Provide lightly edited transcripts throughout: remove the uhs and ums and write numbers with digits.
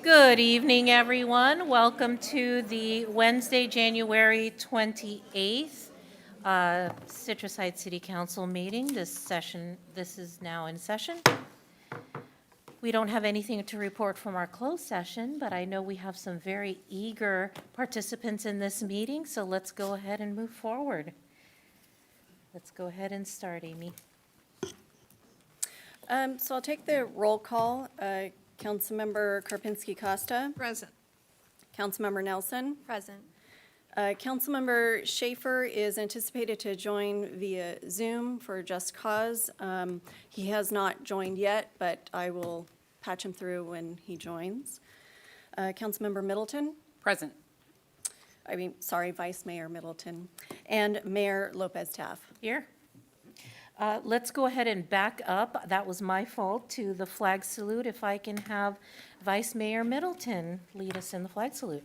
Good evening, everyone. Welcome to the Wednesday, January 28th Citrus Heights City Council meeting. This is now in session. We don't have anything to report from our closed session, but I know we have some very eager participants in this meeting, so let's go ahead and move forward. Let's go ahead and start, Amy. So I'll take the roll call. Councilmember Karpinski-Costa. Present. Councilmember Nelson. Present. Councilmember Schaefer is anticipated to join via Zoom for Just Cause. He has not joined yet, but I will patch him through when he joins. Councilmember Middleton. Present. Vice Mayor Middleton. And Mayor Lopez Taff. Here. Let's go ahead and back up. That was my fault, to the flag salute. If I can have Vice Mayor Middleton lead us in the flag salute.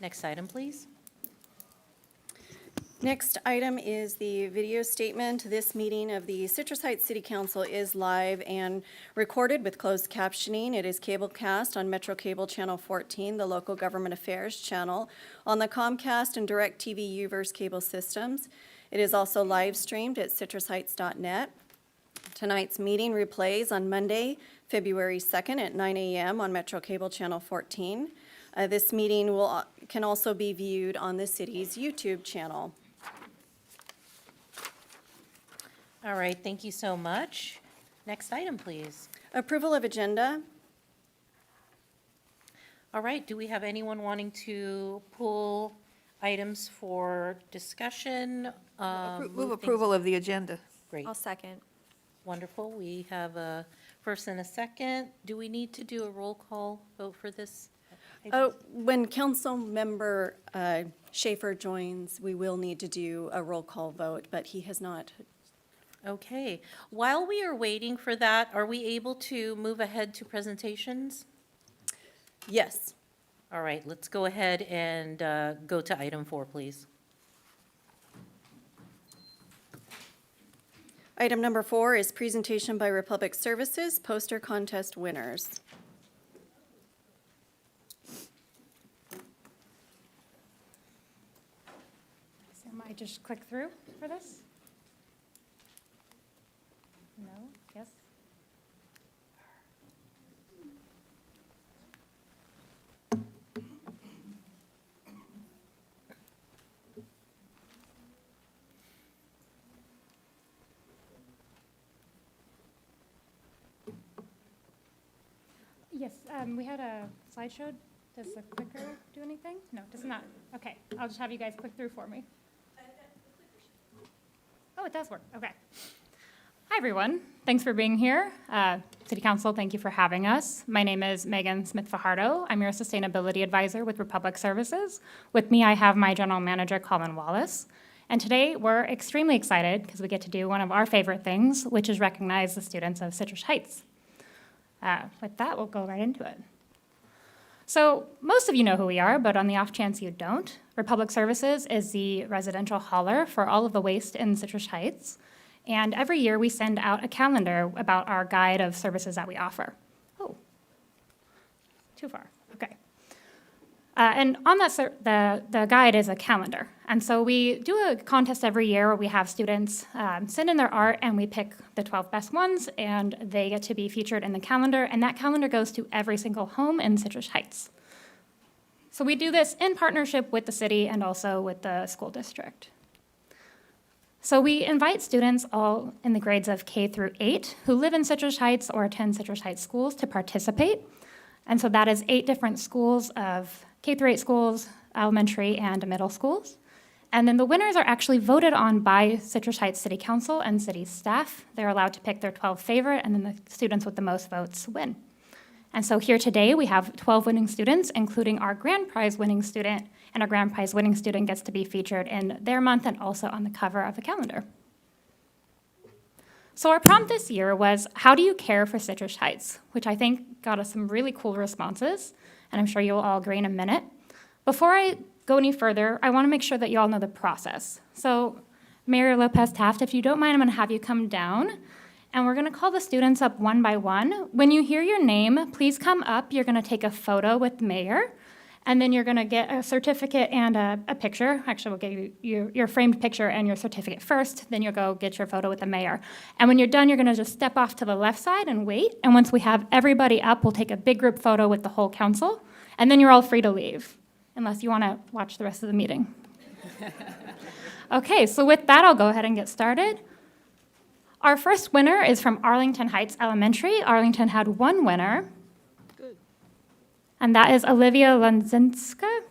Next item, please. Next item is the video statement. This meeting of the Citrus Heights City Council is live and recorded with closed captioning. It is cablecast on Metro Cable Channel 14, the local government affairs channel, on the Comcast and DirecTV Uverse cable systems. It is also live streamed at citrusheights.net. Tonight's meeting replays on Monday, February 2nd at 9 a.m. on Metro Cable Channel 14. This meeting can also be viewed on the city's YouTube channel. All right, thank you so much. Next item, please. Approval of agenda. All right, do we have anyone wanting to pull items for discussion? Move approval of the agenda. Great, I'll second. wonderful. We have a first and a second. Do we need to do a roll call vote for this? Oh, when Councilmember Schaefer joins, we will need to do a roll call vote, but he has not. Okay, while we are waiting for that, are we able to move ahead to presentations? Yes. All right, let's go ahead and go to item 4, please. Item number 4 is presentation by Republic Services, poster contest winners. So am I just click through for this? No? Yes? Yes, we had a slideshow. Does the clicker do anything? No, it does not. Okay, I'll just have you guys click through for me. Oh, it does work. Okay. Hi, everyone. Thanks for being here. City Council, thank you for having us. My name is Megan Smith-Fajardo. I'm your Sustainability Advisor with Republic Services. With me, I have my General Manager, Colin Wallace. And today, we're extremely excited because we get to do one of our favorite things, which is recognize the students of Citrus Heights. With that, we'll go right into it. So most of you know who we are, but on the off chance you don't, Republic Services is the residential hauler for all of the waste in Citrus Heights. And every year we send out a calendar about our guide of services that we offer. Oh, too far, okay. And on that, the guide is a calendar. And so we do a contest every year where we have students send in their art and we pick the 12 best ones and they get to be featured in the calendar. And that calendar goes to every single home in Citrus Heights. So we do this in partnership with the city and also with the school district. So we invite students all in the grades of K through 8 who live in Citrus Heights or attend Citrus Heights schools to participate. And so that is 8 different schools of K through 8 schools, elementary and middle schools. And then the winners are actually voted on by Citrus Heights City Council and city staff. They're allowed to pick their 12 favorite, and then the students with the most votes win. And so here today we have 12 winning students, including our grand prize winning student, and our grand prize winning student gets to be featured in their month and also on the cover of the calendar. So our prompt this year was, how do you care for Citrus Heights? Which I think got us some really cool responses, and I'm sure you'll all agree in a minute. Before I go any further, I want to make sure that you all know the process. So Mayor Lopez Taft, if you don't mind, I'm going to have you come down, and we're going to call the students up one by one. When you hear your name, please come up. You're going to take a photo with the mayor, and then you're going to get a certificate and a picture. Actually, we'll give you your framed picture and your certificate first, then you'll go get your photo with the mayor. And when you're done, you're going to just step off to the left side and wait, and once we have everybody up, we'll take a big group photo with the whole council, and then you're all free to leave, unless you want to watch the rest of the meeting. Okay, so with that, I'll go ahead and get started. Our first winner is from Arlington Heights Elementary. Arlington had one winner. And that is Olivia Lanzinska.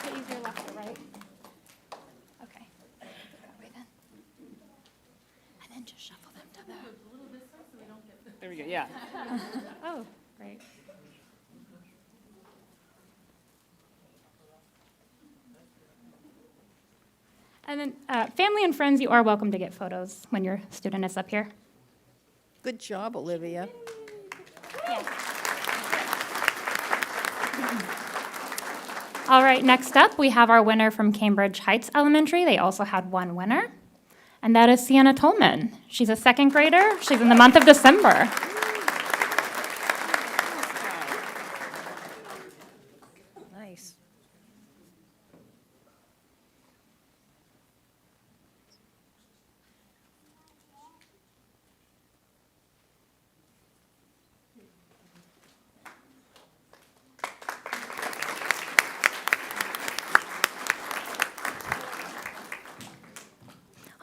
Easier left or right? Okay. That way then. And then just shuffle them to the. There we go, yeah. Oh, great. And then family and friends, you are welcome to get photos when your student is up here. Good job, Olivia. All right, next up, we have our winner from Cambridge Heights Elementary. They also had one winner, and that is Sienna Tolman. She's a second grader. She's in the month of December. Nice.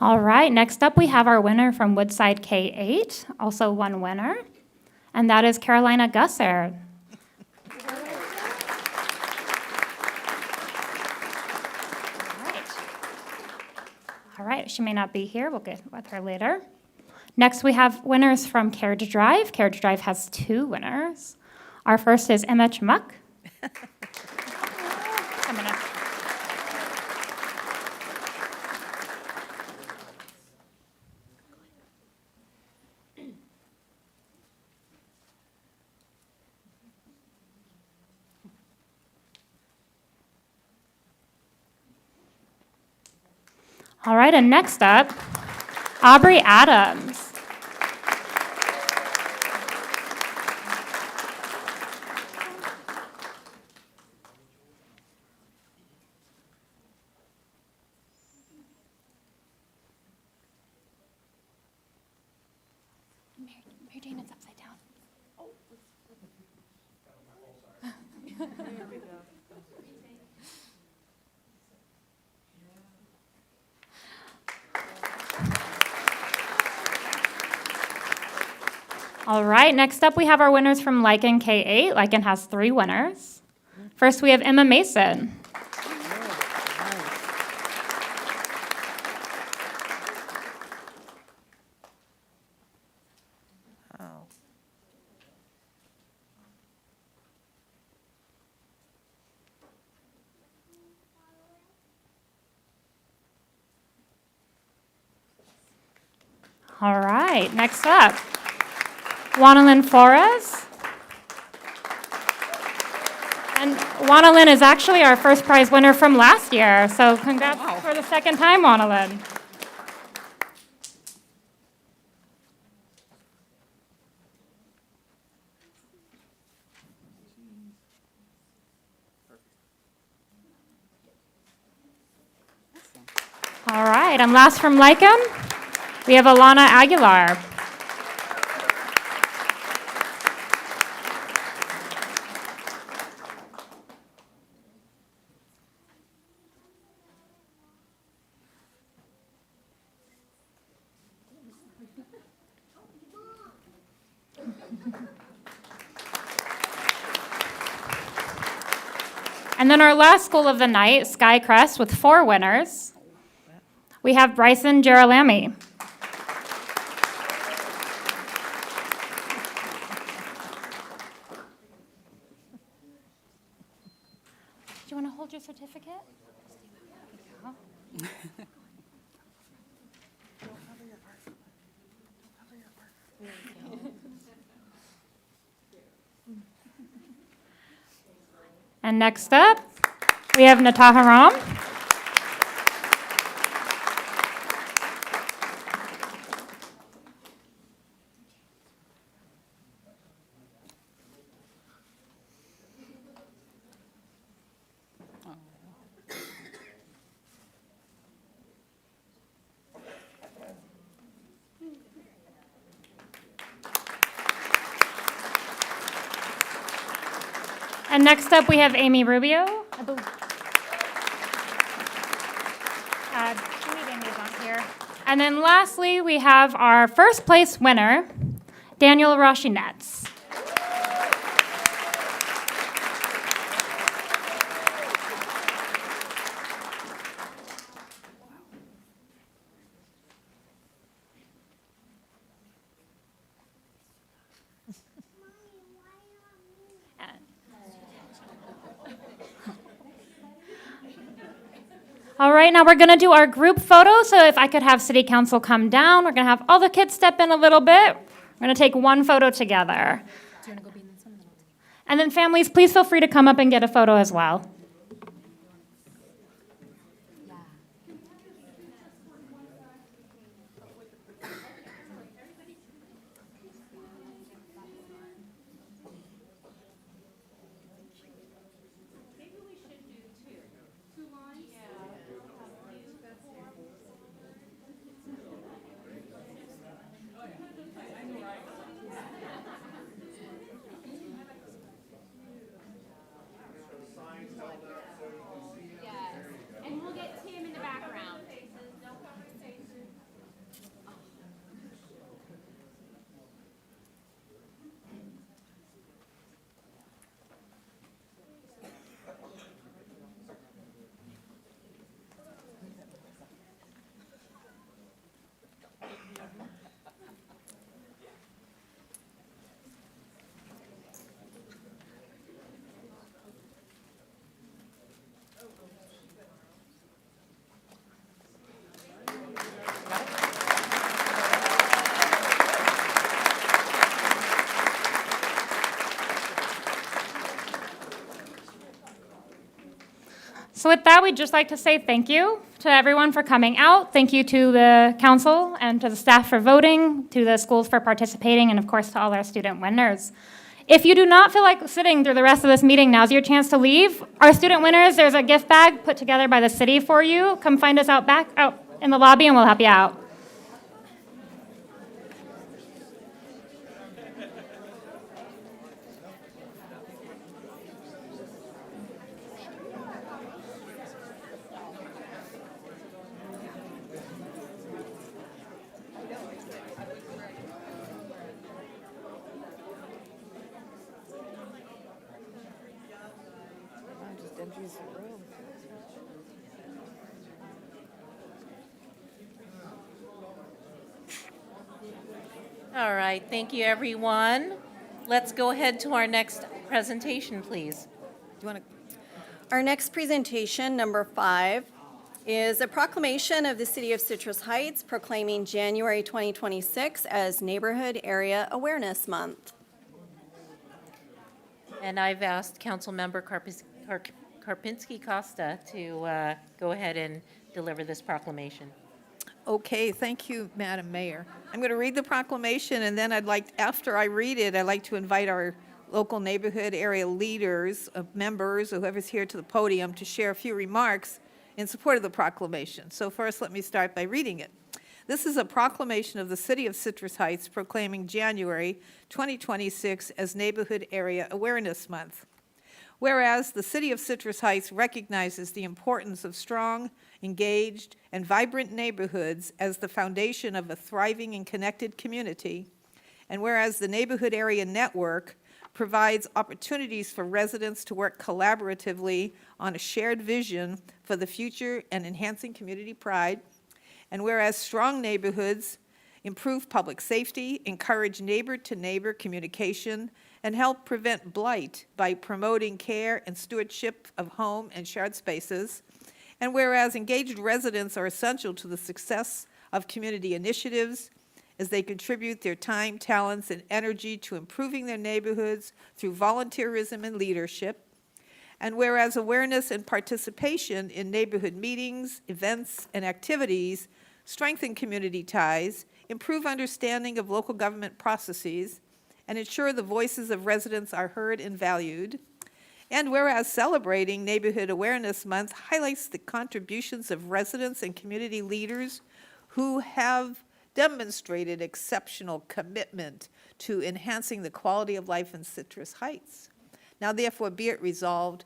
All right, next up, we have our winner from Woodside K-8, also one winner, and that is Carolina Gusser. All right, she may not be here. We'll get with her later. Next, we have winners from Carriage Drive. Carriage Drive has two winners. Our first is Emma Chmuk. Coming up. All right, and next up, Aubrey Adams. Mary Jane, it's upside down. All right, next up we have our winners from Lycan K-8. Lycan has three winners. First, we have Emma Mason. Wow. All right, next up, Wanalyn Flores. And Wanalyn is actually our first prize winner from last year, so congrats for the second time, Wanalyn. All right, and last from Lycan, we have Alana Aguilar. And then our last school of the night, Skycrest, with four winners. We have Bryson Geralami. Do you want to to hold your certificate? There you go. And next up, we have Nataha Ram. And next up, we have Amy Rubio. Amy's on here. And then lastly, we have our first place winner, Daniel Roshinetz. All right, now we're going to do our group photo. So if I could have City Council come down, we're going to have all the kids step in a little bit. We're going to take one photo together. And then families, please feel free to come up and get a photo as well. And we'll get Tim in the background. So with that, we'd just like to say thank you to everyone for coming out. Thank you to the council and to the staff for voting, to the schools for participating, and of course to all our student winners. If you do not feel like sitting through the rest of this meeting, now's your chance to leave. Our student winners, there's a gift bag put together by the city for you. Come find us out in the lobby and we'll help you out. All right, thank you, everyone. Let's go ahead to our next presentation, please. Our next presentation, number 5, is a proclamation of the City of Citrus Heights proclaiming January 2026 as Neighborhood Area Awareness Month. And I've asked Councilmember Karpinski Costa to go ahead and deliver this proclamation. Okay, thank you, Madam Mayor. I'm going to read the proclamation, and then after I read it, I'd like to invite our local neighborhood area leaders, members, or whoever's here to the podium to share a few remarks in support of the proclamation. So first, let me start by reading it. This is a proclamation of the City of Citrus Heights proclaiming January 2026 as Neighborhood Area Awareness Month. Whereas the City of Citrus Heights recognizes the importance of strong, engaged, and vibrant neighborhoods as the foundation of a thriving and connected community, and whereas the Neighborhood Area Network provides opportunities for residents to work collaboratively on a shared vision for the future and enhancing community pride, and whereas strong neighborhoods improve public safety, encourage neighbor-to-neighbor communication, and help prevent blight by promoting care and stewardship of home and shared spaces. And whereas engaged residents are essential to the success of community initiatives, as they contribute their time, talents, and energy to improving their neighborhoods through volunteerism and leadership. And whereas awareness and participation in neighborhood meetings, events, and activities strengthen community ties, improve understanding of local government processes, and ensure the voices of residents are heard and valued. And whereas celebrating Neighborhood Awareness Month highlights the contributions of residents and community leaders who have demonstrated exceptional commitment to enhancing the quality of life in Citrus Heights. Now therefore be it resolved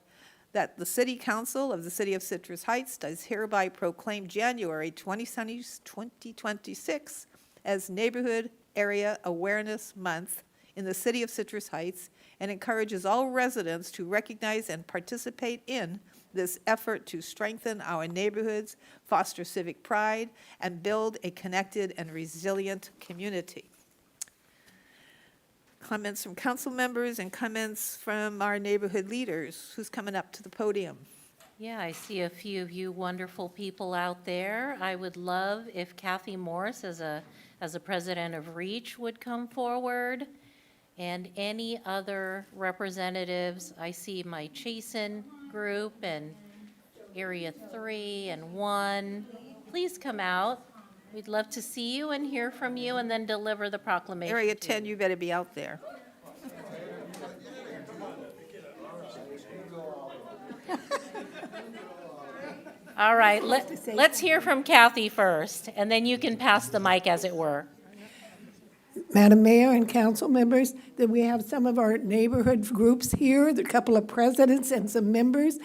that the City Council of the City of Citrus Heights does hereby proclaim January 2026 as Neighborhood Area Awareness Month in the City of Citrus Heights, and encourages all residents to recognize and participate in this effort to strengthen our neighborhoods, foster civic pride, and build a connected and resilient community. Comments from council members and comments from our neighborhood leaders. Who's coming up to the podium? Yeah, I see a few of you wonderful people out there. I would love if Kathy Morris, as a president of REACH, would come forward. And any other representatives. I see my Chasen group and Area 3 and 1. Please come out. We'd love to see you and hear from you and then deliver the proclamation. Area to 10, you better be out there. All right, let's hear from Kathy first, and then you can pass the mic, as it were. Madam Mayor and council members, that we have some of our neighborhood groups here, a couple of presidents and some members.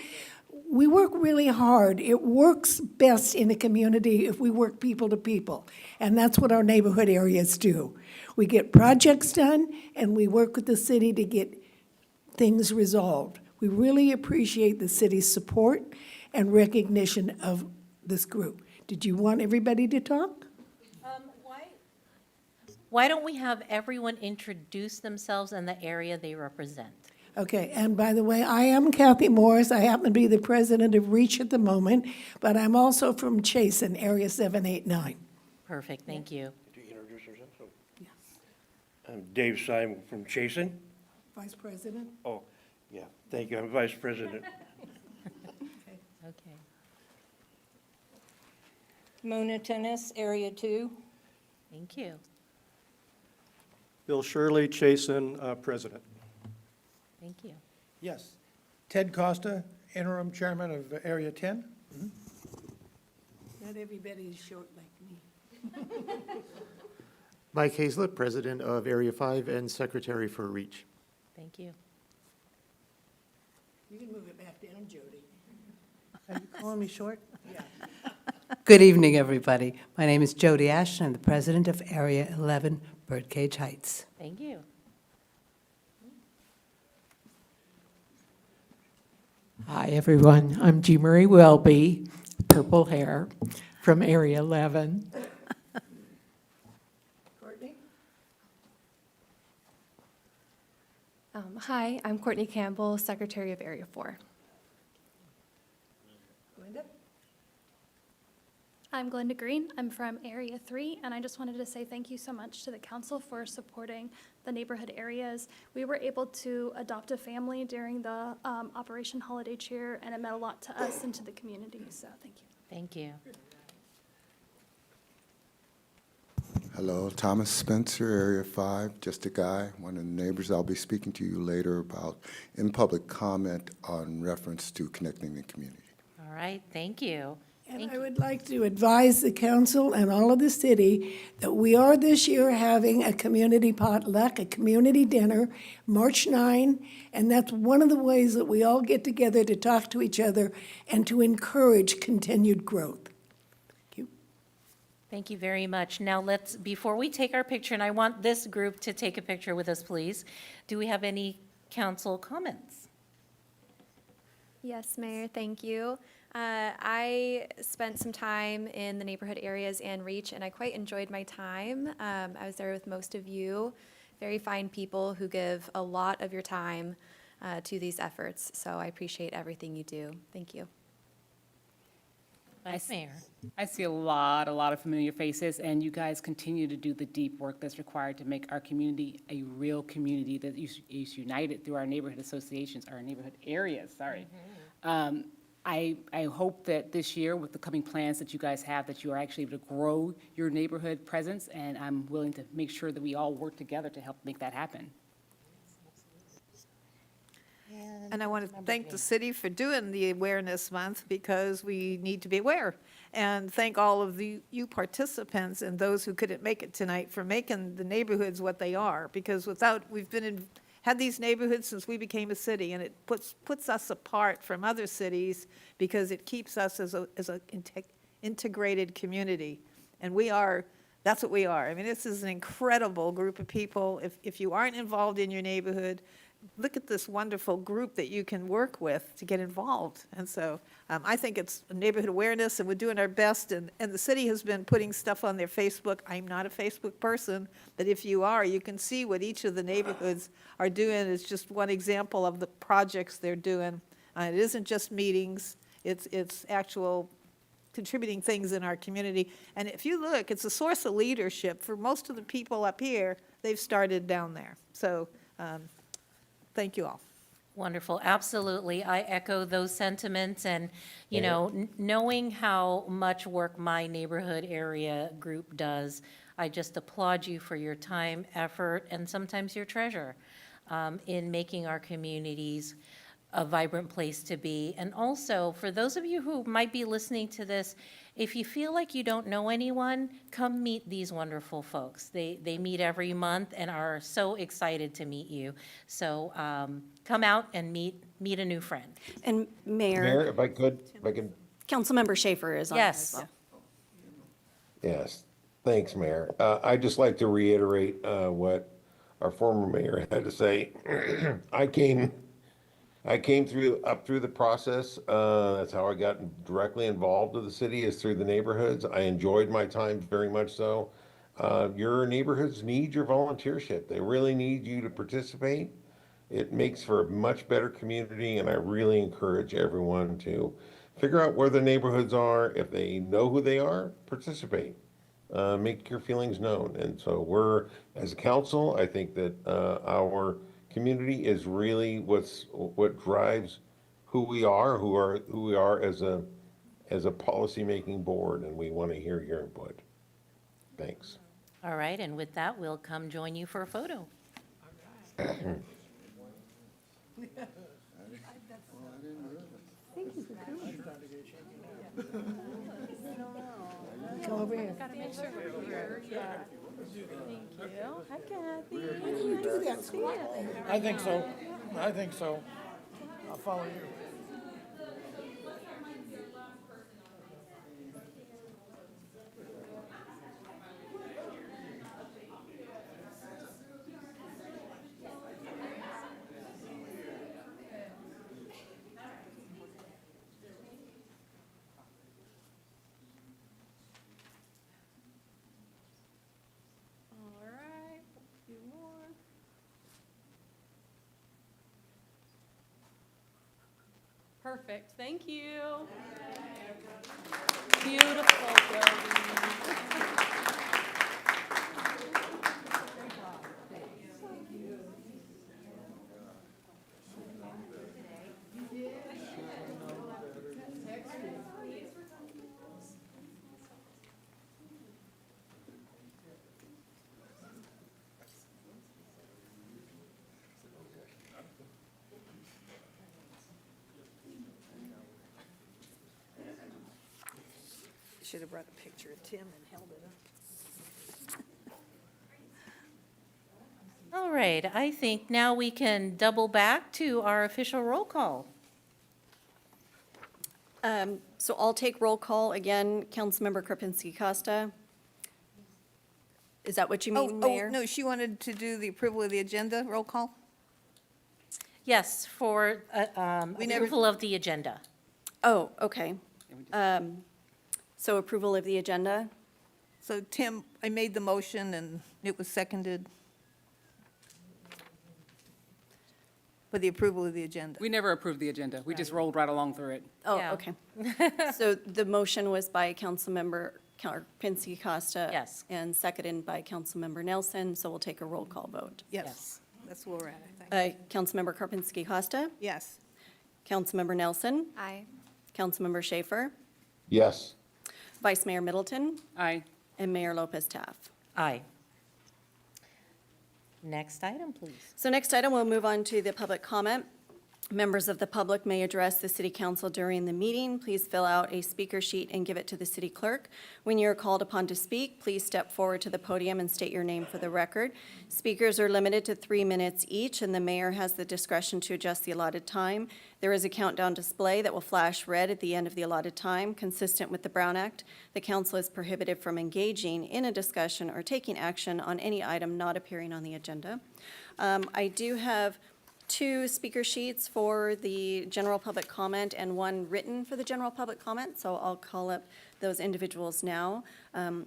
We work really hard. It works best in a community if we work people to people, and that's what our neighborhood areas do. We get projects done, and we work with the city to get things resolved. We really appreciate the city's support and recognition of this group. Did you want everybody to talk? Why don't we have everyone introduce themselves and the area they represent? Okay, and by the way, I am Kathy Morris. I happen to be the president of REACH at the moment, but I'm also from Chasen, Area 789. Perfect, thank you. Could you introduce yourself? I'm Dave Simon from Chasen. Vice President? Oh, yeah, thank you, I'm Vice President. Okay. Mona Tennis, Area 2. Thank you. Bill Shirley, Chasen, President. Thank you. Yes. Ted Costa, interim chairman of Area 10. Not everybody is short like me. Mike Hazlett, President of Area 5 and Secretary for REACH. Thank you. You can move it back down, Jody. Are you calling me short? Yeah. Good evening, everybody. My name is Jody Ashton. I'm the president of Area 11, Birdcage Heights. Thank you. Hi, everyone. I'm G. Marie Welby, purple hair, from Area 11. Courtney? Hi, I'm Courtney Campbell, Secretary of Area 4. Glenda? I'm Glenda Green. I'm from Area 3, and I just wanted to say thank you so much to the council for supporting the neighborhood areas. We were able to adopt a family during the Operation Holiday Cheer, and it meant a lot to us and to the community, so thank you. Thank you. Hello, Thomas Spencer, Area 5, just a guy, one of the neighbors. I'll be speaking to you later about in public comment on reference to connecting the community. All right, thank you. And Thank I you. would like to advise the council and all of the city that we are this year having a community potluck, a community dinner, March 9, and that's one of the ways that we all get together to talk to each other and to encourage continued growth. Thank you. Thank you very much. Now before we take our picture, and I want this group to take a picture with us, please. Do we have any council comments? Yes, Mayor, thank you. I spent some time in the neighborhood areas and REACH, and I quite enjoyed my time. I was there with most of you. very fine people who give a lot of your time to these efforts. So I appreciate everything you do. Thank you. Vice Mayor. I see a lot of familiar faces, and you guys continue to do the deep work that's required to make our community a real community that is united through our neighborhood associations, our neighborhood areas, sorry. I hope that this year, with the coming plans that you guys have, that you are actually able to grow your neighborhood presence, and I'm willing to make sure that we all work together to help make that happen. And I want to thank the city for doing the Awareness Month, because we need to be aware. And thank all of you participants and those who couldn't make it tonight for making the neighborhoods what they are. Because we've had these neighborhoods since we became a city, and it puts us apart from other cities because it keeps us as a integrated community. And that's what we are. I mean, this is an incredible group of people. If you aren't involved in your neighborhood, look at this wonderful group that you can work with to get involved. And so I think it's neighborhood awareness, and we're doing our best. And the city has been putting stuff on their Facebook. I'm not a Facebook person, but if you are, you can see what each of the neighborhoods are doing. It's just one example of the projects they're doing. It isn't just meetings. It's actual contributing things in our community. And if you look, it's a source of leadership for most of the people up here. They've started down there. So thank you all. Wonderful, absolutely. I echo those sentiments, and, you know, knowing how much work my neighborhood area group does, I just applaud you for your time, effort, and sometimes your treasure in making our communities a vibrant place to be. And also, for those of you who might be listening to this, if you feel like you don't know anyone, come meet these wonderful folks. They meet every month and are so excited to meet you. So come out and meet a new friend. And Mayor, Mayor, if I could. Councilmember Schaefer is on here as Yes. well. Yes, thanks, Mayor. I'd just like to reiterate what our former mayor had to say. I came up through the process. That's how I got directly involved with the city, is through the neighborhoods. I enjoyed my time very much so. Your neighborhoods need your volunteership. They really need you to participate. It makes for a much better community, and I really encourage everyone to figure out where the neighborhoods are. If they know who they are, participate. Make your feelings known. And so as a council, I think that our community is really what drives who we are as a policymaking board, and we want to hear your input. Thanks. All right, and with that, we'll come join you for a photo. Go over here. Got to make sure we're here. Thank you. Hi, Kathy. You do that squat. I think so. I'll follow you. All right, a few more. Perfect, thank you. Beautiful building. Should have brought a picture of Tim and held it up. All right, I think now we can double back to our official roll call. So I'll take roll call again. Councilmember Kropinski Costa. Is that what you mean, Mayor? No, she wanted to do the approval of the agenda, roll call? Yes, for approval of the agenda. Oh, okay. So approval of the agenda? So Tim, I made the motion and it was seconded. with the approval of the agenda. We never approved the agenda. We just rolled right along through it. Oh, Yeah. okay. So the motion was by Councilmember Karpinski Costa. Yes. And seconded by Councilmember Nelson, so we'll take a roll call vote. Yes, that's where we're at, I think. Councilmember Karpinski Costa, Yes. Councilmember Nelson, Aye. Councilmember Schaefer, Yes. Vice Mayor Middleton, Aye. and Mayor Lopez Taff. Aye. Next item, please. So next item, we'll move on to the public comment. Members of the public may address the city council during the meeting. Please fill out a speaker sheet and give it to the city clerk. When you're called upon to speak, please step forward to the podium and state your name for the record. Speakers are limited to 3 minutes each, and the mayor has the discretion to adjust the allotted time. There is a countdown display that will flash red at the end of the allotted time. Consistent with the Brown Act, the council is prohibited from engaging in a discussion or taking action on any item not appearing on the agenda. I do have 2 speaker sheets for the general public comment and 1 written for the general public comment, so I'll call up those individuals now.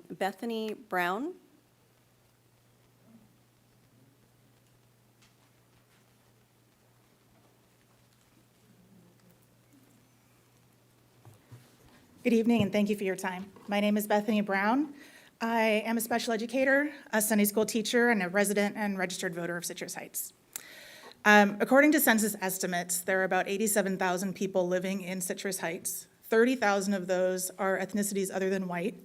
Bethany Brown. Good evening, and thank you for your time. My name is Bethany Brown. I am a special educator, a Sunday school teacher, and a resident and registered voter of Citrus Heights. According to census estimates, there are about 87,000 people living in Citrus Heights. 30,000 of those are ethnicities other than white,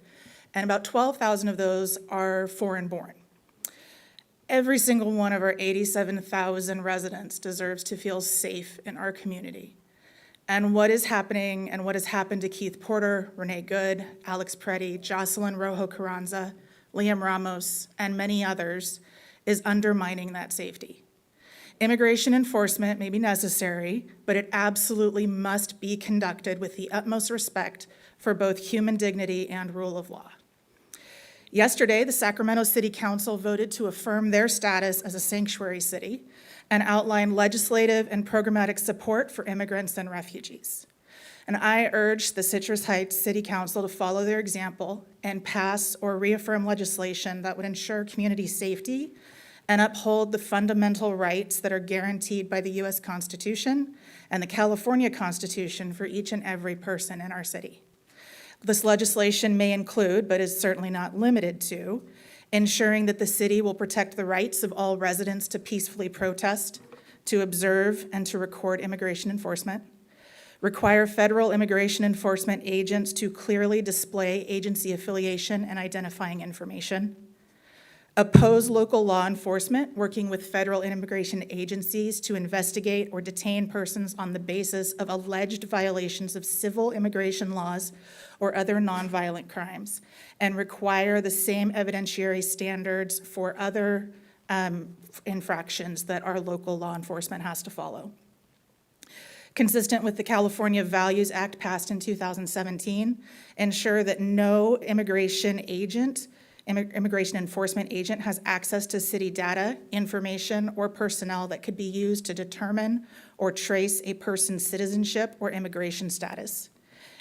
and about 12,000 of those are foreign-born. Every single one of our 87,000 residents deserves to feel safe in our community. And what is happening and what has happened to Keith Porter, Renee Good, Alex Preddy, Jocelyn Rojo Carranza, Liam Ramos, and many others is undermining that safety. Immigration enforcement may be necessary, but it absolutely must be conducted with the utmost respect for both human dignity and rule of law. Yesterday, the Sacramento City Council voted to affirm their status as a sanctuary city and outline legislative and programmatic support for immigrants and refugees. And I urge the Citrus Heights City Council to follow their example and pass or reaffirm legislation that would ensure community safety and uphold the fundamental rights that are guaranteed by the U.S. Constitution and the California Constitution for each and every person in our city. This legislation may include, but is certainly not limited to, ensuring that the city will protect the rights of all residents to peacefully protest, to observe, and to record immigration enforcement, require federal immigration enforcement agents to clearly display agency affiliation and identifying information, oppose local law enforcement working with federal immigration agencies to investigate or detain persons on the basis of alleged violations of civil immigration laws or other nonviolent crimes, and require the same evidentiary standards for other infractions that our local law enforcement has to follow. Consistent with the California Values Act passed in 2017, ensure that no immigration enforcement agent has access to city data, information, or personnel that could be used to determine or trace a person's citizenship or immigration status.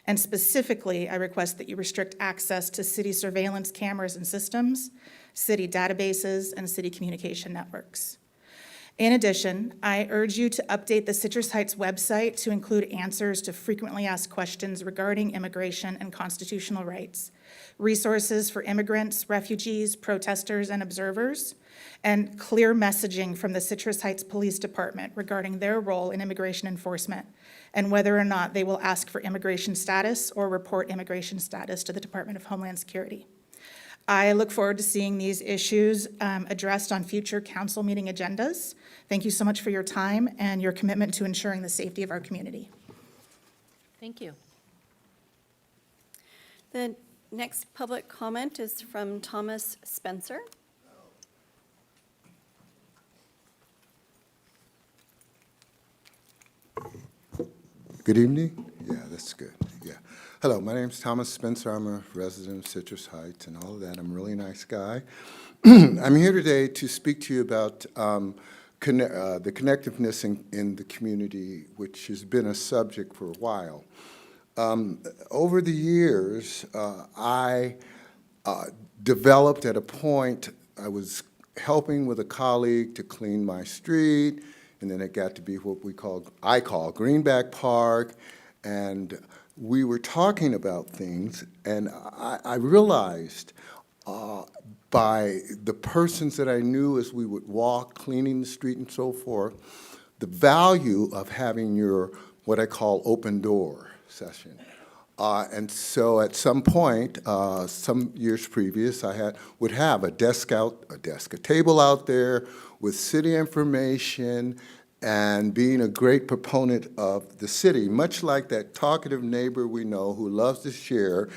And specifically, I request that you restrict access to city surveillance cameras and systems, city databases, and city communication networks. In addition, I urge you to update the Citrus Heights website to include answers to frequently asked questions regarding immigration and constitutional rights, resources for immigrants, refugees, protesters, and observers, and clear messaging from the Citrus Heights Police Department regarding their role in immigration enforcement and whether or not they will ask for immigration status or report immigration status to the Department of Homeland Security. I look forward to seeing these issues addressed on future council meeting agendas. Thank you so much for your time and your commitment to ensuring the safety of our community. Thank you. The next public comment is from Thomas Spencer. Good evening. Yeah, that's good. Yeah. Hello, my name's Thomas Spencer. I'm a resident of Citrus Heights and all of that. I'm a really nice guy. I'm here today to speak to you about the connectiveness in the community, which has been a subject for a while. Over the years, I developed at a point, I was helping with a colleague to clean my street, and then it got to be what I call Greenback Park, and we were talking about things, and I realized by the persons that I knew as we would walk, cleaning the street and so forth, the value of having your, what I call open door session. And so at some point, some years previous, would have a table out there with city information and being a great proponent of the city, much like that talkative neighbor we know who loves to share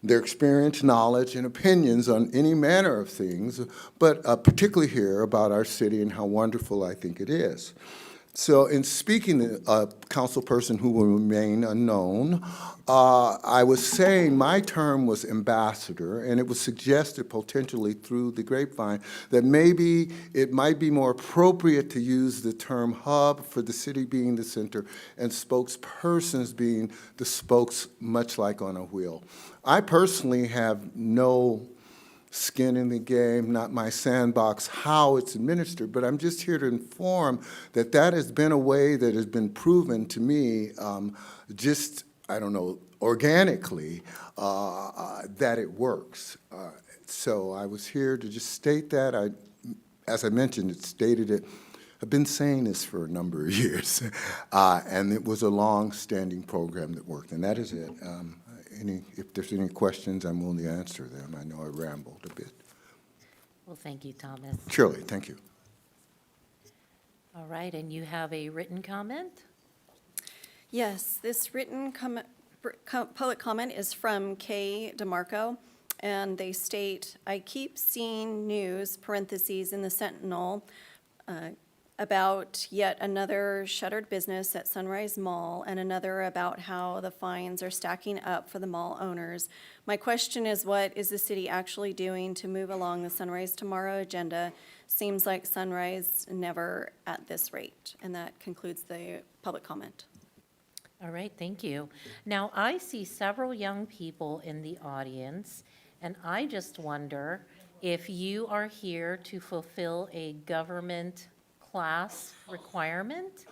their experience, knowledge, and opinions on any manner of things, but particularly here about our city and how wonderful I think it is. So in speaking to a councilperson who will remain unknown, I was saying my term was ambassador, and it was suggested potentially through the grapevine that maybe it might be more appropriate to use the term hub for the city being the center and spokespersons being the spokes, much like on a wheel. I personally have no skin in the game, not my sandbox, how it's administered, but I'm just here to inform that that has been a way that has been proven to me I don't know, organically, that it works. So I was here to just state that. As I mentioned, I've been saying this for a number of years, and it was a long-standing program that worked, and that is it. If there's any questions, I'm willing to answer them. I know I rambled a bit. Well, thank you, Thomas. Surely, thank you. All right, and you have a written comment? Yes, this written public comment is from Kay DeMarco, and they state, I keep seeing news, parentheses, in the Sentinel, about yet another shuttered business at Sunrise Mall and another about how the fines are stacking up for the mall owners. My question is, what is the city actually doing to move along the Sunrise Tomorrow agenda? Seems like Sunrise never at this rate. And that concludes the public comment. All right, thank you. Now, I see several young people in the audience, and I just wonder if you are here to fulfill a government class requirement.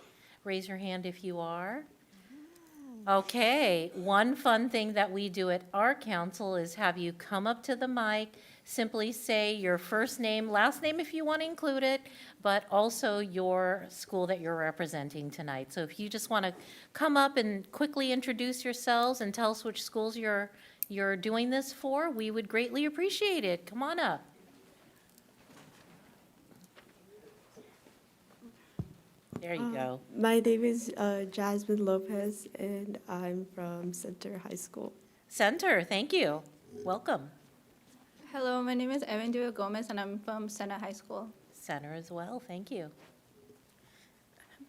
Raise your hand if you are. Okay, one fun thing that we do at our council is have you come up to the mic, simply say your first name, last name if you want to include it, but also your school that you're representing tonight. So if you just want to come up and quickly introduce yourselves and tell us which schools you're doing this for, we would greatly appreciate it. Come on up. There you go. My name is Jasmine Lopez, and I'm from Center High School. Center, thank you. Welcome. Hello, my name is Evan Dua Gomez, and I'm from Center High School. Center as well, thank you.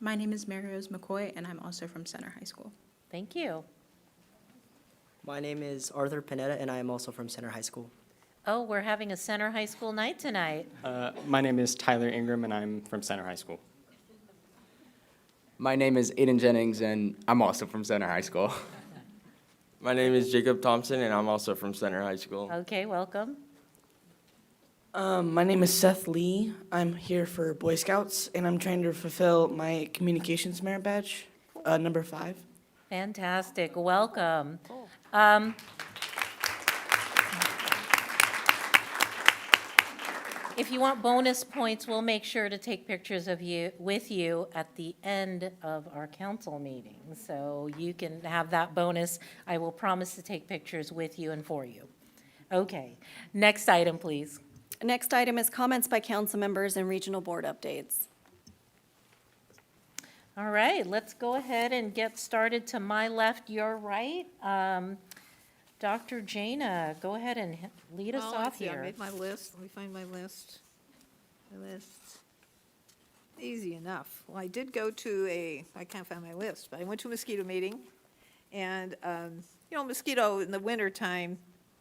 My name is Mary Rose McCoy, and I'm also from Center High School. Thank you. My name is Arthur Panetta, and I am also from Center High School. Oh, we're having a Center High School night tonight. My name is Tyler Ingram, and I'm from Center High School. My name is Aiden Jennings, and I'm also from Center High School. My name is Jacob Thompson, and I'm also from Center High School. Okay, welcome. My name is Seth Lee. I'm here for Boy Scouts, and I'm trying to fulfill my communications merit badge, number 5. Fantastic, welcome. If you want bonus points, we'll make sure to take pictures of you, with you at the end of our council meeting. So you can have that bonus. I will promise to take pictures with you and for you. Okay, next item, please. Next item is comments by council members and regional board updates. All right, let's go ahead and get started. To my left, your right. Dr. Jana, go ahead and lead us off I here. made my list. Let me find my list. Easy enough. Well, I did go to I can't find my list, but I went to a mosquito meeting. And, mosquito in the wintertime,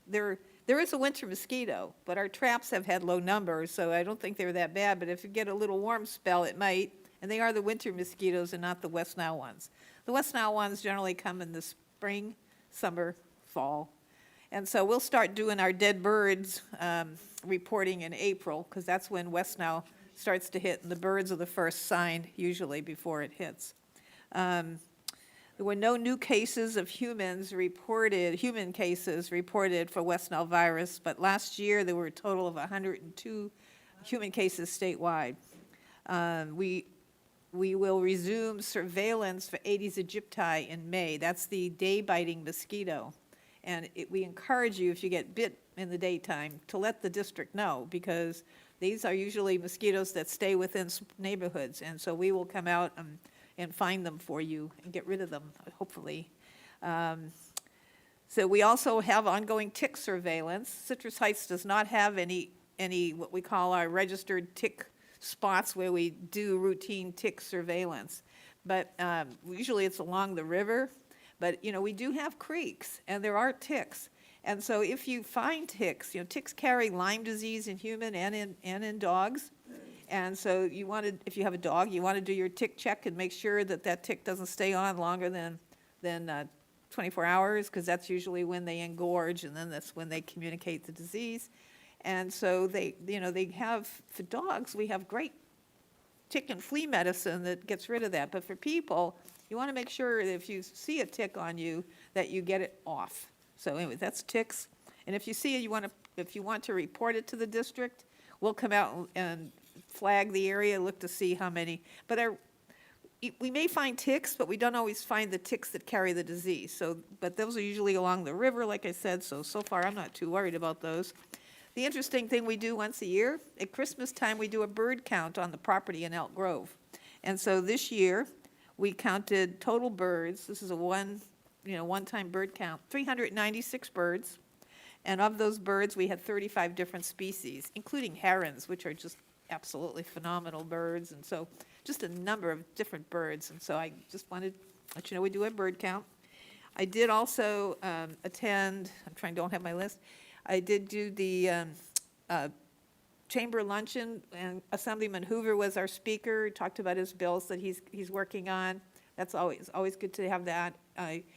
there is a winter mosquito, but our traps have had low numbers, so I don't think they're that bad. But if you get a little warm spell, it might. And they are the winter mosquitoes and not the West Nile ones. The West Nile ones generally come in the spring, summer, fall. And so we'll start doing our dead birds reporting in April, because that's when West Nile starts to hit, and the birds are the first sign usually before it hits. There were no new cases of human cases reported for West Nile virus, but last year there were a total of 102 human cases statewide. We will resume surveillance for Aedes aegypti in May. That's the day-biting mosquito. And we encourage you, if you get bit in the daytime, to let the district know, because these are usually mosquitoes that stay within neighborhoods. And so we will come out and find them for you and get rid of them, hopefully. So we also have ongoing tick surveillance. Citrus Heights does not have any what we call our registered tick spots where we do routine tick surveillance. But usually it's along the river. But, we do have creeks, and there are ticks. And so if you find ticks, ticks carry Lyme disease in human and in dogs. And so if you have a dog, you want to do your tick check and make sure that tick doesn't stay on longer than 24 hours, because that's usually when they engorge, and then that's when they communicate the disease. And so they have, for dogs, we have great tick and flea medicine that gets rid of that. But for people, you want to make sure that if you see a tick on you, that you get it off. So anyway, that's ticks. And if you see it, if you want to report it to the district, we'll come out and flag the area, look to see how many. But we may find ticks, but we don't always find the ticks that carry the disease. But those are usually along the river, like I said, so far I'm not too worried about those. The interesting thing we do once a year, at Christmas time, we do a bird count on the property in Elk Grove. And so this year, we counted total birds. This is a one-time bird count, 396 birds. And of those birds, we had 35 different species, including herons, which are just absolutely phenomenal birds. And so just a number of different birds. And so I just wanted to let you know we do a bird count. I did also attend, don't have my list. I did do the chamber luncheon, and Assemblyman Hoover was our speaker, talked about his bills that he's working on. That's always good to have that.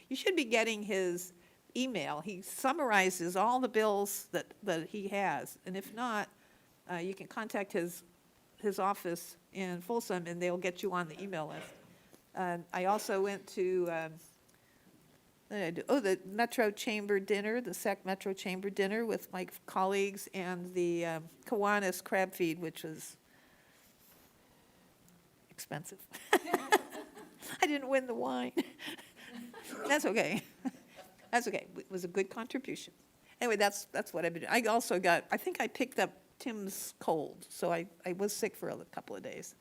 You should be getting his email. He summarizes all the bills that he has, and if not, you can contact his office in Folsom, and they'll get you on the email list. I also went to the Metro Chamber dinner, the SAC Metro Chamber dinner with my colleagues, and the Kiwanis crab feed, which was expensive. I didn't win the wine. That's okay. That's okay. It was a good contribution. Anyway, that's what I've been doing. I think I picked up Tim's cold, so I was sick for a couple of days.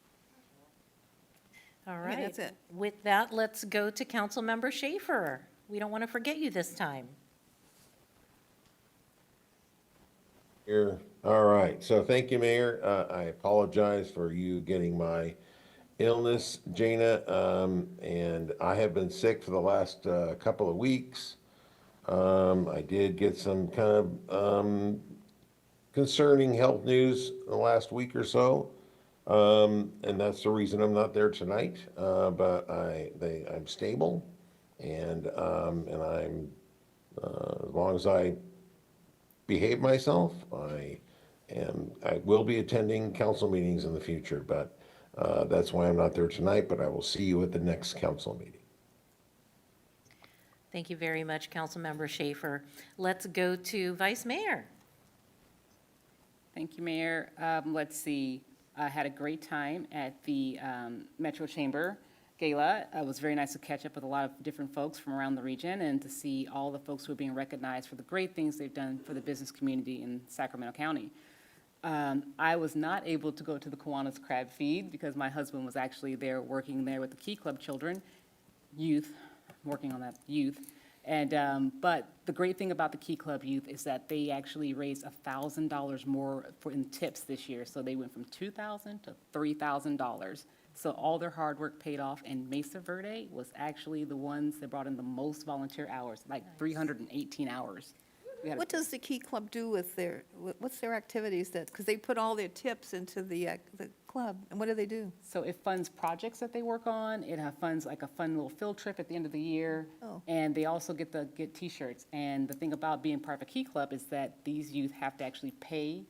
All right. that's it. With that, let's go to Councilmember Schaefer. We don't want to forget you this time. Here, all right, so thank you, Mayor. I apologize for you getting my illness, Jana, and I have been sick for the last couple of weeks. I did get some kind of concerning health news in the last week or so, and that's the reason I'm not there tonight, but I'm stable. And I'm, as long as I behave myself, I will be attending council meetings in the future, but that's why I'm not there tonight, but I will see you at the next council meeting. Thank you very much, Councilmember Schaefer. Let's go to Vice Mayor. Thank you, Mayor. Let's see, I had a great time at the Metro Chamber Gala. It was very nice to catch up with a lot of different folks from around the region and to see all the folks who are being recognized for the great things they've done for the business community in Sacramento County. I was not able to go to the Kiwanis crab feed because my husband was actually there working there with the Key Club children, working on that youth. And, but the great thing about the Key Club youth is that they actually raised $1,000 more in tips this year. So they went from $2,000 to $3,000. So all their hard work paid off, and Mesa Verde was actually the ones that brought in the most volunteer hours, like 318 hours. What does the Key Club do with what's their activities because they put all their tips into the club, and what do they do? So it funds projects that they work on. It funds like a fun little field trip at the end of the year. Oh. And they also get T-shirts. And the thing about being part of a Key Club is that these youth have to actually pay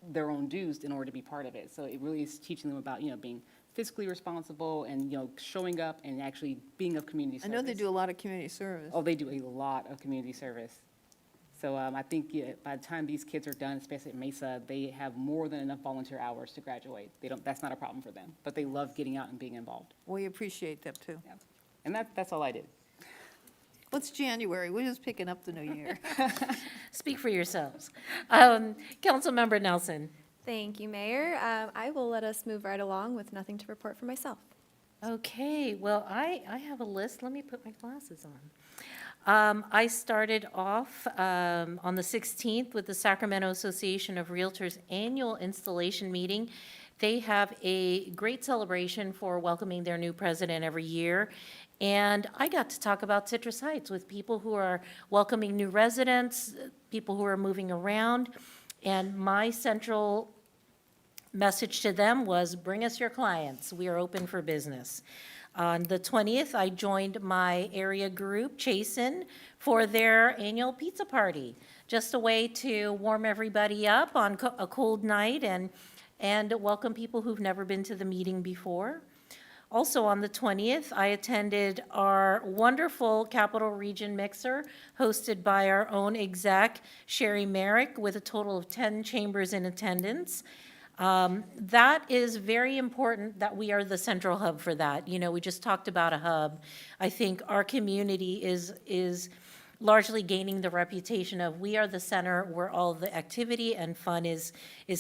their own dues in order to be part of it. So it really is teaching them about, being fiscally responsible and, showing up and actually being of community I service. know they do a lot of community service. Oh, they do a lot of community service. So I think by the time these kids are done, especially at Mesa, they have more than enough volunteer hours to graduate. That's not a problem for them, but they love getting out and being involved. We appreciate them too. Yeah. And that's all I did. What's January? We're just picking up the new year. Speak for yourselves. Councilmember Nelson. Thank you, Mayor. I will let us move right along with nothing to report for myself. Okay, well, I have a list. Let me put my glasses on. I started off on the 16th with the Sacramento Association of Realtors annual installation meeting. They have a great celebration for welcoming their new president every year. And I got to talk about Citrus Heights with people who are welcoming new residents, people who are moving around. And my central message to them was, bring us your clients. We are open for business. On the 20th, I joined my area group, Chasin, for their annual pizza party. Just a way to warm everybody up on a cold night and welcome people who've never been to the meeting before. Also on the 20th, I attended our wonderful Capital Region Mixer hosted by our own exec, Sherry Merrick, with a total of 10 chambers in attendance. That is very important that we are the central hub for that. We just talked about a hub. I think our community is largely gaining the reputation of we are the center where all the activity and fun is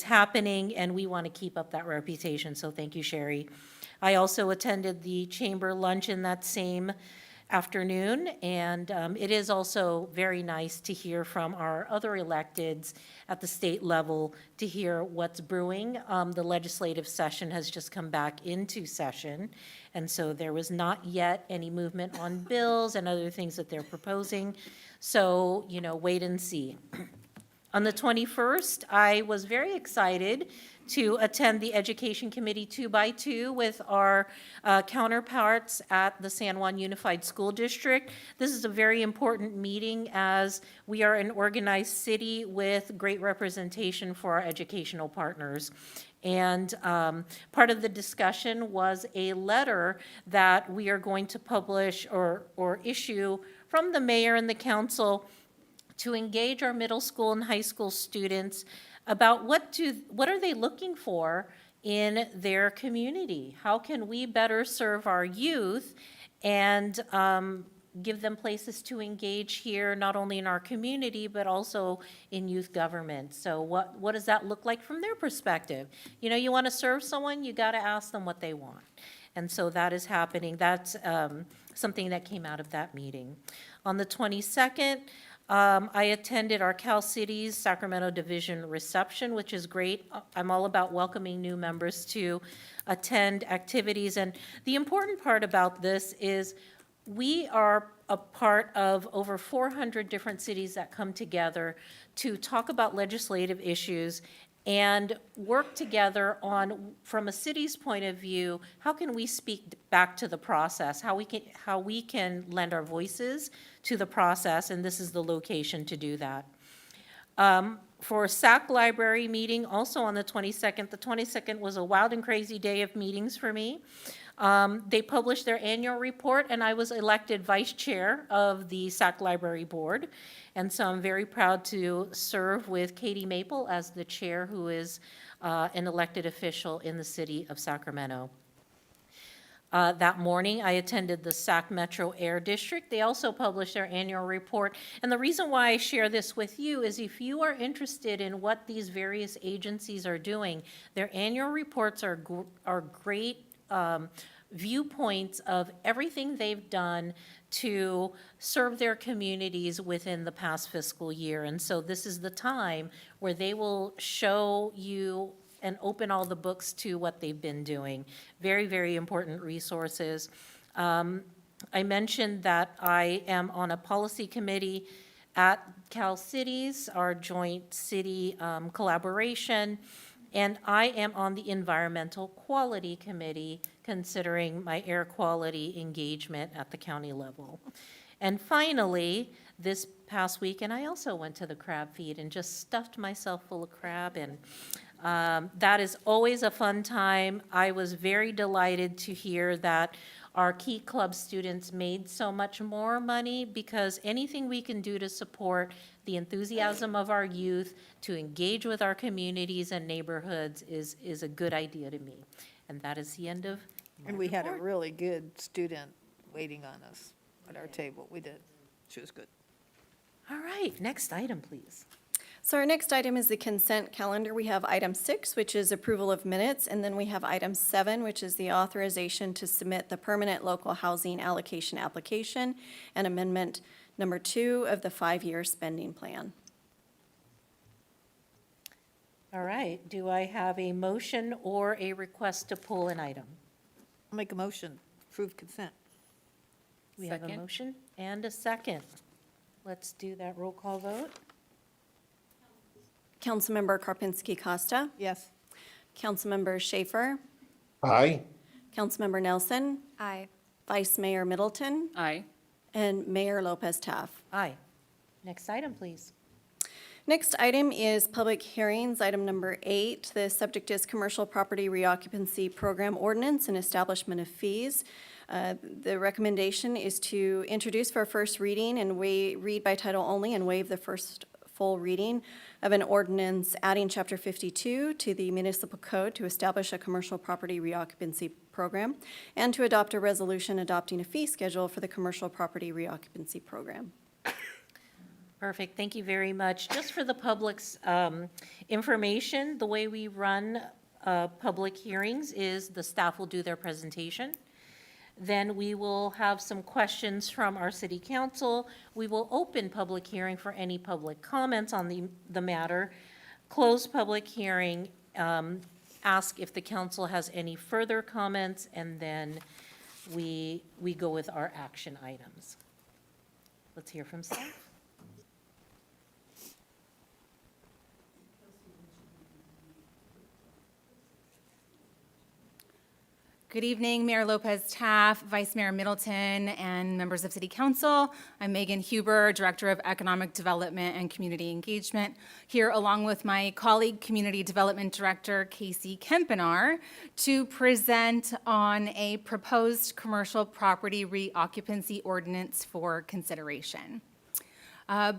happening, and we want to keep up that reputation. So thank you, Sherry. I also attended the chamber luncheon that same afternoon, and it is also very nice to hear from our other electeds at the state level to hear what's brewing. The legislative session has just come back into session, and so there was not yet any movement on bills and other things that they're proposing. So, wait and see. On the 21st, I was very excited to attend the Education Committee 2x2 with our counterparts at the San Juan Unified School District. This is a very important meeting as we are an organized city with great representation for our educational partners. And part of the discussion was a letter that we are going to publish or issue from the mayor and the council to engage our middle school and high school students about what are they looking for in their community? How can we better serve our youth and give them places to engage here, not only in our community, but also in youth government? So what does that look like from their perspective? You want to serve someone, you got to ask them what they want. And so that is happening. That's something that came out of that meeting. On the 22nd, I attended our Cal Cities Sacramento Division reception, which is great. I'm all about welcoming new members to attend activities. And the important part about this is we are a part of over 400 different cities that come together to talk about legislative issues and work together on, from a city's point of view, how can we speak back to the process, how we can lend our voices to the process, and this is the location to do that. For SAC Library meeting, also on the 22nd was a wild and crazy day of meetings for me. They published their annual report, and I was elected vice chair of the SAC Library Board. And so I'm very proud to serve with Katie Maple as the chair, who is an elected official in the city of Sacramento. That morning, I attended the SAC Metro Air District. They also published their annual report. And the reason why I share this with you is if you are interested in what these various agencies are doing, their annual reports are great viewpoints of everything they've done to serve their communities within the past fiscal year. And so this is the time where they will show you and open all the books to what they've been doing. Very, very important resources. I mentioned that I am on a policy committee at Cal Cities, our joint city collaboration, and I am on the Environmental Quality Committee, considering my air quality engagement at the county level. And finally, this past weekend, I also went to the crab feed and just stuffed myself full of crab, and that is always a fun time. I was very delighted to hear that our Key Club students made so much more money, because anything we can do to support the enthusiasm of our youth, to engage with our communities and neighborhoods is a good idea to me. And that is the end of my And we had a report. really good student waiting on us at our table. We did. She was good. All right, next item, please. So our next item is the consent calendar. We have item 6, which is approval of minutes, and then we have item 7, which is the authorization to submit the permanent local housing allocation application and amendment number 2 of the 5-year spending plan. All right, do I have a motion or a request to pull an item? I'll make a motion, approve consent. We have a Second. motion and a second. Let's do that roll call vote. Councilmember Karpinski Costa, Yes. Councilmember Schaefer, Aye? Councilmember Nelson, Aye. Vice Mayor Middleton, Aye. and Mayor Lopez Taff. Aye. Next item, please. Next item is public hearings, item number 8. The subject is commercial property reoccupancy program ordinance and establishment of fees. The recommendation is to introduce for first reading and read by title only and waive the first full reading of an ordinance adding Chapter 52 to the municipal code to establish a commercial property reoccupancy program, and to adopt a resolution adopting a fee schedule for the commercial property reoccupancy program. Perfect, thank you very much. Just for the public's information, the way we run public hearings is the staff will do their presentation. Then we will have some questions from our city council. We will open public hearing for any public comments on the matter, close public hearing, ask if the council has any further comments, and then we go with our action items. Let's hear from staff. Good evening, Mayor Lopez Taff, Vice Mayor Middleton, and members of City Council. I'm Megan Huber, Director of Economic Development and Community Engagement, here along with my colleague, Community Development Director Casey Kempenaar, to present on a proposed commercial property reoccupancy ordinance for consideration.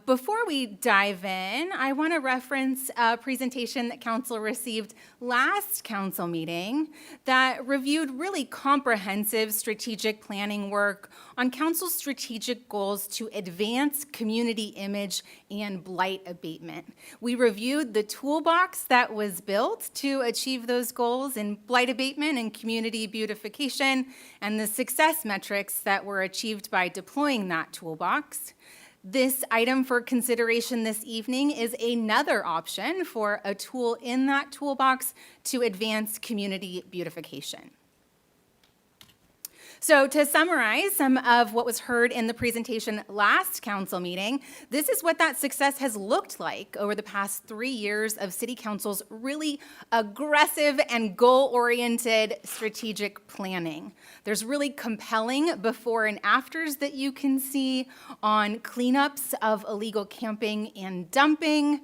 Before we dive in, I want to reference a presentation that Council received last Council meeting that reviewed really comprehensive strategic planning work on Council's strategic goals to advance community image and blight abatement. We reviewed the toolbox that was built to achieve those goals in blight abatement and community beautification, and the success metrics that were achieved by deploying that toolbox. This item for consideration this evening is another option for a tool in that toolbox to advance community beautification. So to summarize some of what was heard in the presentation last council meeting, this is what that success has looked like over the past 3 years of City Council's really aggressive and goal-oriented strategic planning. There's really compelling before and afters that you can see on cleanups of illegal camping and dumping,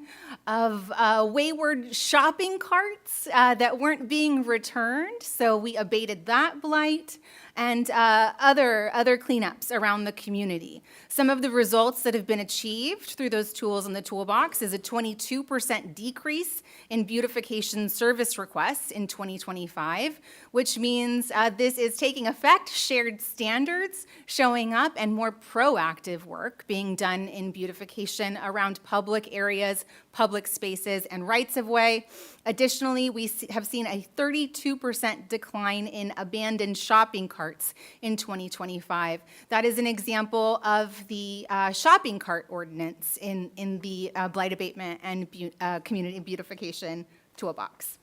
of wayward shopping carts that weren't being returned, so we abated that blight, and other cleanups around the community. Some of the results that have been achieved through those tools in the toolbox is a 22% decrease in beautification service requests in 2025, which means this is taking effect, shared standards showing up, and more proactive work being done in beautification around public areas, public spaces, and rights-of-way. Additionally, we have seen a 32% decline in abandoned shopping carts in 2025. That is an example of the shopping cart ordinance in the blight abatement and community beautification toolbox.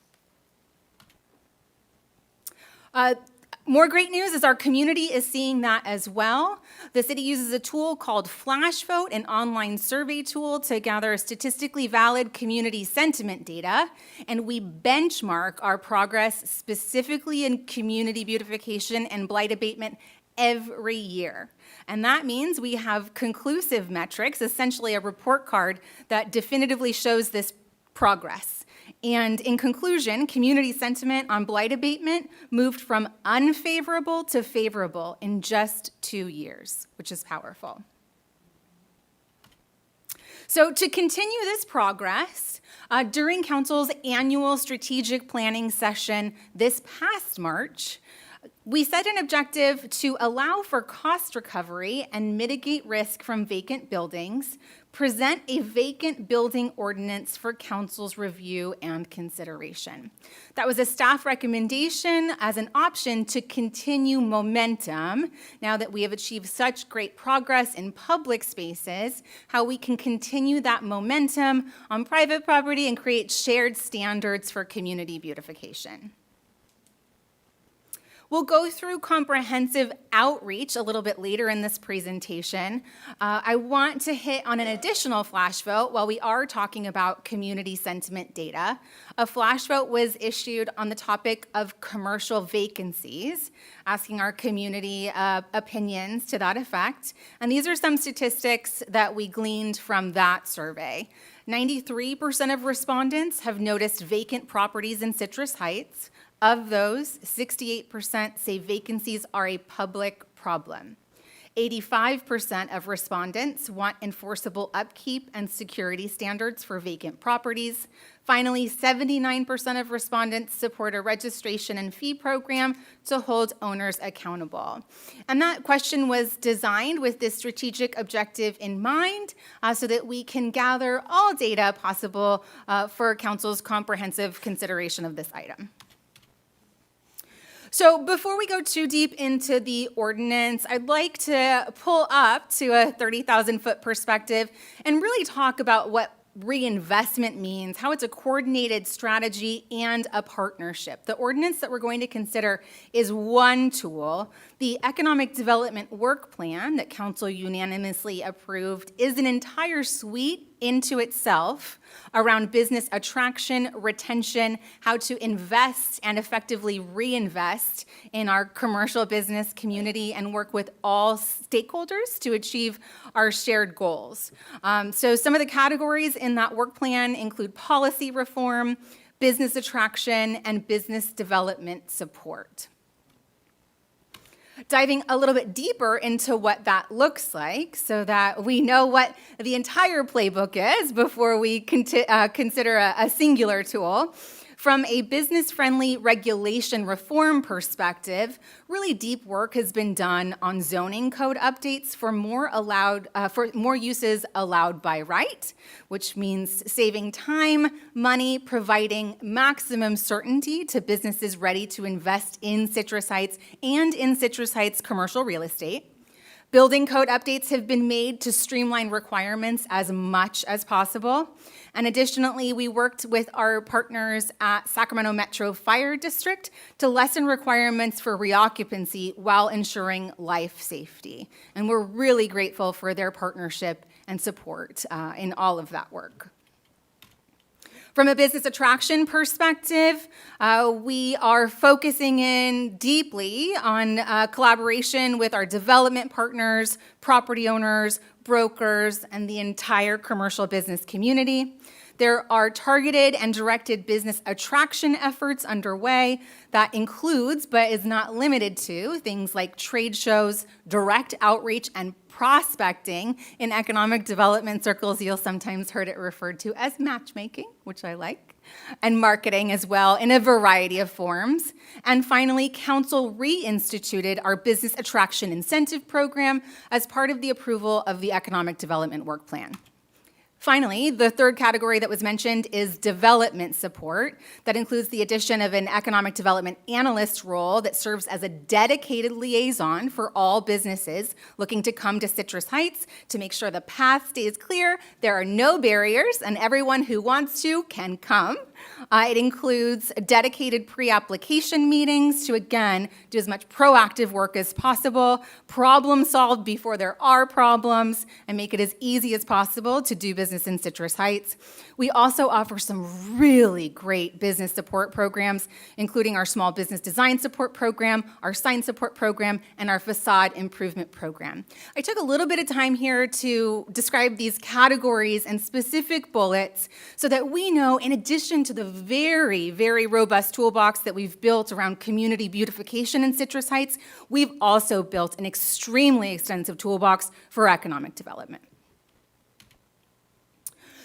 More great news is our community is seeing that as well. The city uses a tool called FlashVote, an online survey tool to gather statistically valid community sentiment data, and we benchmark our progress specifically in community beautification and blight abatement every year. And that means we have conclusive metrics, essentially a report card that definitively shows this progress. And in conclusion, community sentiment on blight abatement moved from unfavorable to favorable in just 2 years, which is powerful. So to continue this progress, during Council's annual strategic planning session this past March, we set an objective to allow for cost recovery and mitigate risk from vacant buildings, present a vacant building ordinance for Council's review and consideration. That was a staff recommendation as an option to continue momentum, now that we have achieved such great progress in public spaces, how we can continue that momentum on private property and create shared standards for community beautification. We'll go through comprehensive outreach a little bit later in this presentation. I want to hit on an additional flash vote while we are talking about community sentiment data. A flash vote was issued on the topic of commercial vacancies, asking our community opinions to that effect. And these are some statistics that we gleaned from that survey. 93% of respondents have noticed vacant properties in Citrus Heights. Of those, 68% say vacancies are a public problem. 85% of respondents want enforceable upkeep and security standards for vacant properties. Finally, 79% of respondents support a registration and fee program to hold owners accountable. And that question was designed with this strategic objective in mind so that we can gather all data possible for Council's comprehensive consideration of this item. So before we go too deep into the ordinance, I'd like to pull up to a 30,000-foot perspective and really talk about what reinvestment means, how it's a coordinated strategy and a partnership. The ordinance that we're going to consider is one tool. The Economic Development Work Plan that Council unanimously approved is an entire suite into itself around business attraction, retention, how to invest and effectively reinvest in our commercial business community and work with all stakeholders to achieve our shared goals. So some of the categories in that work plan include policy reform, business attraction, and business development support. Diving a little bit deeper into what that looks like so that we know what the entire playbook is before we consider a singular tool. From a business-friendly regulation reform perspective, really deep work has been done on zoning code updates for more uses allowed by right, which means saving time, money, providing maximum certainty to businesses ready to invest in Citrus Heights and in Citrus Heights commercial real estate. Building code updates have been made to streamline requirements as much as possible. And additionally, we worked with our partners at Sacramento Metro Fire District to lessen requirements for reoccupancy while ensuring life safety. And we're really grateful for their partnership and support in all of that work. From a business attraction perspective, we are focusing in deeply on collaboration with our development partners, property owners, brokers, and the entire commercial business community. There are targeted and directed business attraction efforts underway that includes, but is not limited to, things like trade shows, direct outreach, and prospecting. In economic development circles, you'll sometimes heard it referred to as matchmaking, which I like, and marketing as well in a variety of forms. And finally, Council reinstituted our Business Attraction Incentive Program as part of the approval of the Economic Development Work Plan. Finally, the third category that was mentioned is development support. That includes the addition of an economic development analyst role that serves as a dedicated liaison for all businesses looking to come to Citrus Heights to make sure the path stays clear, there are no barriers, and everyone who wants to can come. It includes dedicated pre-application meetings to, again, do as much proactive work as possible, problem solve before there are problems, and make it as easy as possible to do business in Citrus Heights. We also offer some really great business support programs, including our small business design support program, our sign support program, and our facade improvement program. I took a little bit of time here to describe these categories and specific bullets so that we know, in addition to the very, very robust toolbox that we've built around community beautification in Citrus Heights, we've also built an extremely extensive toolbox for economic development.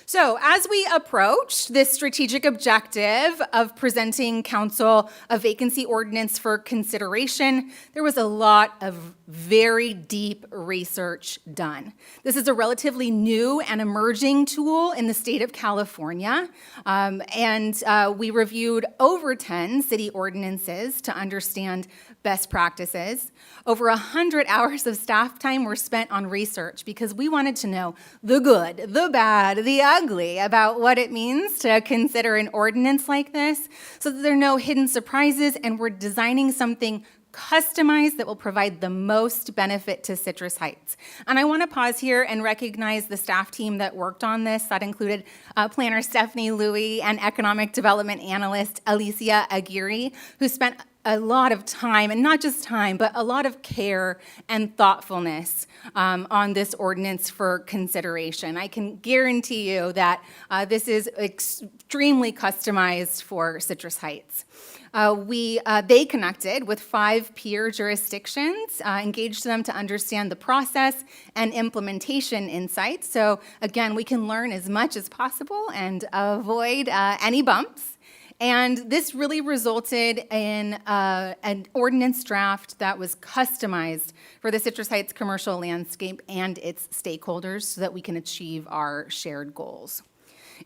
So as we approach this strategic objective of presenting council a vacancy ordinance for consideration, there was a lot of very deep research done. This is a relatively new and emerging tool in the state of California, and we reviewed over 10 city ordinances to understand best practices. Over 100 hours of staff time were spent on research because we wanted to know the good, the bad, the ugly about what it means to consider an ordinance like this so that there are no hidden surprises, and we're designing something customized that will provide the most benefit to Citrus Heights. And I want to pause here and recognize the staff team that worked on this. That included planner Stephanie Louie and economic development analyst Alicia Aguirre, who spent a lot of time, and not just time, but a lot of care and thoughtfulness on this ordinance for consideration. I can guarantee you that this is extremely customized for Citrus Heights. They connected with 5 peer jurisdictions, engaged them to understand the process and implementation insights. So again, we can learn as much as possible and avoid any bumps. And this really resulted in an ordinance draft that was customized for the Citrus Heights commercial landscape and its stakeholders so that we can achieve our shared goals.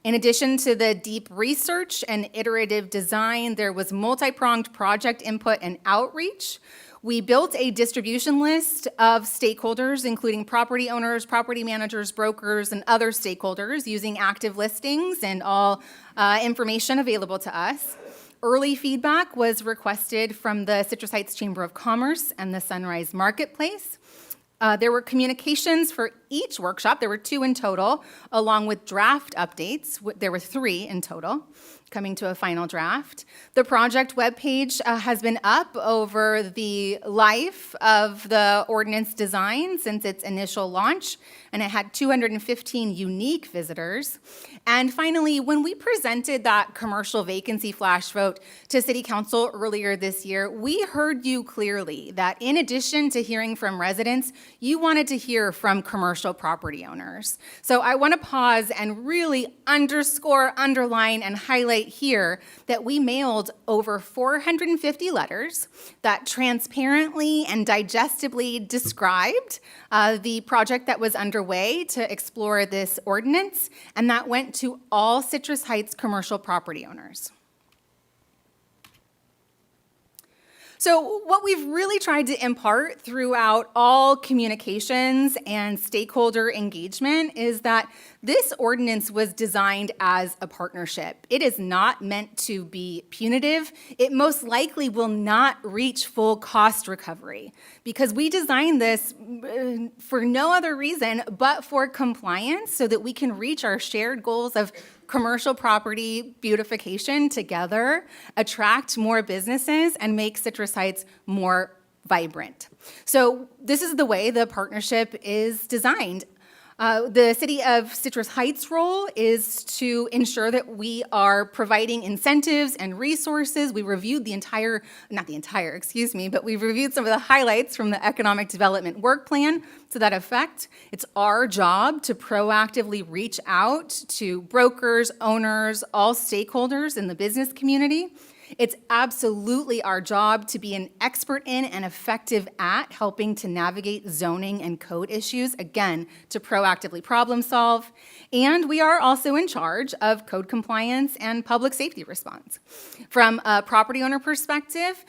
In addition to the deep research and iterative design, there was multi-pronged project input and outreach. We built a distribution list of stakeholders, including property owners, property managers, brokers, and other stakeholders, using active listings and all information available to us. Early feedback was requested from the Citrus Heights Chamber of Commerce and the Sunrise Marketplace. There were communications for each workshop. There were 2 in total, along with draft updates. There were 3 in total, coming to a final draft. The project webpage has been up over the life of the ordinance design since its initial launch, and it had 215 unique visitors. And finally, when we presented that commercial vacancy flash vote to City Council earlier this year, we heard you clearly that in addition to hearing from residents, you wanted to hear from commercial property owners. So I want to pause and really underscore, underline, and highlight here that we mailed over 450 letters that transparently and digestibly described the project that was underway to explore this ordinance, and that went to all Citrus Heights commercial property owners. So what we've really tried to impart throughout all communications and stakeholder engagement is that this ordinance was designed as a partnership. It is not meant to be punitive. It most likely will not reach full cost recovery because we designed this for no other reason but for compliance so that we can reach our shared goals of commercial property beautification together, attract more businesses, and make Citrus Heights more vibrant. So this is the way the partnership is designed. The City of Citrus Heights' role is to ensure that we are providing incentives and resources. We reviewed but we've reviewed some of the highlights from the Economic Development Work Plan to that effect. It's our job to proactively reach out to brokers, owners, all stakeholders in the business community. It's absolutely our job to be an expert in and effective at helping to navigate zoning and code issues, again, to proactively problem solve. And we are also in charge of code compliance and public safety response. From a property owner perspective,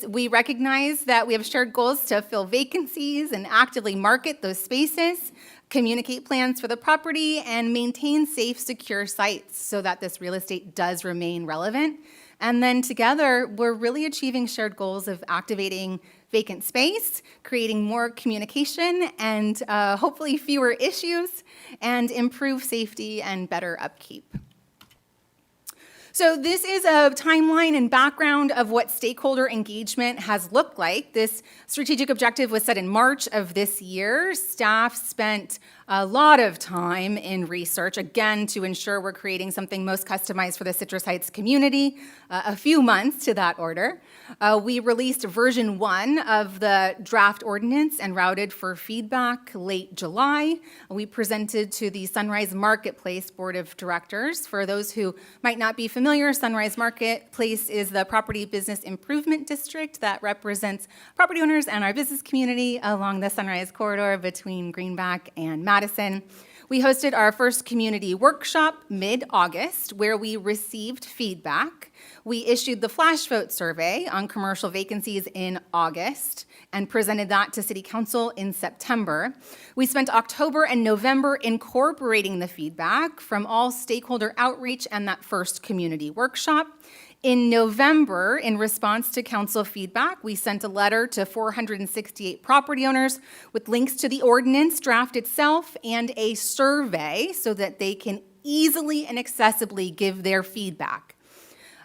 we recognize that we have shared goals to fill vacancies and actively market those spaces. communicate plans for the property, and maintain safe, secure sites so that this real estate does remain relevant. And then together, we're really achieving shared goals of activating vacant space, creating more communication, and hopefully fewer issues, and improve safety and better upkeep. So this is a timeline and background of what stakeholder engagement has looked like. This strategic objective was set in March of this year. Staff spent a lot of time in research, again, to ensure we're creating something most customized for the Citrus Heights community, a few months to that order. We released version 1 of the draft ordinance and routed for feedback late July. We presented to the Sunrise Marketplace Board of Directors. For those who might not be familiar, Sunrise Marketplace is the property business improvement district that represents property owners and our business community along the Sunrise corridor between Greenback and Madison. We hosted our first community workshop mid-August where we received feedback. We issued the flash vote survey on commercial vacancies in August and presented that to City Council in September. We spent October and November incorporating the feedback from all stakeholder outreach and that first community workshop. In November, in response to council feedback, we sent a letter to 468 property owners with links to the ordinance draft itself and a survey so that they can easily and accessibly give their feedback.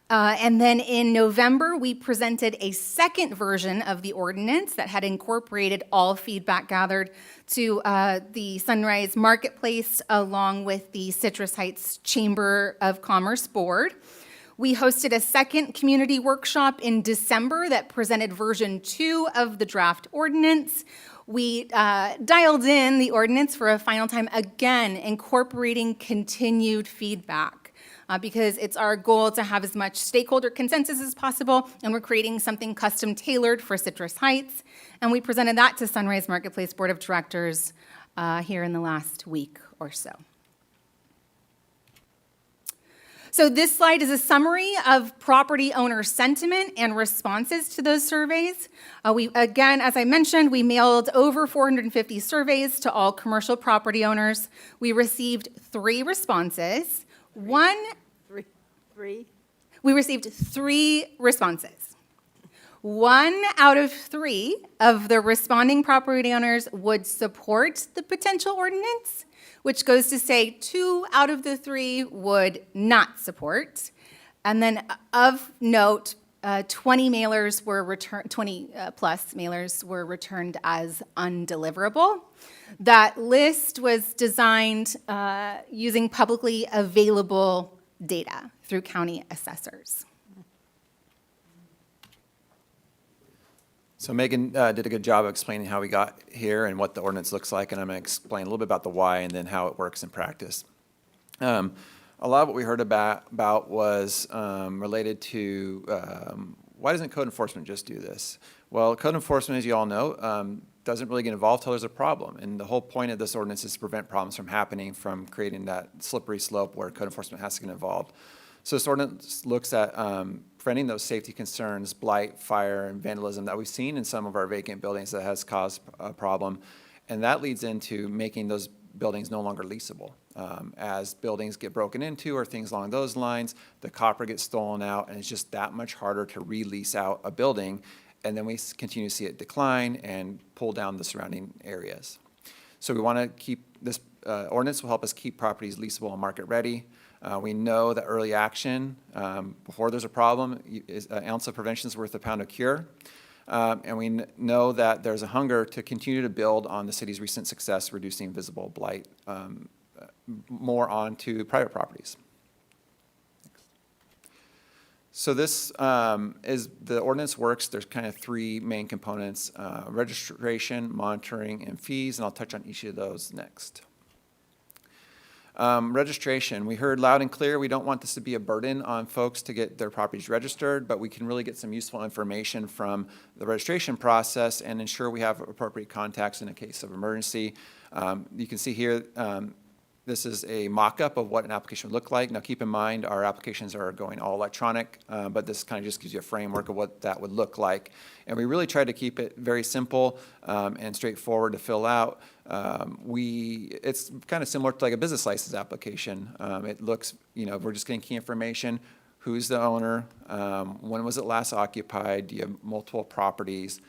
And then in November, we presented a second version of the ordinance that had incorporated all feedback gathered to the Sunrise Marketplace along with the Citrus Heights Chamber of Commerce Board. We hosted a second community workshop in December that presented version 2 of the draft ordinance. We dialed in the ordinance for a final time, again, incorporating continued feedback because it's our goal to have as much stakeholder consensus as possible, and we're creating something custom tailored for Citrus Heights. And we presented that to Sunrise Marketplace Board of Directors here in the last week or so. So this slide is a summary of property owner sentiment and responses to those surveys. Again, as I mentioned, we mailed over 450 surveys to all commercial property owners. We received 3 responses. Three. We received 3 responses. 1 out of 3 of the responding property owners would support the potential ordinance, which goes to say 2 out of the 3 would not support. And then of note, 20 mailers were returned, 20 plus mailers were returned as undeliverable. That list was designed using publicly available data through county assessors. So Megan did a good job of explaining how we got here and what the ordinance looks like, and I'm going to explain a little bit about the why and then how it works in practice. A lot of what we heard about was related to why doesn't code enforcement just do this? Well, code enforcement, as you all know, doesn't really get involved until there's a problem, and the whole point of this ordinance is to prevent problems from happening, from creating that slippery slope where code enforcement has to get involved. So this ordinance looks at preventing those safety concerns, blight, fire, and vandalism that we've seen in some of our vacant buildings that has caused a problem. And that leads into making those buildings no longer leasable. As buildings get broken into or things along those lines, the copper gets stolen out, and it's just that much harder to re-lease out a building. And then we continue to see it decline and pull down the surrounding areas. So we want to keep this ordinance will help us keep properties leasable and market ready. We know that early action before there's a problem, an ounce of prevention is worth a pound of cure. And we know that there's a hunger to continue to build on the city's recent success reducing visible blight more onto private properties. So this is the ordinance works. There's kind of 3 main components: registration, monitoring, and fees, and I'll touch on each of those next. Registration, we heard loud and clear, we don't want this to be a burden on folks to get their properties registered, but we can really get some useful information from the registration process and ensure we have appropriate contacts in a case of emergency. You can see here, This is a mock-up of what an application would look like. Now, keep in mind, our applications are going all electronic, but this kind of just gives you a framework of what that would look like. And we really tried to keep it very simple and straightforward to fill out. It's kind of similar to like a business license application. It looks, we're just getting key information. Who's the owner? When was it last occupied? Do you have multiple properties?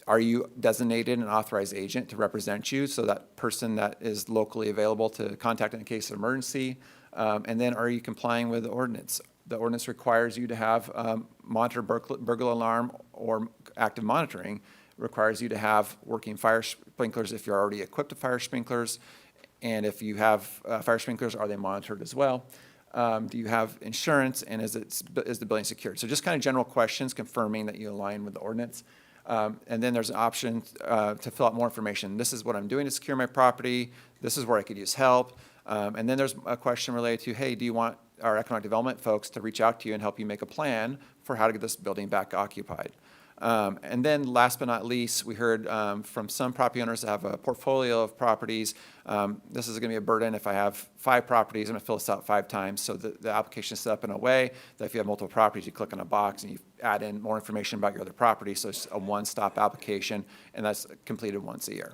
Are you designated an authorized agent to represent you, so that person that is locally available to contact in case of emergency? And then are you complying with the ordinance? The ordinance requires you to have monitor burglar alarm or active monitoring, requires you to have working fire sprinklers if you're already equipped with fire sprinklers. And if you have fire sprinklers, are they monitored as well? Do you have insurance, and is the building secured? So just kind of general questions confirming that you align with the ordinance. And then there's an option to fill out more information. This is what I'm doing to secure my property. This is where I could use help. And then there's a question related to, hey, do you want our economic development folks to reach out to you and help you make a plan for how to get this building back occupied? And then last but not least, we heard from some property owners that have a portfolio of properties. This is going to be a burden. If I have 5 properties, I'm going to fill this out 5 times. So the application is set up in a way that if you have multiple properties, you click on a box and you add in more information about your other properties. So it's a one-stop application, and that's completed once a year.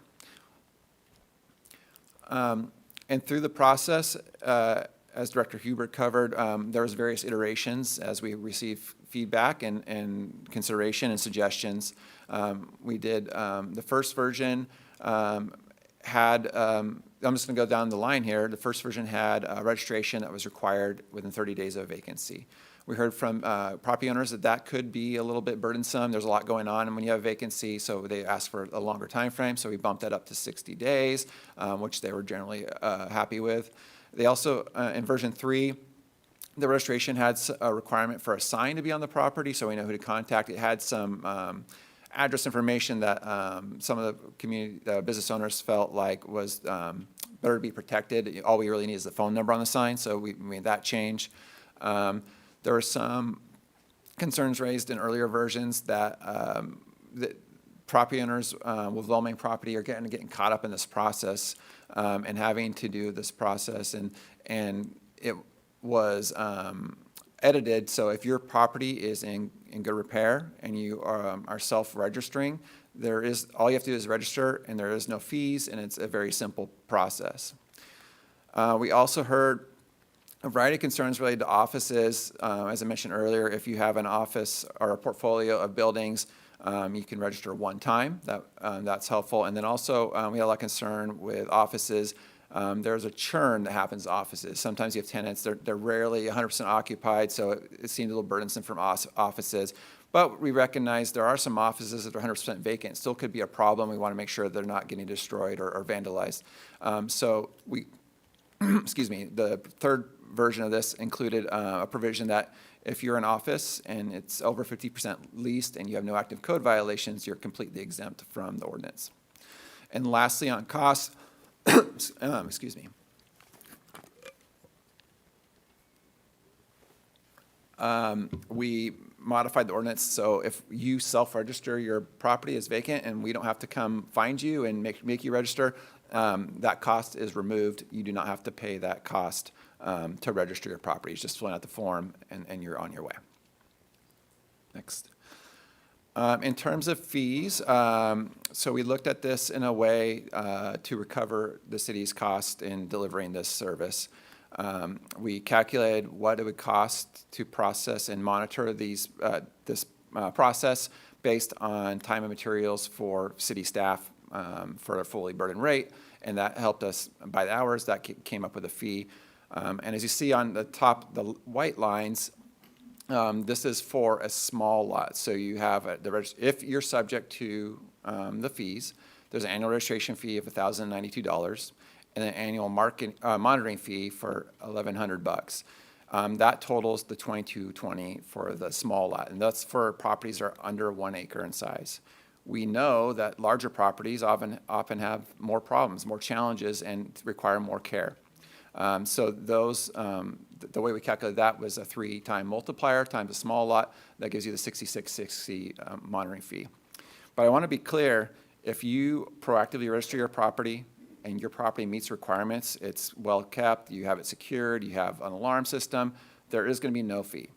And through the process, as Director Hubert covered, there was various iterations as we received feedback and consideration and suggestions. We did the first version had, I'm just going to go down the line here. The first version had registration that was required within 30 days of vacancy. We heard from property owners that could be a little bit burdensome. There's a lot going on, and when you have a vacancy, so they asked for a longer time frame. So we bumped that up to 60 days, which they were generally happy with. They also, in version 3, the registration had a requirement for a sign to be on the property, so we know who to contact. It had some address information that some of the community business owners felt like was better to be protected. All we really need is the phone number on the sign, so we made that change. There were some concerns raised in earlier versions that property owners with low-lying property are getting caught up in this process and having to do this process, and it was edited, so if your property is in good repair and you are self-registering, all you have to do is register, and there is no fees, and it's a very simple process. We also heard a variety of concerns related to offices. As I mentioned earlier, if you have an office or a portfolio of buildings, you can register one time. That's helpful. And then also, we had a lot of concern with offices. There's a churn that happens in offices. Sometimes you have tenants, they're rarely 100% occupied, so it seemed a little burdensome from offices. But we recognize there are some offices that are 100% vacant. Still could be a problem. We want to make sure they're not getting destroyed or vandalized. So we, excuse me, the third version of this included a provision that if you're in office and it's over 50% leased and you have no active code violations, you're completely exempt from the ordinance. And lastly, on costs, excuse me. We modified the ordinance, so if you self-register your property as vacant and we don't have to come find you and make you register, that cost is removed. You do not have to pay that cost to register your property. It's just filling out the form and you're on your way. Next. In terms of fees, so we looked at this in a way to recover the city's cost in delivering this service. We calculated what it would cost to process and monitor this process based on time and materials for city staff for a fully burdened rate, and that helped us by the hours. That came up with a fee. And as you see on the top, the white lines, this is for a small lot. So you have, if you're subject to the fees, there's an annual registration fee of $1,092 and an annual monitoring fee for $1,100. That totals the $2,220 for the small lot, and that's for properties that are under 1 acre in size. We know that larger properties often have more problems, more challenges, and require more care. So those, the way we calculated that was a 3-time multiplier times a small lot. That gives you the $66.60 monitoring fee. But I want to be clear, if you proactively register your property and your property meets requirements, it's well-kept, you have it secured, you have an alarm system, there is going to be no fee.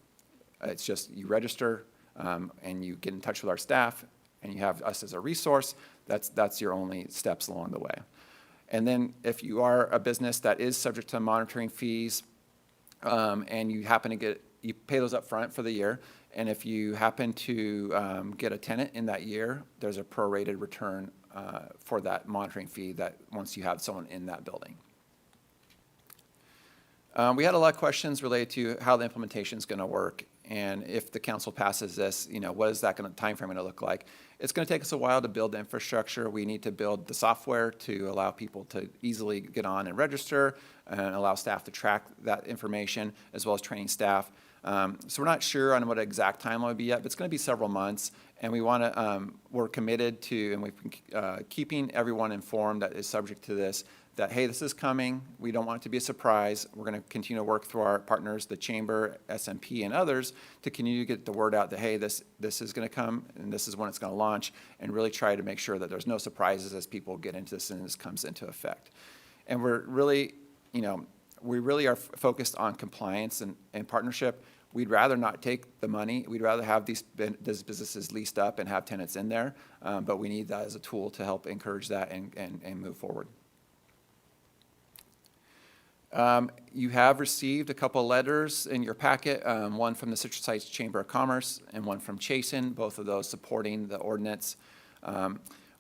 It's just you register, and you get in touch with our staff, and you have us as a resource. That's your only steps along the way. And then if you are a business that is subject to monitoring fees, and you happen to you pay those up front for the year, and if you happen to get a tenant in that year, there's a prorated return for that monitoring fee that once you have someone in that building. We had a lot of questions related to how the implementation is going to work, and if the council passes this, what is that timeframe going to look like? It's going to take us a while to build the infrastructure. We need to build the software to allow people to easily get on and register, and allow staff to track that information, as well as training staff. So we're not sure on what exact timeline would be yet, but it's going to be several months, and we're committed to, and we've been keeping everyone informed that is subject to this, that, hey, this is coming. We don't want it to be a surprise. We're going to continue to work through our partners, the Chamber, SMP, and others, to continue to get the word out that, hey, this is going to come, and this is when it's going to launch, and really try to make sure that there's no surprises as people get into this and this comes into effect. And we're really, we really are focused on compliance and partnership. We'd rather not take the money. We'd rather have these businesses leased up and have tenants in there, but we need that as a tool to help encourage that and move forward. You have received a couple of letters in your packet, one from the Citrus Heights Chamber of Commerce and one from Chasen, both of those supporting the ordinance.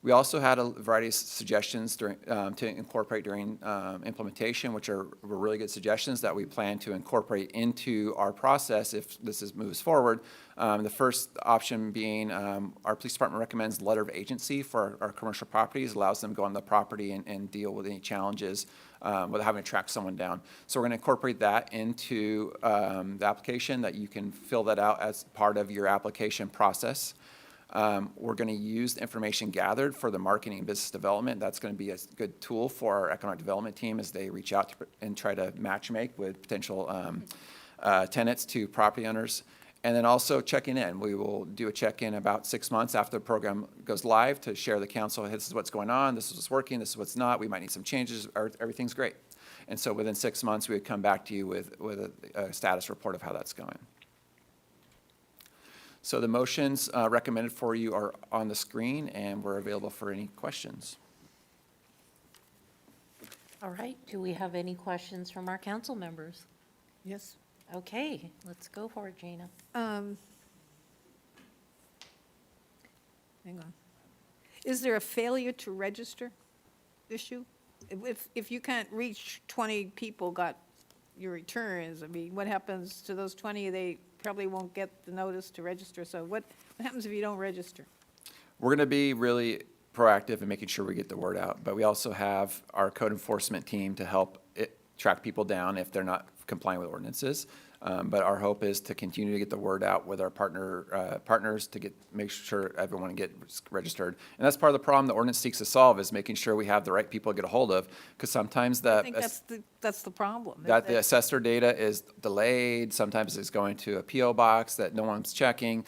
We also had a variety of suggestions to incorporate during implementation, which were really good suggestions that we plan to incorporate into our process if this moves forward. The first option being our police department recommends letter of agency for our commercial properties, allows them to go on the property and deal with any challenges without having to track someone down. So we're going to incorporate that into the application, that you can fill that out as part of your application process. We're going to use the information gathered for the marketing and business development. That's going to be a good tool for our economic development team as they reach out and try to match make with potential tenants to property owners. And then also checking in. We will do a check-in about 6 months after the program goes live to share the council, this is what's going on, this is what's working, this is what's not, we might need some changes, or everything's great. And so within 6 months, we would come back to you with a status report of how that's going. So the motions recommended for you are on the screen, and we're available for any questions. All right, do we have any questions from our council members? Yes. Okay, let's go for it, Jana. Hang on. Is there a failure to register issue? If you can't reach 20 people got your returns, I mean, what happens to those 20? They probably won't get the notice to register. So what happens if you don't register? We're going to be really proactive in making sure we get the word out, but we also have our code enforcement team to help track people down if they're not complying with ordinances. But our hope is to continue to get the word out with our partners to make sure everyone gets registered. And that's part of the problem the ordinance seeks to solve, is making sure we have the right people to get a hold of, because sometimes I think that's the problem. that the assessor data is delayed, sometimes it's going to a PO box that no one's checking.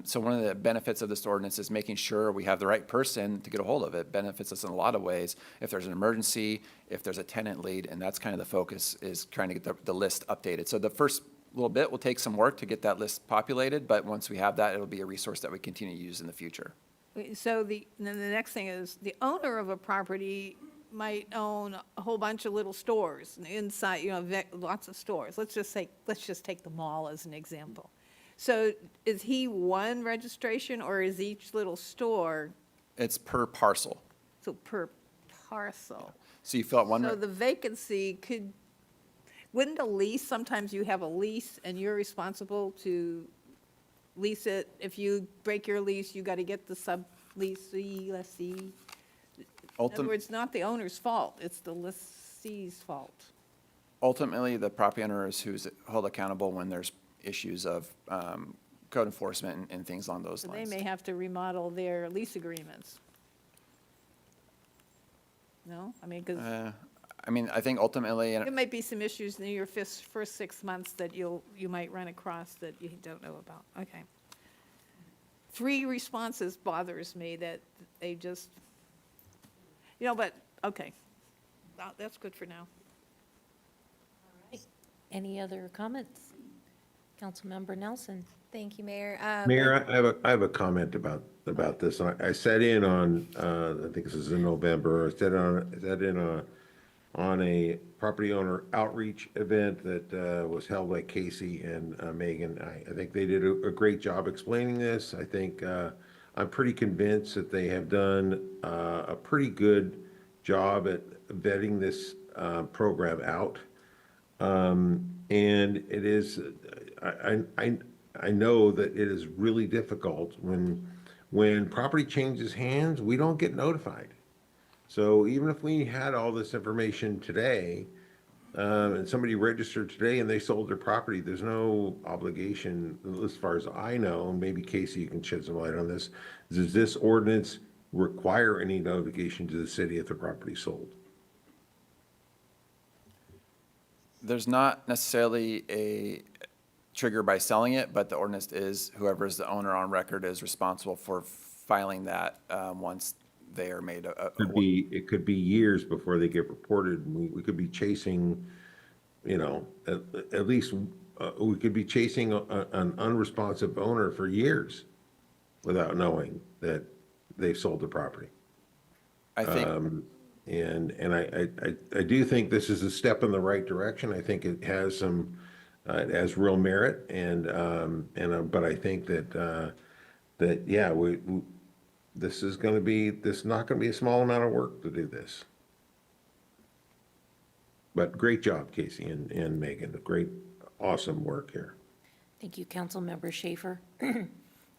So one of the benefits of this ordinance is making sure we have the right person to get a hold of. It benefits us in a lot of ways. If there's an emergency, if there's a tenant lead, and that's kind of the focus, is trying to get the list updated. So the first little bit will take some work to get that list populated, but once we have that, it'll be a resource that we continue to use in the future. So then the next thing is, the owner of a property might own a whole bunch of little stores inside, lots of stores. Let's just take the mall as an example. So is he one registration, or is each little store? It's per parcel. So per parcel. So you fill out one. So the vacancy wouldn't a lease, sometimes you have a lease and you're responsible to lease it. If you break your lease, you got to get the sub-lessee. In other words, not the owner's fault, it's the lessee's fault. Ultimately, the property owner is who's held accountable when there's issues of code enforcement and things along those lines. They may have to remodel their lease agreements. No? I mean, because I think ultimately, there might be some issues in your first 6 months that you might run across that you don't know about. Okay. 3 responses bothers me, that they just, but, okay. That's good for now. Any other comments? Councilmember Nelson. Thank you, Mayor. Mayor, I have a comment about this. I sat in on, I think this is in November, I sat in on a property owner outreach event that was held by Casey and Megan. I think they did a great job explaining this. I think I'm pretty convinced that they have done a pretty good job at vetting this program out. And it is, I know that it is really difficult when property changes hands, we don't get notified. So even if we had all this information today, and somebody registered today and they sold their property, there's no obligation, as far as I know, and maybe Casey, you can shed some light on this. Does this ordinance require any notification to the city if the property sold? There's not necessarily a trigger by selling it, but the ordinance is whoever is the owner on record is responsible for filing that once they are made It could be years before they get reported. We could be chasing, at least, we could be chasing an unresponsive owner for years without knowing that they've sold the property. I think. And I do think this is a step in the right direction. I think it has some, it has real merit, but I think that yeah, this is not going to be a small amount of work to do this. But great job, Casey and Megan. Great, awesome work here. Thank you, Councilmember Schaefer.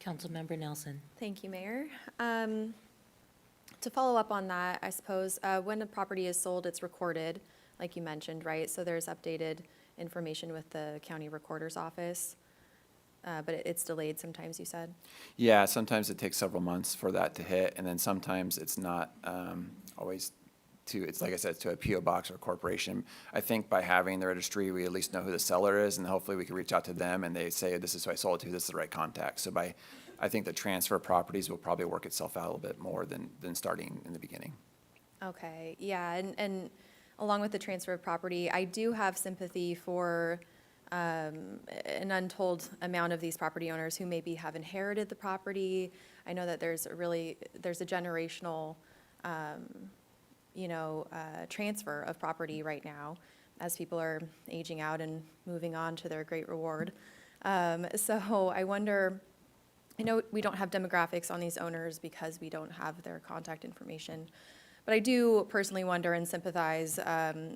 Councilmember Nelson. Thank you, Mayor. To follow up on that, I suppose, when a property is sold, it's recorded, like you mentioned, right? So there's updated information with the county recorder's office, but it's delayed sometimes, you said? Yeah, sometimes it takes several months for that to hit, and then sometimes it's not always it's like I said, to a PO box or a corporation. I think by having the registry, we at least know who the seller is, and hopefully we can reach out to them and they say, this is who I sold it to, this is the right contact. So I think the transfer of properties will probably work itself out a little bit more than starting in the beginning. Okay, yeah, and along with the transfer of property, I do have sympathy for an untold amount of these property owners who maybe have inherited the property. I know that there's a generational, transfer of property right now as people are aging out and moving on to their great reward. So I wonder, I know we don't have demographics on these owners because we don't have their contact information, but I do personally wonder and sympathize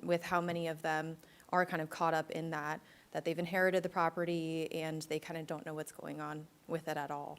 with how many of them are kind of caught up in that they've inherited the property and they kind of don't know what's going on with it at all.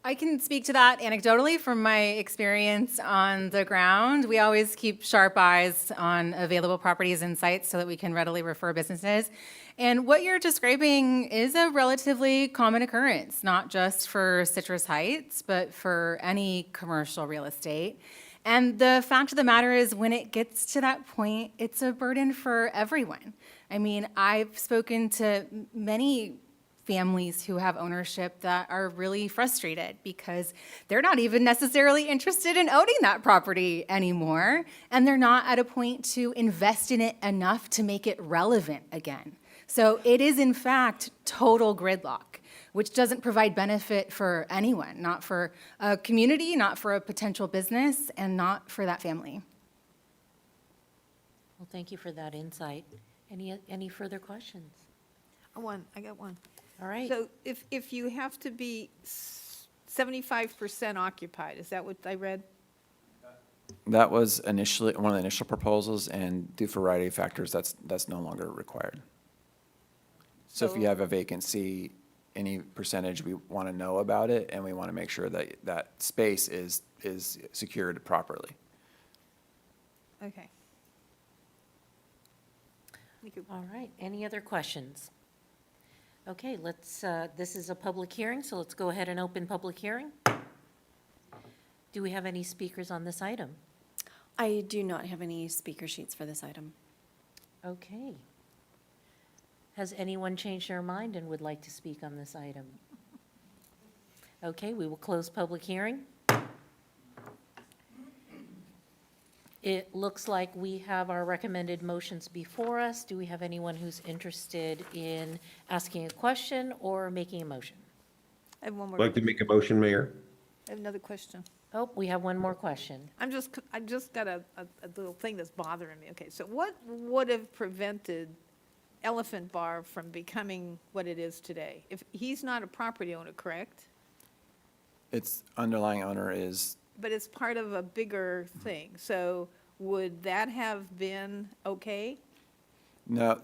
I can speak to that anecdotally from my experience on the ground. We always keep sharp eyes on available properties and sites so that we can readily refer businesses. And what you're describing is a relatively common occurrence, not just for Citrus Heights, but for any commercial real estate. And the fact of the matter is, when it gets to that point, it's a burden for everyone. I mean, I've spoken to many families who have ownership that are really frustrated because they're not even necessarily interested in owning that property anymore, and they're not at a point to invest in it enough to make it relevant again. So it is, in fact, total gridlock, which doesn't provide benefit for anyone, not for a community, not for a potential business, and not for that family. Well, thank you for that insight. Any further questions? I got one. All right. So if you have to be 75% occupied, is that what I read? That was initially one of the initial proposals, and due for a variety of factors, that's no longer required. So if you have a vacancy, any percentage, we want to know about it, and we want to make sure that that space is secured properly. Okay. Thank you. All right. Any other questions? Okay, this is a public hearing, so let's go ahead and open public hearing. Do we have any speakers on this item? I do not have any speaker sheets for this item. Okay. Has anyone changed their mind and would like to speak on this item? Okay, we will close public hearing. It looks like we have our recommended motions before us. Do we have anyone who's interested in asking a question or making a motion? I have one I'd more, like to make a motion, Mayor. I have another question. Oh, we have one more question. I just got a little thing that's bothering me. Okay, so what would have prevented Elephant Bar from becoming what it is today? If he's not a property owner, correct? Its underlying owner is, But it's part of a bigger thing. So would that have been okay? no,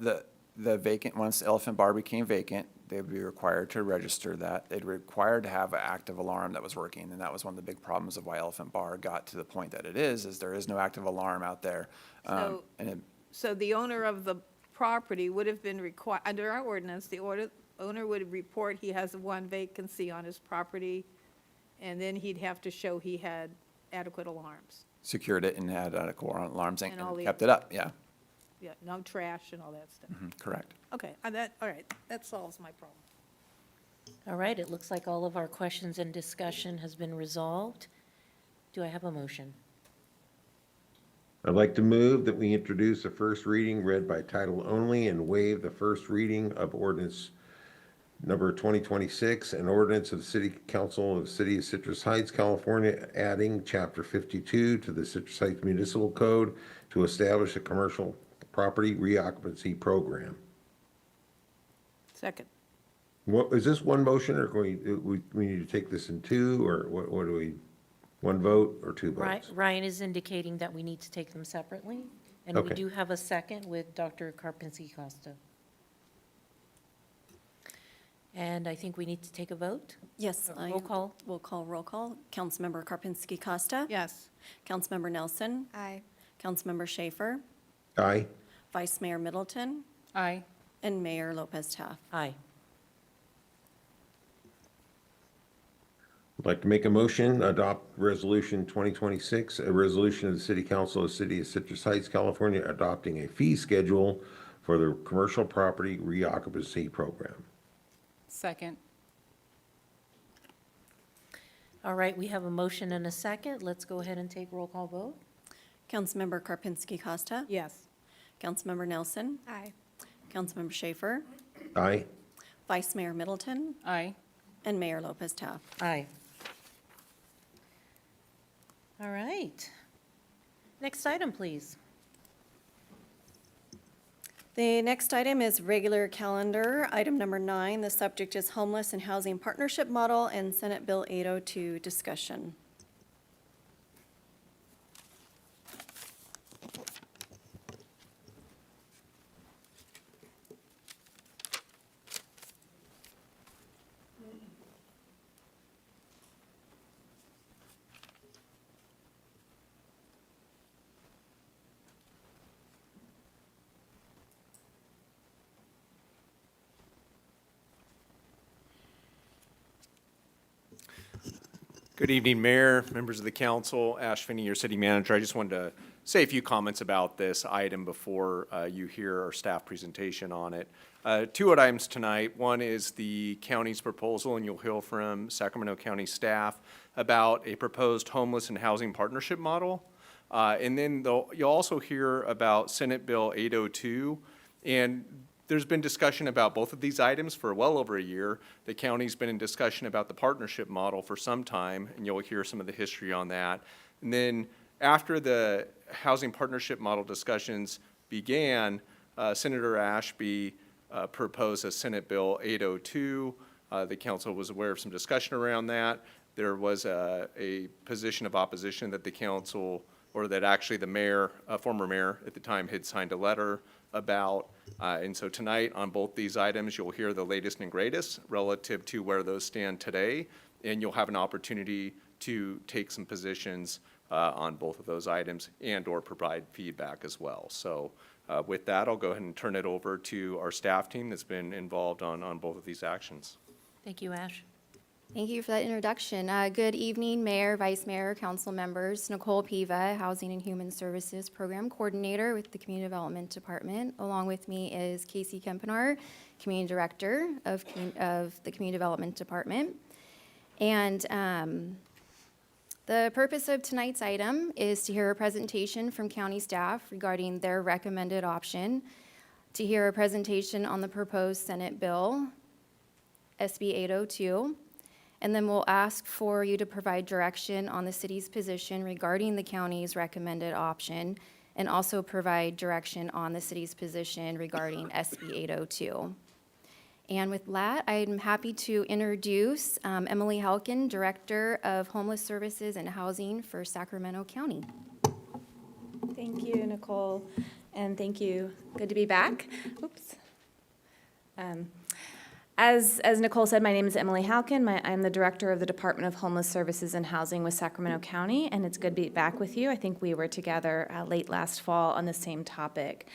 the vacant, once Elephant Bar became vacant, they would be required to register that. They'd be required to have an active alarm that was working, and that was one of the big problems of why Elephant Bar got to the point that it is there is no active alarm out there. So- And it, So the owner of the property would have been required, under our ordinance, the owner would report he has one vacancy on his property, and then he'd have to show he had adequate alarms. secured it and had adequate alarms And all and the- kept it up, yeah, Yeah, no trash and all that stuff. correct. Okay, all right, that solves my problem. All right, it looks like all of our questions and discussion has been resolved. Do I have a motion? I'd like to move that we introduce a first reading read by title only and waive the first reading of ordinance number 2026, an ordinance of the City Council of the City of Citrus Heights, California, adding Chapter 52 to the Citrus Heights Municipal Code to establish a commercial property reoccupancy program. Second. What, is this one motion, or can we need to take this in two, or what do we, one vote or two votes? Ryan is indicating that we need to take them separately, and we Okay. do have a second with Dr. Karpinski-Costa. And I think we need to take a vote? Yes. Roll call? We'll call roll call. Councilmember Karpinski Costa. Yes. Councilmember Nelson. Aye. Councilmember Schaefer. Aye. Vice Mayor Middleton. Aye. And Mayor Lopez Taft. Aye. I'd like to make a motion, adopt Resolution 2026, a resolution of the City Council of the City of Citrus Heights, California, adopting a fee schedule for the commercial property reoccupancy program. Second. All right, we have a motion and a second. Let's go ahead and take roll call vote. Councilmember Karpinski Costa. Yes. Councilmember Nelson. Aye. Councilmember Schaefer. Aye. Vice Mayor Middleton. Aye. And Mayor Lopez Taft. Aye. All right. Next item, please. The next item is regular calendar, item number 9. The subject is homeless and housing partnership model and Senate Bill 802 discussion. Good evening, Mayor, members of the council. Ash Finney, your city manager. I just wanted to say a few comments about this item before you hear our staff presentation on it. Two items tonight. One is the county's proposal, and you'll hear from Sacramento County staff about a proposed homeless and housing partnership model. And then you'll also hear about Senate Bill 802. And there's been discussion about both of these items for well over a year. The county's been in discussion about the partnership model for some time, and you'll hear some of the history on that. And then after the housing partnership model discussions began, Senator Ashby proposed a Senate Bill 802. The council was aware of some discussion around that. There was a position of opposition that the council, or that actually the mayor, former mayor at the time, had signed a letter about. And so tonight, on both these items, you'll hear the latest and greatest relative to where those stand today, and you'll have an opportunity to take some positions on both of those items and/or provide feedback as well. So with that, I'll go ahead and turn it over to our staff team that's been involved on both of these actions. Thank you, Ash. Thank you for that introduction. Good evening, Mayor, Vice Mayor, Council members. Nicole Piva, Housing and Human Services Program Coordinator with the Community Development Department. Along with me is Casey Kempenaar, Community Director of the Community Development Department. And The purpose of tonight's item is to hear a presentation from county staff regarding their recommended option, to hear a presentation on the proposed Senate bill, SB 802, and then we'll ask for you to provide direction on the city's position regarding the county's recommended option, and also provide direction on the city's position regarding SB 802. And with that, I'm happy to introduce Emily Halkin, Director of Homeless Services and Housing for Sacramento County. Thank you, Nicole, and thank you. Good to be back. Oops. As Nicole said, my name is Emily Halkin. I'm the Director of the Department of Homeless Services and Housing with Sacramento County, and it's good to be back with you. I think we were together late last fall on the same topic.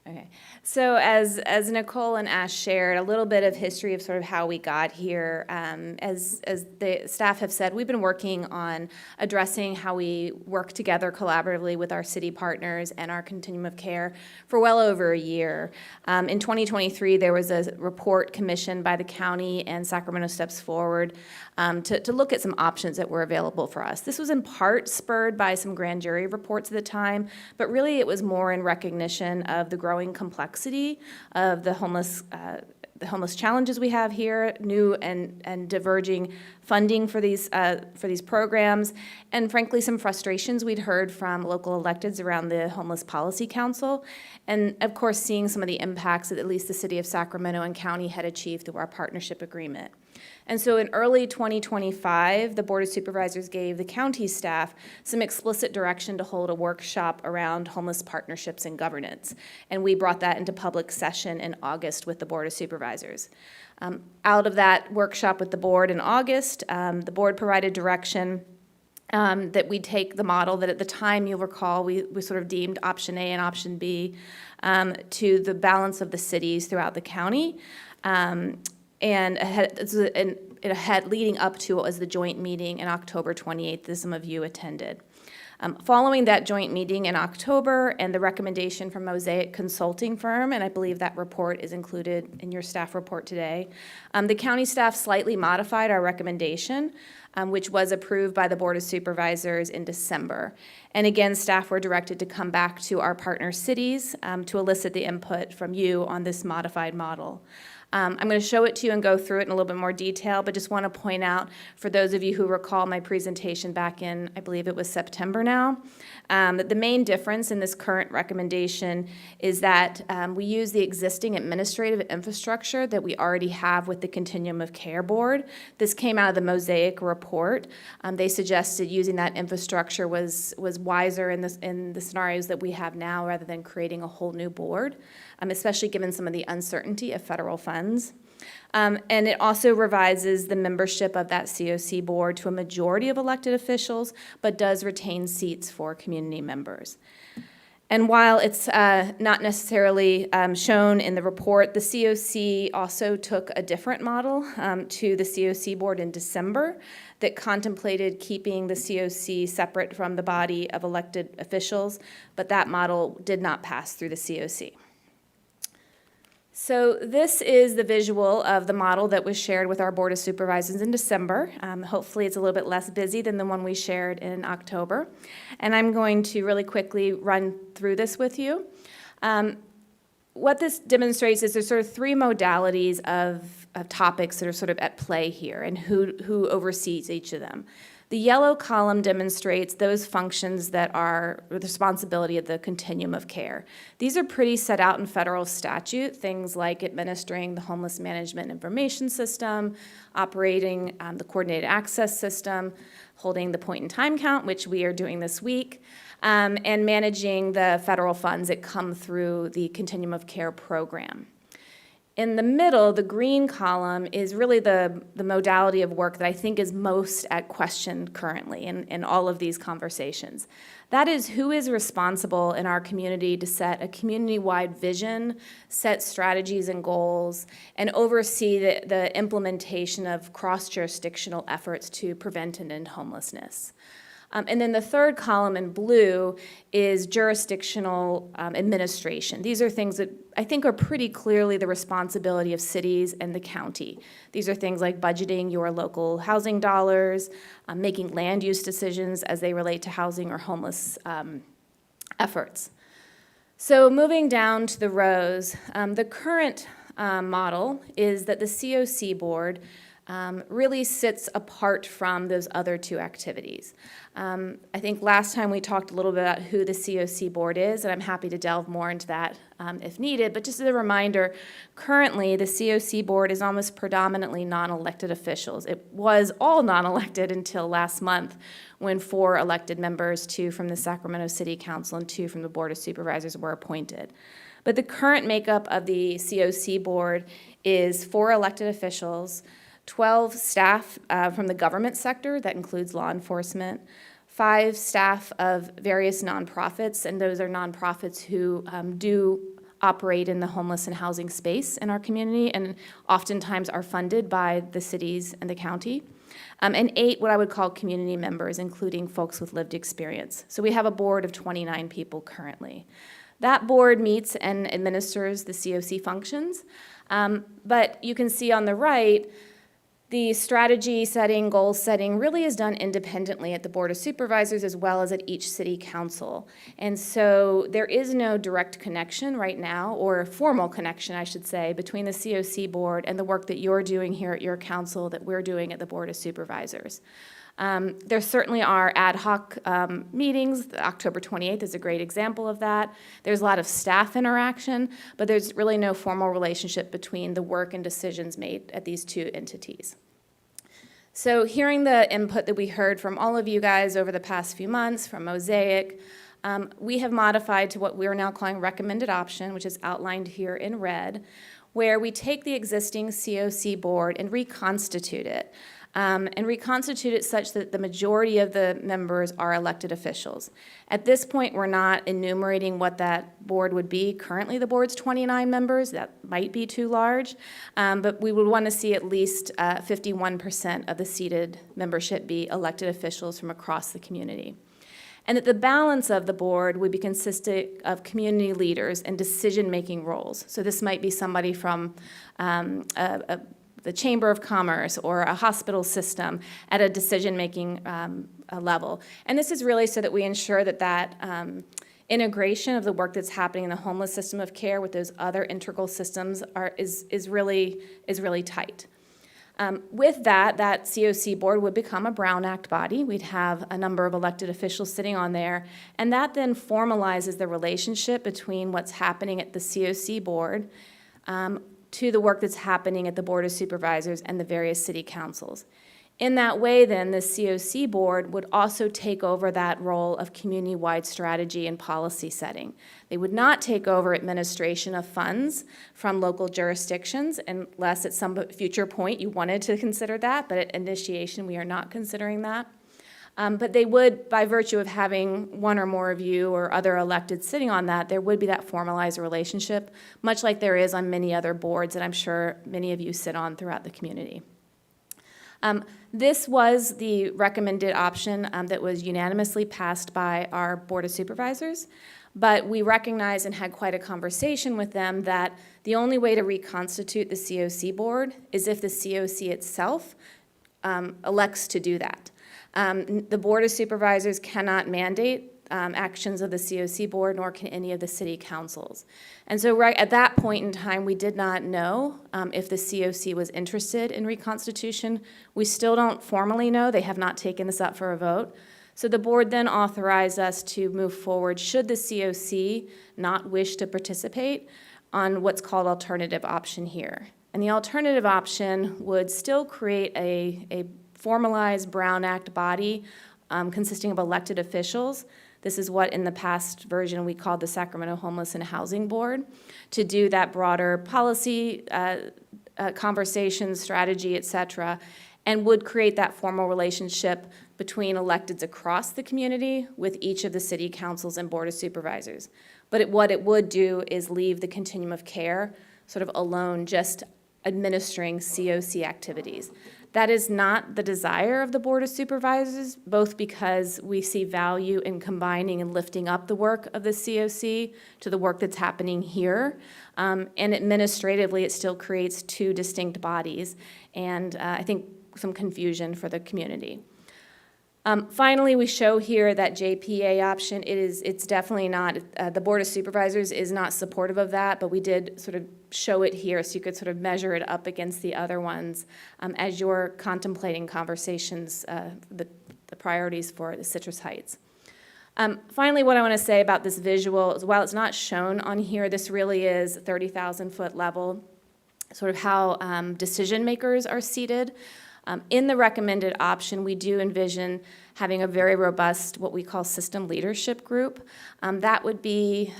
Okay, so as Nicole and Ash shared, a little bit of history of sort of how we got here. As the staff have said, we've been working on addressing how we work together collaboratively with our city partners and our continuum of care for well over a year. In 2023, there was a report commissioned by the county and Sacramento Steps Forward to look at some options that were available for us. This was in part spurred by some grand jury reports at the time, but really it was more in recognition of the growing complexity of the homeless challenges we have here, new and diverging funding for these programs, and frankly some frustrations we'd heard from local electeds around the Homeless Policy Council, and of course seeing some of the impacts that at least the city of Sacramento and county had achieved through our partnership agreement. And so in early 2025, the Board of Supervisors gave the county staff some explicit direction to hold a workshop around homeless partnerships and governance. And we brought that into public session in August with the Board of Supervisors. Out of that workshop with the board in August, the board provided direction that we take the model that at the time, you'll recall, we sort of deemed option A and option B to the balance of the cities throughout the county. And it had leading up to what was the joint meeting in October 28th that some of you attended. Following that joint meeting in October and the recommendation from Mosaic Consulting Firm, and I believe that report is included in your staff report today, the county staff slightly modified our recommendation, which was approved by the Board of Supervisors in December. And again, staff were directed to come back to our partner cities to elicit the input from you on this modified model. I'm going to show it to you and go through it in a little bit more detail, but just want to point out, for those of you who recall my presentation back in, I believe it was September now, that the main difference in this current recommendation is that we use the existing administrative infrastructure that we already have with the Continuum of Care Board. This came out of the Mosaic report. They suggested using that infrastructure was wiser in the scenarios that we have now rather than creating a whole new board, especially given some of the uncertainty of federal funds. And it also revises the membership of that COC board to a majority of elected officials, but does retain seats for community members. And while it's not necessarily shown in the report, the COC also took a different model to the COC board in December that contemplated keeping the COC separate from the body of elected officials, but that model did not pass through the COC. So this is the visual of the model that was shared with our Board of Supervisors in December. Hopefully it's a little bit less busy than the one we shared in October. And I'm going to really quickly run through this with you. What this demonstrates is there's sort of three modalities of topics that are sort of at play here and who oversees each of them. The yellow column demonstrates those functions that are the responsibility of the continuum of care. These are pretty set out in federal statute, things like administering the homeless management information system, operating the coordinated access system, holding the point in time count, which we are doing this week, and managing the federal funds that come through the continuum of care program. In the middle, the green column is really the modality of work that I think is most at question currently in all of these conversations. That is, who is responsible in our community to set a community-wide vision, set strategies and goals, and oversee the implementation of cross-jurisdictional efforts to prevent and end homelessness. And then the third column in blue is jurisdictional administration. These are things that I think are pretty clearly the responsibility of cities and the county. These are things like budgeting your local housing dollars, making land use decisions as they relate to housing or homeless efforts. So moving down to the rows, the current model is that the COC board really sits apart from those other two activities. I think last time we talked a little bit about who the COC board is, and I'm happy to delve more into that if needed. But just as a reminder, currently the COC board is almost predominantly non-elected officials. It was all non-elected until last month when 4 elected members, 2 from the Sacramento City Council and 2 from the Board of Supervisors, were appointed. But the current makeup of the COC board is 4 elected officials, 12 staff from the government sector, that includes law enforcement, 5 staff of various nonprofits, and those are nonprofits who do operate in the homeless and housing space in our community and oftentimes are funded by the cities and the county. And 8 what I would call community members, including folks with lived experience. So we have a board of 29 people currently. That board meets and administers the COC functions, but you can see on the right, the strategy setting, goal setting really is done independently at the Board of Supervisors as well as at each city council. And so there is no direct connection right now, or formal connection, I should say, between the COC board and the work that you're doing here at your council that we're doing at the Board of Supervisors. There certainly are ad hoc meetings. October 28th is a great example of that. There's a lot of staff interaction, but there's really no formal relationship between the work and decisions made at these two entities. So hearing the input that we heard from all of you guys over the past few months from Mosaic, we have modified to what we're now calling recommended option, which is outlined here in red, where we take the existing COC board and reconstitute it. And reconstitute it such that the majority of the members are elected officials. At this point, we're not enumerating what that board would be. Currently, the board's 29 members. That might be too large, but we would want to see at least 51% of the seated membership be elected officials from across the community. And that the balance of the board would be consistent of community leaders and decision-making roles. So this might be somebody from the Chamber of Commerce or a hospital system at a decision-making level. And this is really so that we ensure that that integration of the work that's happening in the homeless system of care with those other integral systems is really tight. With that COC board would become a Brown Act body. We'd have a number of elected officials sitting on there, and that then formalizes the relationship between what's happening at the COC board to the work that's happening at the Board of Supervisors and the various city councils. In that way, then, the COC board would also take over that role of community-wide strategy and policy setting. They would not take over administration of funds from local jurisdictions unless at some future point you wanted to consider that, but at initiation we are not considering that. But they would, by virtue of having one or more of you or other elected sitting on that, there would be that formalized relationship, much like there is on many other boards that I'm sure many of you sit on throughout the community. This was the recommended option that was unanimously passed by our Board of Supervisors, but we recognized and had quite a conversation with them that the only way to reconstitute the COC board is if the COC itself elects to do that. The Board of Supervisors cannot mandate actions of the COC board, nor can any of the city councils. And so right at that point in time, we did not know if the COC was interested in reconstitution. We still don't formally know. They have not taken this up for a vote. So the board then authorized us to move forward should the COC not wish to participate on what's called alternative option here. And the alternative option would still create a formalized Brown Act body consisting of elected officials. This is what in the past version we called the Sacramento Homeless and Housing Board, to do that broader policy conversation, strategy, et cetera, and would create that formal relationship between electeds across the community with each of the city councils and Board of Supervisors. But what it would do is leave the continuum of care sort of alone, just administering COC activities. That is not the desire of the Board of Supervisors, both because we see value in combining and lifting up the work of the COC to the work that's happening here. And administratively, it still creates two distinct bodies, and I think some confusion for the community. Finally, we show here that JPA option. It's definitely not, the Board of Supervisors is not supportive of that, but we did sort of show it here so you could sort of measure it up against the other ones as you're contemplating conversations, the priorities for the Citrus Heights. Finally, what I want to say about this visual is while it's not shown on here, this really is 30,000-foot level, sort of how decision makers are seated. In the recommended option, we do envision having a very robust, what we call system leadership group. That would be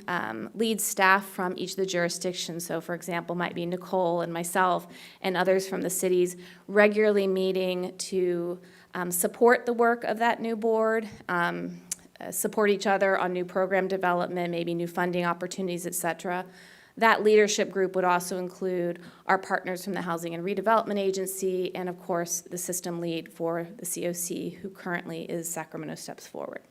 lead staff from each of the jurisdictions. So for example, might be Nicole and myself and others from the cities regularly meeting to support the work of that new board, support each other on new program development, maybe new funding opportunities, et cetera. That leadership group would also include our partners from the Housing and Redevelopment Agency and, of course, the system lead for the COC, who currently is Sacramento Steps Forward.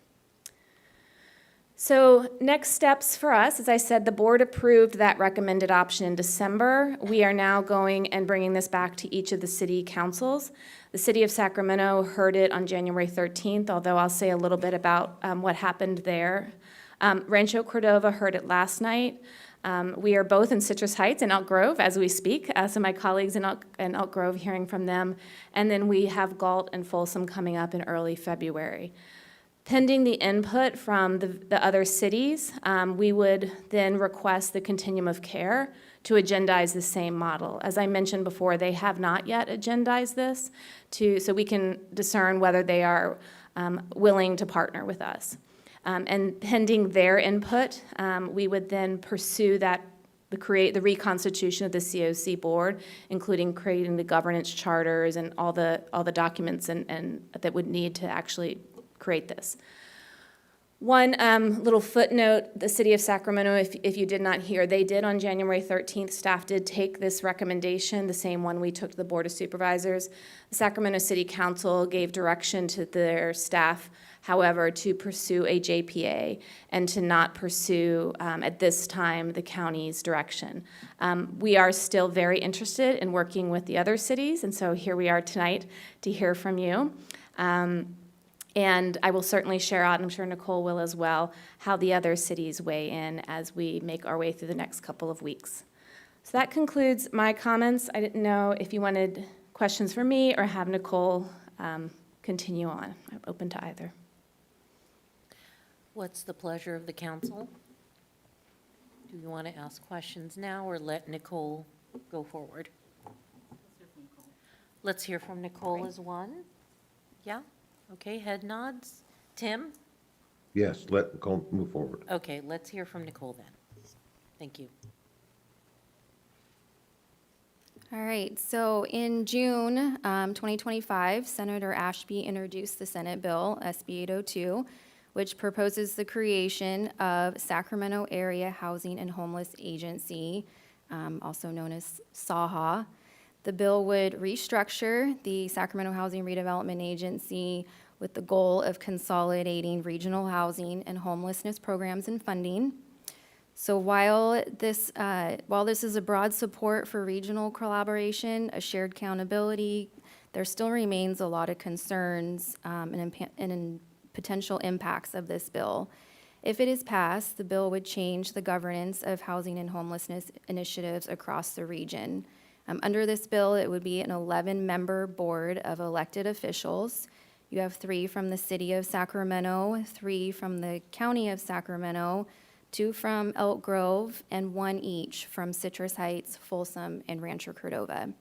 So next steps for us, as I said, the board approved that recommended option in December. We are now going and bringing this back to each of the city councils. The city of Sacramento heard it on January 13th, although I'll say a little bit about what happened there. Rancho Cordova heard it last night. We are both in Citrus Heights and Elk Grove as we speak, so my colleagues in Elk Grove hearing from them. And then we have Galt and Folsom coming up in early February. Pending the input from the other cities, we would then request the continuum of care to agendize the same model. As I mentioned before, they have not yet agendized this, so we can discern whether they are willing to partner with us. And pending their input, we would then pursue the reconstitution of the COC board, including creating the governance charters and all the documents and that would need to actually create this. One little footnote, the city of Sacramento, if you did not hear, they did on January 13th, staff did take this recommendation, the same one we took to the Board of Supervisors. The Sacramento City Council gave direction to their staff, however, to pursue a JPA and to not pursue, at this time, the county's direction. We are still very interested in working with the other cities, and so here we are tonight to hear from you. And I will certainly share out, and I'm sure Nicole will as well, how the other cities weigh in as we make our way through the next couple of weeks. So that concludes my comments. I didn't know if you wanted questions for me or have Nicole continue on. I'm open to either. What's the pleasure of the council? Do you want to ask questions now or let Nicole go forward? Let's hear from Nicole as one. Yeah? Okay, head nods. Tim? Yes, let Nicole move forward. Okay, let's hear from Nicole then. Thank you. All right, so in June 2025, Senator Ashby introduced the Senate bill, SB 802, which proposes the creation of Sacramento Area Housing and Homeless Agency, also known as SAHA. The bill would restructure the Sacramento Housing Redevelopment Agency with the goal of consolidating regional housing and homelessness programs and funding. So while this is a broad support for regional collaboration, a shared accountability, there still remains a lot of concerns and potential impacts of this bill. If it is passed, the bill would change the governance of housing and homelessness initiatives across the region. Under this bill, it would be an 11-member board of elected officials. You have 3 from the city of Sacramento, 3 from the county of Sacramento, 2 from Elk Grove, and 1 each from Citrus Heights, Folsom, and Rancho Cordova.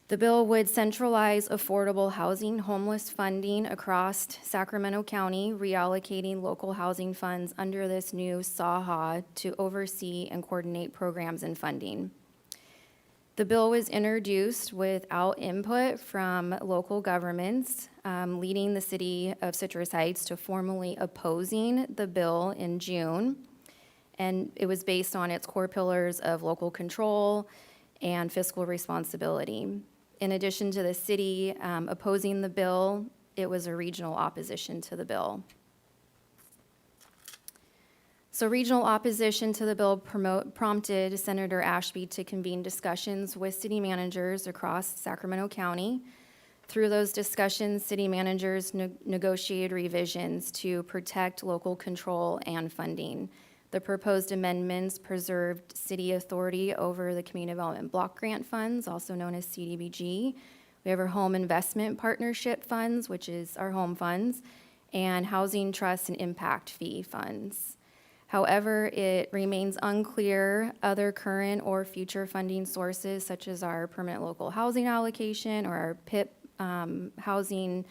The bill would centralize affordable housing, homeless funding across Sacramento County, reallocating local housing funds under this new SAHA to oversee and coordinate programs and funding. The bill was introduced without input from local governments, leading the city of Citrus Heights to formally opposing the bill in June. And it was based on its core pillars of local control and fiscal responsibility. in addition to the city opposing the bill, it was a regional opposition to the bill. So regional opposition to the bill prompted Senator Ashby to convene discussions with city managers across Sacramento County. Through those discussions, city managers negotiated revisions to protect local control and funding. The proposed amendments preserved city authority over the Community Development Block Grant Funds, also known as CDBG. We have our Home Investment Partnership Funds, which is our home funds, and Housing Trust and Impact Fee Funds. However, it remains unclear other current or future funding sources, such as our Permanent Local Housing Allocation or our PIP housing,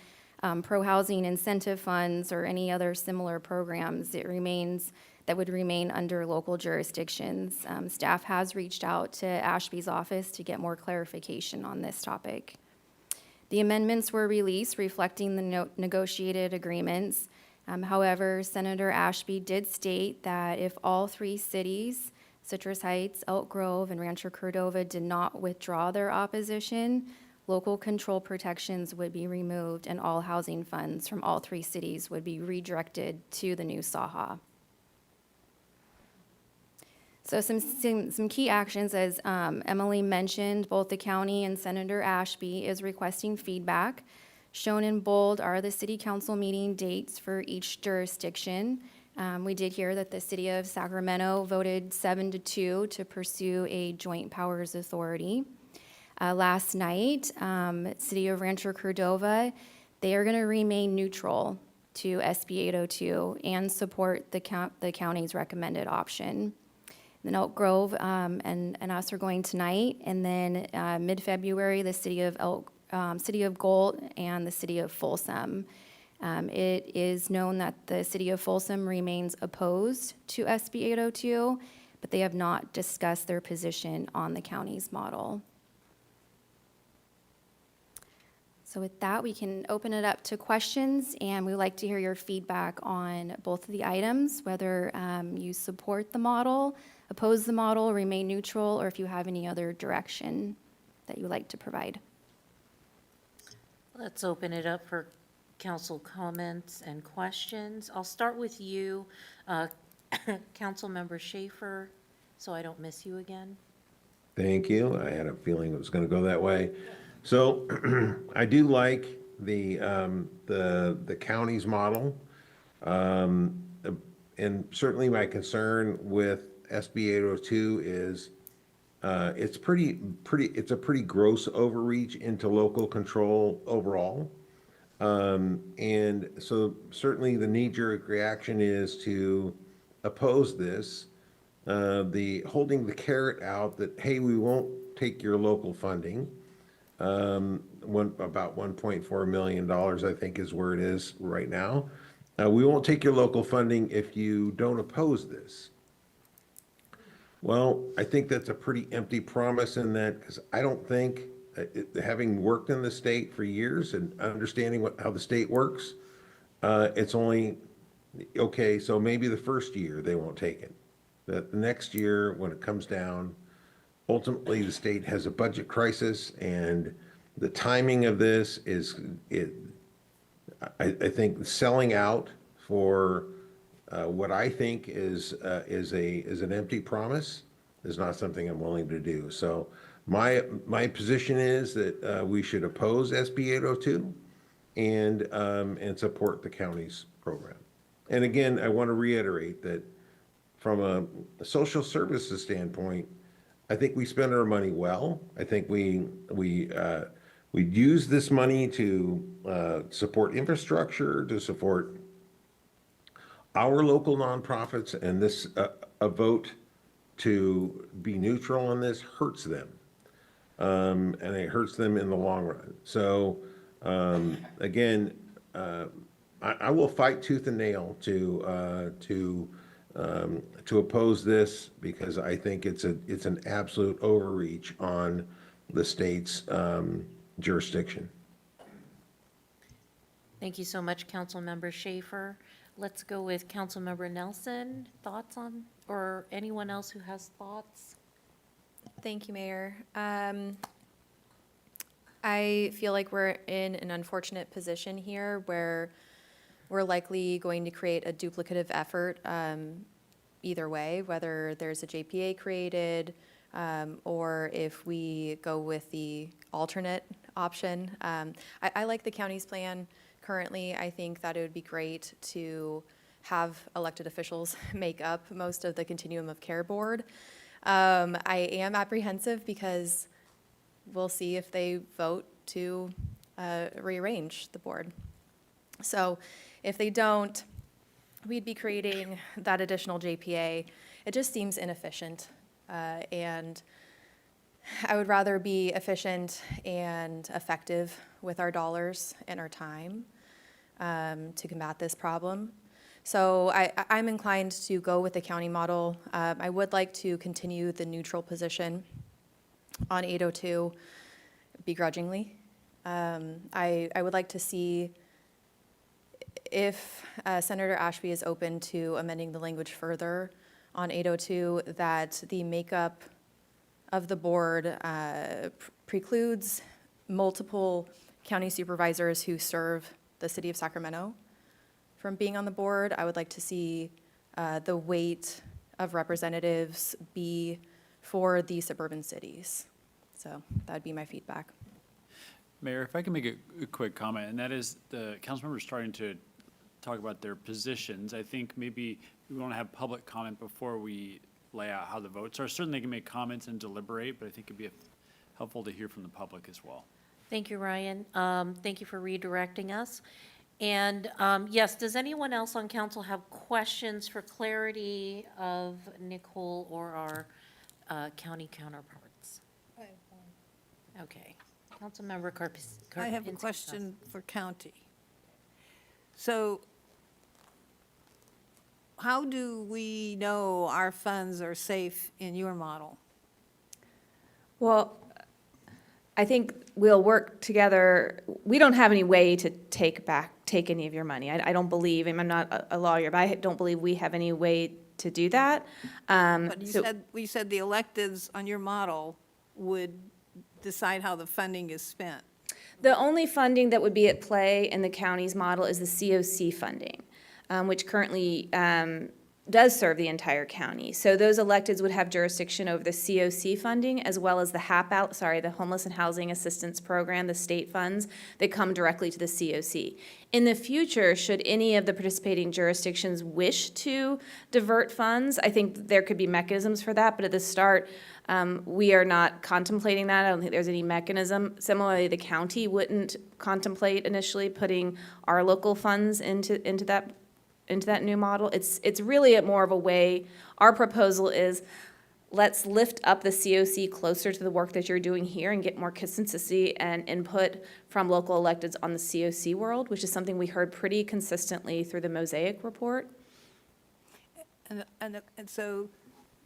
pro-housing incentive funds, or any other similar programs. That would remain under local jurisdictions. Staff has reached out to Ashby's office to get more clarification on this topic. The amendments were released reflecting the negotiated agreements. However, Senator Ashby did state that if all three cities, Citrus Heights, Elk Grove, and Rancho Cordova, did not withdraw their opposition, local control protections would be removed and all housing funds from all three cities would be redirected to the new SAHA. So some key actions, as Emily mentioned, both the county and Senator Ashby is requesting feedback. Shown in bold are the city council meeting dates for each jurisdiction. We did hear that the city of Sacramento voted 7-2 to pursue a joint powers authority. Last night, city of Rancho Cordova, they are going to remain neutral to SB 802 and support the county's recommended option. Then Elk Grove and us are going tonight, and then mid-February, the city of Galt and the city of Folsom. It is known that the city of Folsom remains opposed to SB 802, but they have not discussed their position on the county's model. So with that, we can open it up to questions, and we'd like to hear your feedback on both of the items, whether you support the model, oppose the model, remain neutral, or if you have any other direction that you'd like to provide. Let's open it up for council comments and questions. I'll start with you, Councilmember Schaefer, so I don't miss you again. Thank you. I had a feeling it was going to go that way. So I do like the county's model. And certainly my concern with SB 802 is it's a pretty gross overreach into local control overall. And so certainly the knee-jerk reaction is to oppose this, holding the carrot out that, hey, we won't take your local funding. About $1.4 million, I think, is where it is right now. We won't take your local funding if you don't oppose this. Well, I think that's a pretty empty promise in that, because I don't think, having worked in the state for years and understanding how the state works, it's only, okay, so maybe the first year they won't take it. The next year, when it comes down, ultimately the state has a budget crisis, and the timing of this I think selling out for what I think is an empty promise is not something I'm willing to do. So my position is that we should oppose SB 802 and support the county's program. And again, I want to reiterate that from a social services standpoint, I think we spend our money well. I think we use this money to support infrastructure, to support our local nonprofits, and this a vote to be neutral on this hurts them, and it hurts them in the long run. So again, I will fight tooth and nail to oppose this, because I think it's an absolute overreach on the state's jurisdiction. Thank you so much, Councilmember Schaefer. Let's go with Councilmember Nelson. Thoughts on, or anyone else who has thoughts? Thank you, Mayor. I feel like we're in an unfortunate position here where we're likely going to create a duplicative effort either way, whether there's a JPA created or if we go with the alternate option. I like the county's plan currently. I think that it would be great to have elected officials make up most of the Continuum of Care Board. I am apprehensive because we'll see if they vote to rearrange the board. So if they don't, we'd be creating that additional JPA. It just seems inefficient. And I would rather be efficient and effective with our dollars and our time to combat this problem. So I'm inclined to go with the county model. I would like to continue the neutral position on 802 begrudgingly. I would like to see if Senator Ashby is open to amending the language further on 802, that the makeup of the board precludes multiple county supervisors who serve the city of Sacramento from being on the board. I would like to see the weight of representatives be for the suburban cities. So that'd be my feedback. Mayor, if I can make a quick comment, and that is the council members starting to talk about their positions. I think maybe we want to have public comment before we lay out how the votes are. Certainly they can make comments and deliberate, but I think it'd be helpful to hear from the public as well. Thank you, Ryan. Thank you for redirecting us. And yes, does anyone else on council have questions for clarity of Nicole or our county counterparts? Okay. Councilmember Karpinski. I have a question for county. So how do we know our funds are safe in your model? Well, I think we'll work together. We don't have any way to take any of your money. I don't believe, and I'm not a lawyer, but I don't believe we have any way to do that. But you said the electeds on your model would decide how the funding is spent. The only funding that would be at play in the county's model is the COC funding, which currently does serve the entire county. So those electeds would have jurisdiction over the COC funding as well as the the Homeless and Housing Assistance Program, the state funds that come directly to the COC. In the future, should any of the participating jurisdictions wish to divert funds, I think there could be mechanisms for that, but at the start, we are not contemplating that. I don't think there's any mechanism. Similarly, the county wouldn't contemplate initially putting our local funds into that new model. It's really more of a way, our proposal is, let's lift up the COC closer to the work that you're doing here and get more consistency and input from local electeds on the COC world, which is something we heard pretty consistently through the Mosaic report. And so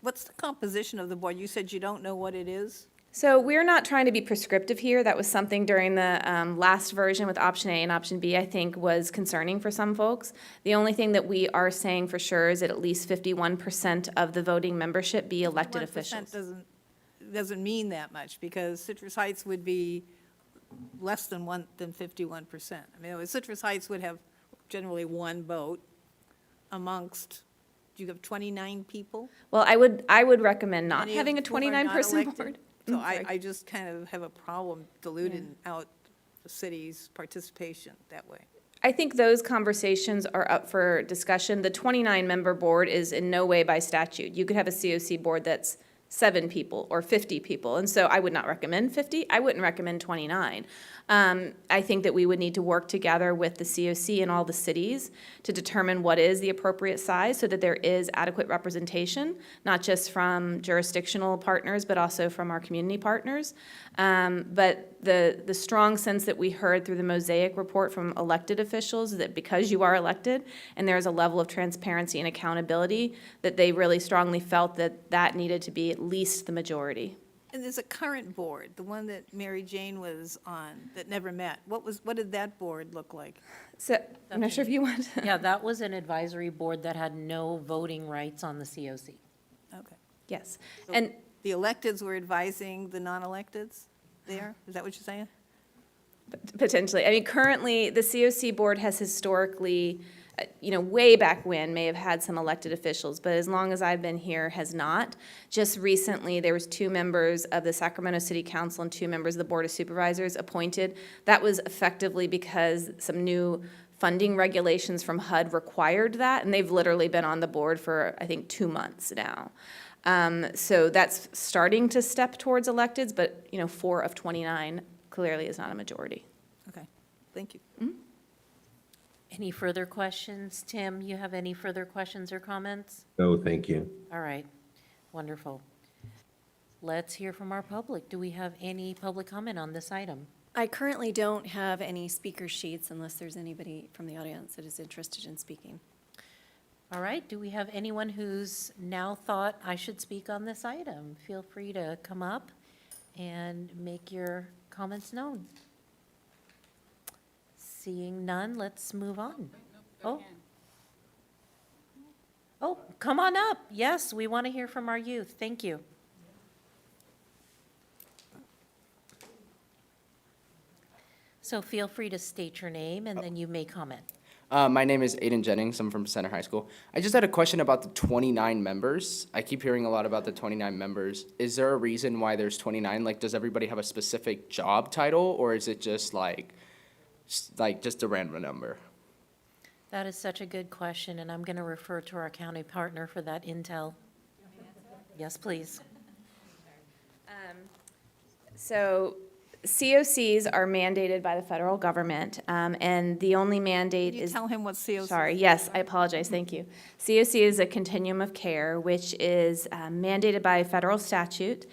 what's the composition of the board? You said you don't know what it is? So we're not trying to be prescriptive here. That was something during the last version with option A and option B, I think, was concerning for some folks. The only thing that we are saying for sure is that at least 51% of the voting membership be elected officials. Doesn't mean that much, because Citrus Heights would be less than 51%. I mean, Citrus Heights would have generally one vote amongst, do you have 29 people? Well, I would recommend not Many having a of whom are not 29-person elected. board. So I just kind of have a problem diluting out the city's participation that way. I think those conversations are up for discussion. The 29-member board is in no way by statute. You could have a COC board that's 7 people or 50 people, and so I would not recommend 50. I wouldn't recommend 29. I think that we would need to work together with the COC and all the cities to determine what is the appropriate size so that there is adequate representation, not just from jurisdictional partners, but also from our community partners. But the strong sense that we heard through the Mosaic report from elected officials is that because you are elected and there is a level of transparency and accountability, that they really strongly felt that that needed to be at least the majority. And there's a current board, the one that Mary Jane was on, that never met. What did that board look like? So, I'm not sure if you want to. Yeah, that was an advisory board that had no voting rights on the COC. Okay. Yes. So And the electeds were advising the non-electeds there? Is that what you're saying? Potentially. I mean, currently, the COC board has historically, way back when, may have had some elected officials, but as long as I've been here, has not. Just recently, there was 2 members of the Sacramento City Council and 2 members of the Board of Supervisors appointed. That was effectively because some new funding regulations from HUD required that, and they've literally been on the board for, I think, 2 months now. So that's starting to step towards electeds, but, 4 of 29 clearly is not a majority. Okay, thank you. Any further questions? Tim, you have any further questions or comments? No, thank you. All right, wonderful. Let's hear from our public. Do we have any public comment on this item? I currently don't have any speaker sheets unless there's anybody from the audience that is interested in speaking. All right, do we have anyone who's now thought I should speak on this item? Feel free to come up and make your comments known. Seeing none, let's move on. Oh, come on up. Yes, we want to hear from our youth. Thank you. So feel free to state your name and then you may comment. My name is Aiden Jennings. I'm from Center High School. I just had a question about the 29 members. I keep hearing a lot about the 29 members. Is there a reason why there's 29? Like, does everybody have a specific job title, or is it just like just a random number? That is such a good question, and I'm going to refer to our county partner for that intel. Yes, please. So COCs are mandated by the federal government, and the only mandate Can you is. tell him what COC? Sorry, yes, I apologize, thank you. COC is a continuum of care, which is mandated by federal statute,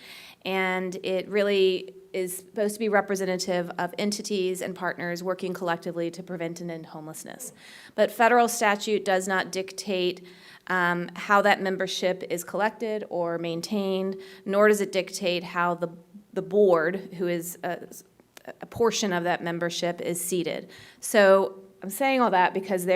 and it really is supposed to be representative of entities and partners working collectively to prevent and end homelessness. But federal statute does not dictate how that membership is collected or maintained, nor does it dictate how the board, who is a portion of that membership, is seated. So I'm saying all that because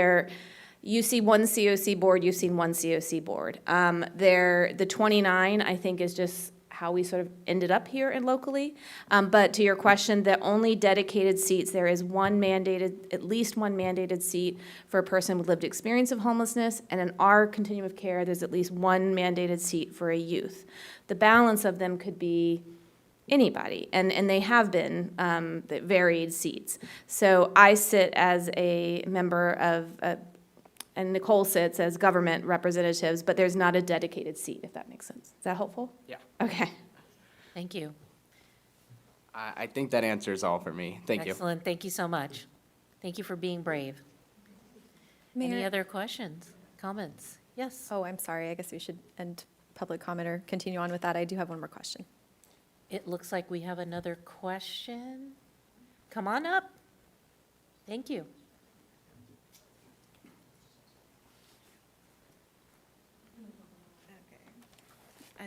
you see one COC board, you've seen one COC board. The 29, I think, is just how we sort of ended up here and locally. But to your question, the only dedicated seats, there is at least one mandated seat for a person with lived experience of homelessness, and in our continuum of care, there's at least one mandated seat for a youth. The balance of them could be anybody, and they have been the varied seats. So I sit as a member of, and Nicole sits as government representatives, but there's not a dedicated seat, if that makes sense. Is that helpful? Yeah. Okay. Thank you. I think that answers all for me. Thank you. Excellent. Thank you so much. Thank you for being brave. Any Mayor- other questions, comments? Yes. Oh, I'm sorry. I guess we should end public comment or continue on with that. I do have one more question. It looks like we have another question. Come on up. Thank you.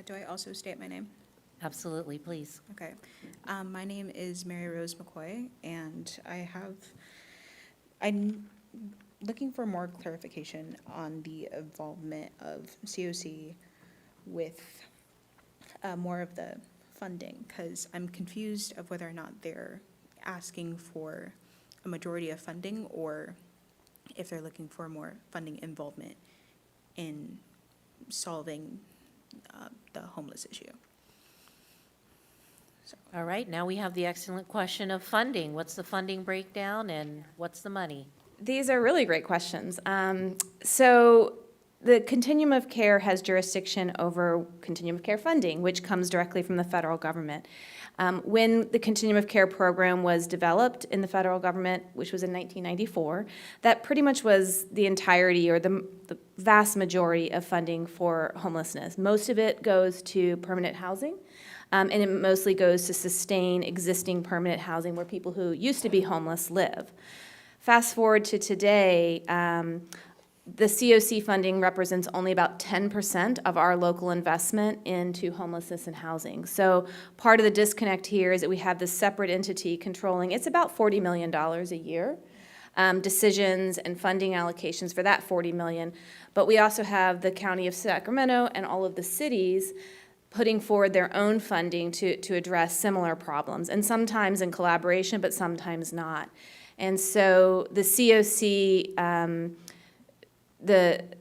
Do I also state my name? Absolutely, please. Okay. My name is Mary Rose McCoy, and I'm looking for more clarification on the involvement of COC with more of the funding, because I'm confused of whether or not they're asking for a majority of funding or if they're looking for more funding involvement in solving the homeless issue. All right, now we have the excellent question of funding. What's the funding breakdown and what's the money? These are really great questions. So the continuum of care has jurisdiction over continuum of care funding, which comes directly from the federal government. When the continuum of care program was developed in the federal government, which was in 1994, that pretty much was the entirety or the vast majority of funding for homelessness. Most of it goes to permanent housing, and it mostly goes to sustain existing permanent housing where people who used to be homeless live. Fast forward to today, the COC funding represents only about 10% of our local investment into homelessness and housing. So part of the disconnect here is that we have this separate entity controlling, it's about $40 million a year, decisions and funding allocations for that $40 million. But we also have the County of Sacramento and all of the cities putting forward their own funding to address similar problems, and sometimes in collaboration, but sometimes not. And so the COC,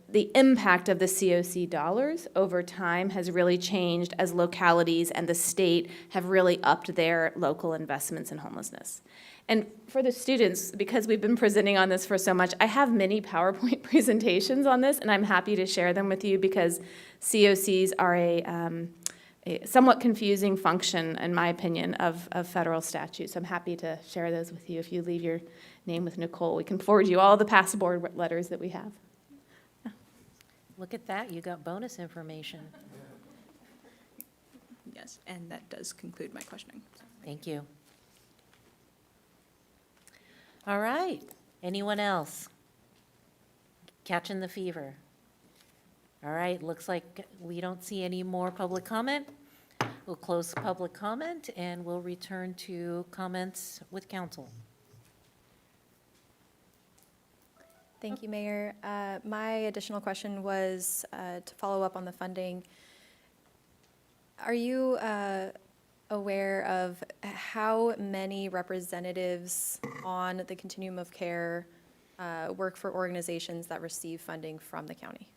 the impact of the COC dollars over time has really changed as localities and the state have really upped their local investments in homelessness. And for the students, because we've been presenting on this for so much, I have many PowerPoint presentations on this, and I'm happy to share them with you because COCs are a somewhat confusing function, in my opinion, of federal statutes. So I'm happy to share those with you. If you leave your name with Nicole, we can forward you all the past board letters that we have. Look at that, you got bonus information. Yes, and that does conclude my questioning. Thank you. All right, anyone else? Catching the fever? All right, looks like we don't see any more public comment. We'll close public comment and we'll return to comments with council. Thank you, Mayor. My additional question was to follow up on the funding. Are you aware of how many representatives on the continuum of care work for organizations that receive funding from the county?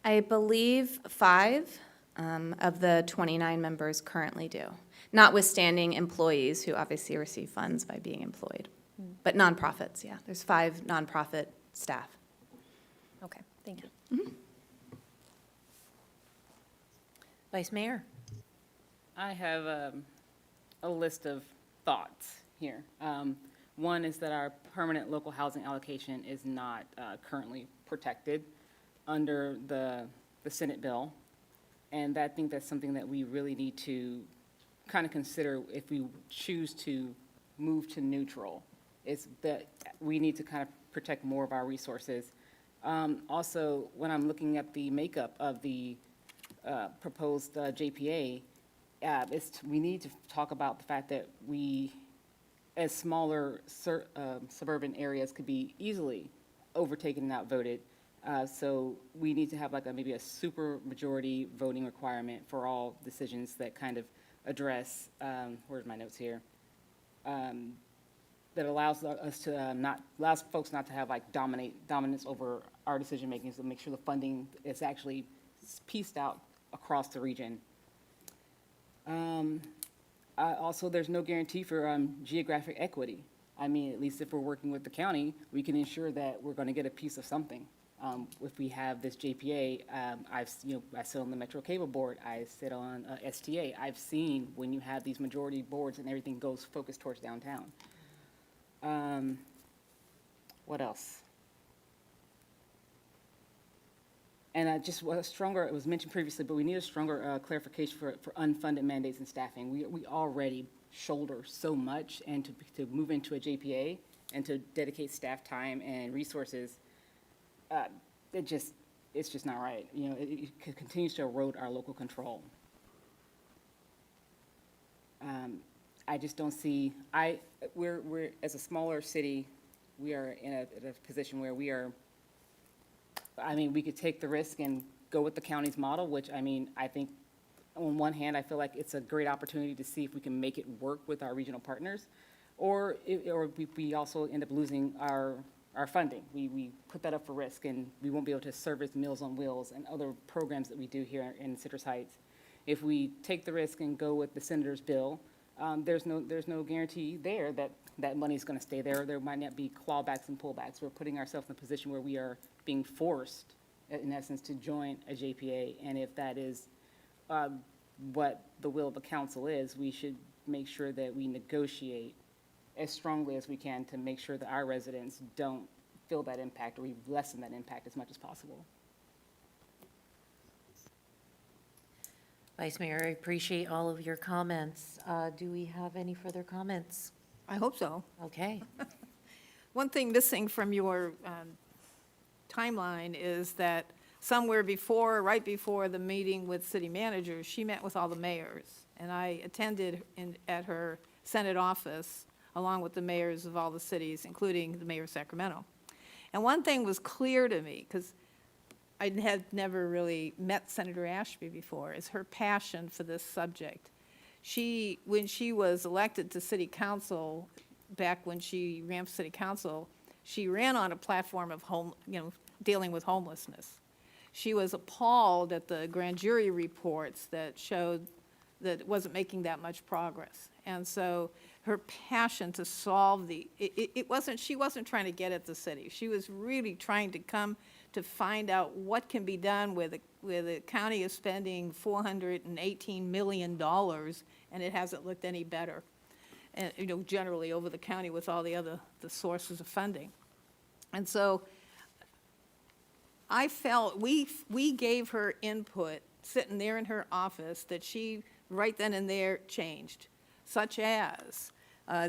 I believe 5 of the 29 members currently do, notwithstanding employees who obviously receive funds by being employed. But nonprofits, yeah, there's 5 nonprofit staff. Okay, thank you. Vice Mayor? I have a list of thoughts here. One is that our permanent local housing allocation is not currently protected under the Senate bill. And I think that's something that we really need to kind of consider if we choose to move to neutral, is that we need to kind of protect more of our resources. Also, when I'm looking at the makeup of the proposed JPA, we need to talk about the fact that we, as smaller suburban areas, could be easily overtaken and outvoted. So we need to have like maybe a super majority voting requirement for all decisions that kind of address, where's my notes here? That allows us to allows folks not to have like dominance over our decision making, so make sure the funding is actually pieced out across the region. Also, there's no guarantee for geographic equity. I mean, at least if we're working with the county, we can ensure that we're going to get a piece of something. If we have this JPA, I sit on the Metro Cable Board, I sit on STA. I've seen when you have these majority boards and everything goes focused towards downtown. What else? And just a stronger, it was mentioned previously, but we need a stronger clarification for unfunded mandates and staffing. We already shoulder so much, and to move into a JPA and to dedicate staff time and resources, it's just not right. You know, it continues to erode our local control. I just don't see, we're as a smaller city, we are in a position where we are, I mean, we could take the risk and go with the county's model, which, I mean, I think on one hand, I feel like it's a great opportunity to see if we can make it work with our regional partners, or we also end up losing our funding. We put that up for risk, and we won't be able to service Meals on Wheels and other programs that we do here in Citrus Heights. If we take the risk and go with the senator's bill, there's no guarantee there that money's going to stay there. There might not be clawbacks and pullbacks. We're putting ourselves in a position where we are being forced, in essence, to join a JPA. And if that is what the will of the council is, we should make sure that we negotiate as strongly as we can to make sure that our residents don't feel that impact, or we lessen that impact as much as possible. Vice Mayor, I appreciate all of your comments. Do we have any further comments? I hope so. Okay. One thing missing from your timeline is that somewhere before, right before the meeting with city managers, she met with all the mayors. And I attended at her Senate office along with the mayors of all the cities, including the mayor of Sacramento. And one thing was clear to me, because I had never really met Senator Ashby before, is her passion for this subject. When she was elected to city council, back when she ran for city council, she ran on a platform of dealing with homelessness. She was appalled at the grand jury reports that showed that it wasn't making that much progress. And so her passion to solve she wasn't trying to get at the city. She was really trying to come to find out what can be done where the county is spending $418 million, and it hasn't looked any better. And, generally over the county with all the sources of funding. And so I felt we gave her input sitting there in her office that she right then and there changed, such as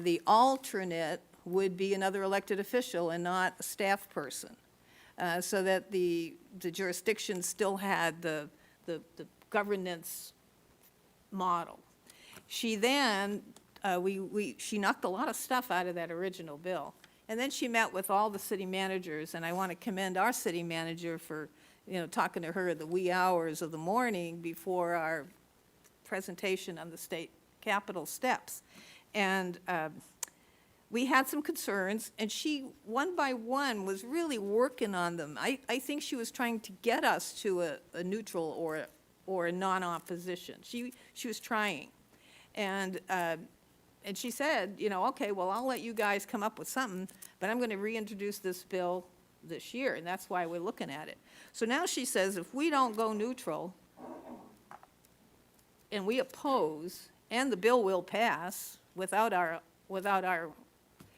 the alternate would be another elected official and not a staff person, so that the jurisdiction still had the governance model. She then, she knocked a lot of stuff out of that original bill. And then she met with all the city managers, and I want to commend our city manager for, talking to her at the wee hours of the morning before our presentation on the state capitol steps. And we had some concerns, and she, one by one, was really working on them. I think she was trying to get us to a neutral or a non-opposition. She was trying. And she said, okay, well, I'll let you guys come up with something, but I'm going to reintroduce this bill this year, and that's why we're looking at it. So now she says if we don't go neutral and we oppose, and the bill will pass without our,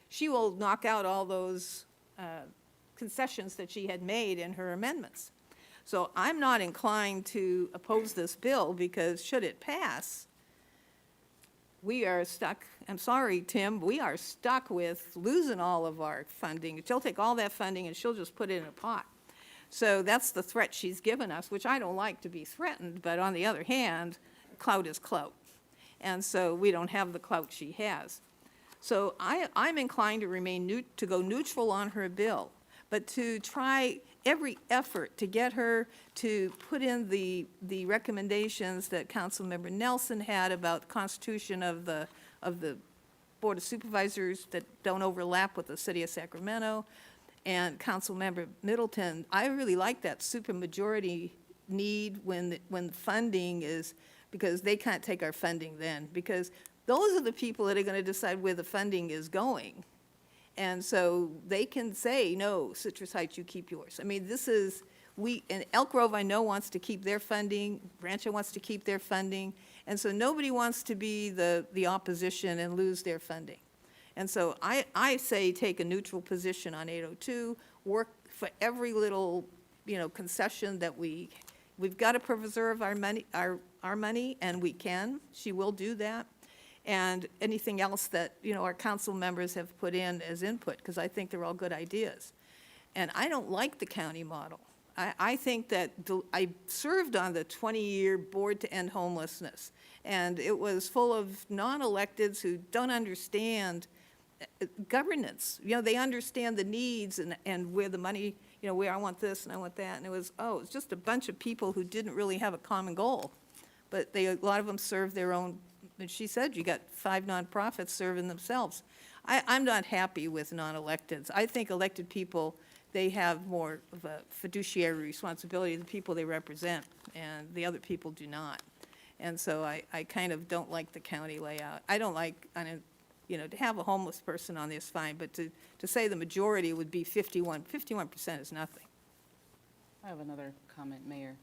she will knock out all those concessions that she had made in her amendments. So I'm not inclined to oppose this bill because should it pass, we are stuck, I'm sorry, Tim, we are stuck with losing all of our funding. She'll take all that funding and she'll just put it in a pot. So that's the threat she's given us, which I don't like to be threatened, but on the other hand, clout is clout. And so we don't have the clout she has. So I'm inclined to go neutral on her bill, but to try every effort to get her to put in the recommendations that Councilmember Nelson had about the constitution of the Board of Supervisors that don't overlap with the City of Sacramento, and Councilmember Middleton. I really like that supermajority need when funding is, because they can't take our funding then, because those are the people that are going to decide where the funding is going. And so they can say, no, Citrus Heights, you keep yours. I mean, this is, and Elk Grove, I know, wants to keep their funding. Rancho wants to keep their funding. And so nobody wants to be the opposition and lose their funding. And so I say take a neutral position on 802, work for every little, concession that we've got to preserve our money, and we can. She will do that. And anything else that, our council members have put in as input, because I think they're all good ideas. And I don't like the county model. I think that I served on the 20-year Board to End Homelessness, and it was full of non-electeds who don't understand governance. They understand the needs and where the money, where I want this and I want that, and it's just a bunch of people who didn't really have a common goal. But a lot of them serve their own. And she said you got 5 nonprofits serving themselves. I'm not happy with non-electeds. I think elected people, they have more of a fiduciary responsibility to the people they represent, and the other people do not. And so I kind of don't like the county layout. I don't like, to have a homeless person on this, fine, but to say the majority would be 51% is nothing. I have another comment, Mayor.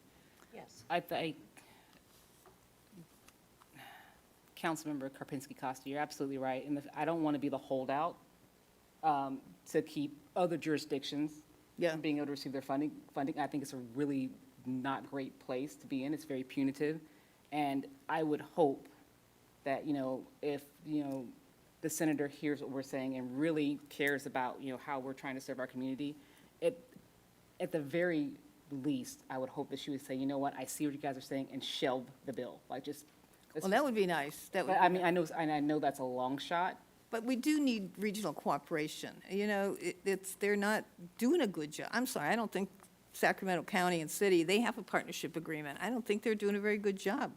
Yes. Councilmember Karpinski-Costa, you're absolutely right. And I don't want to be the holdout to keep other jurisdictions from being able to receive their funding. I think it's a really not great place to be in. It's very punitive. And I would hope that, if, the senator hears what we're saying and really cares about, how we're trying to serve our community, at the very least, I would hope that she would say, you know what, I see what you guys are saying, and shelve the bill. Well, that would be nice. I know that's a long shot. But we do need regional cooperation. They're not doing a good job. I'm sorry, I don't think Sacramento County and City, they have a partnership agreement. I don't think they're doing a very good job.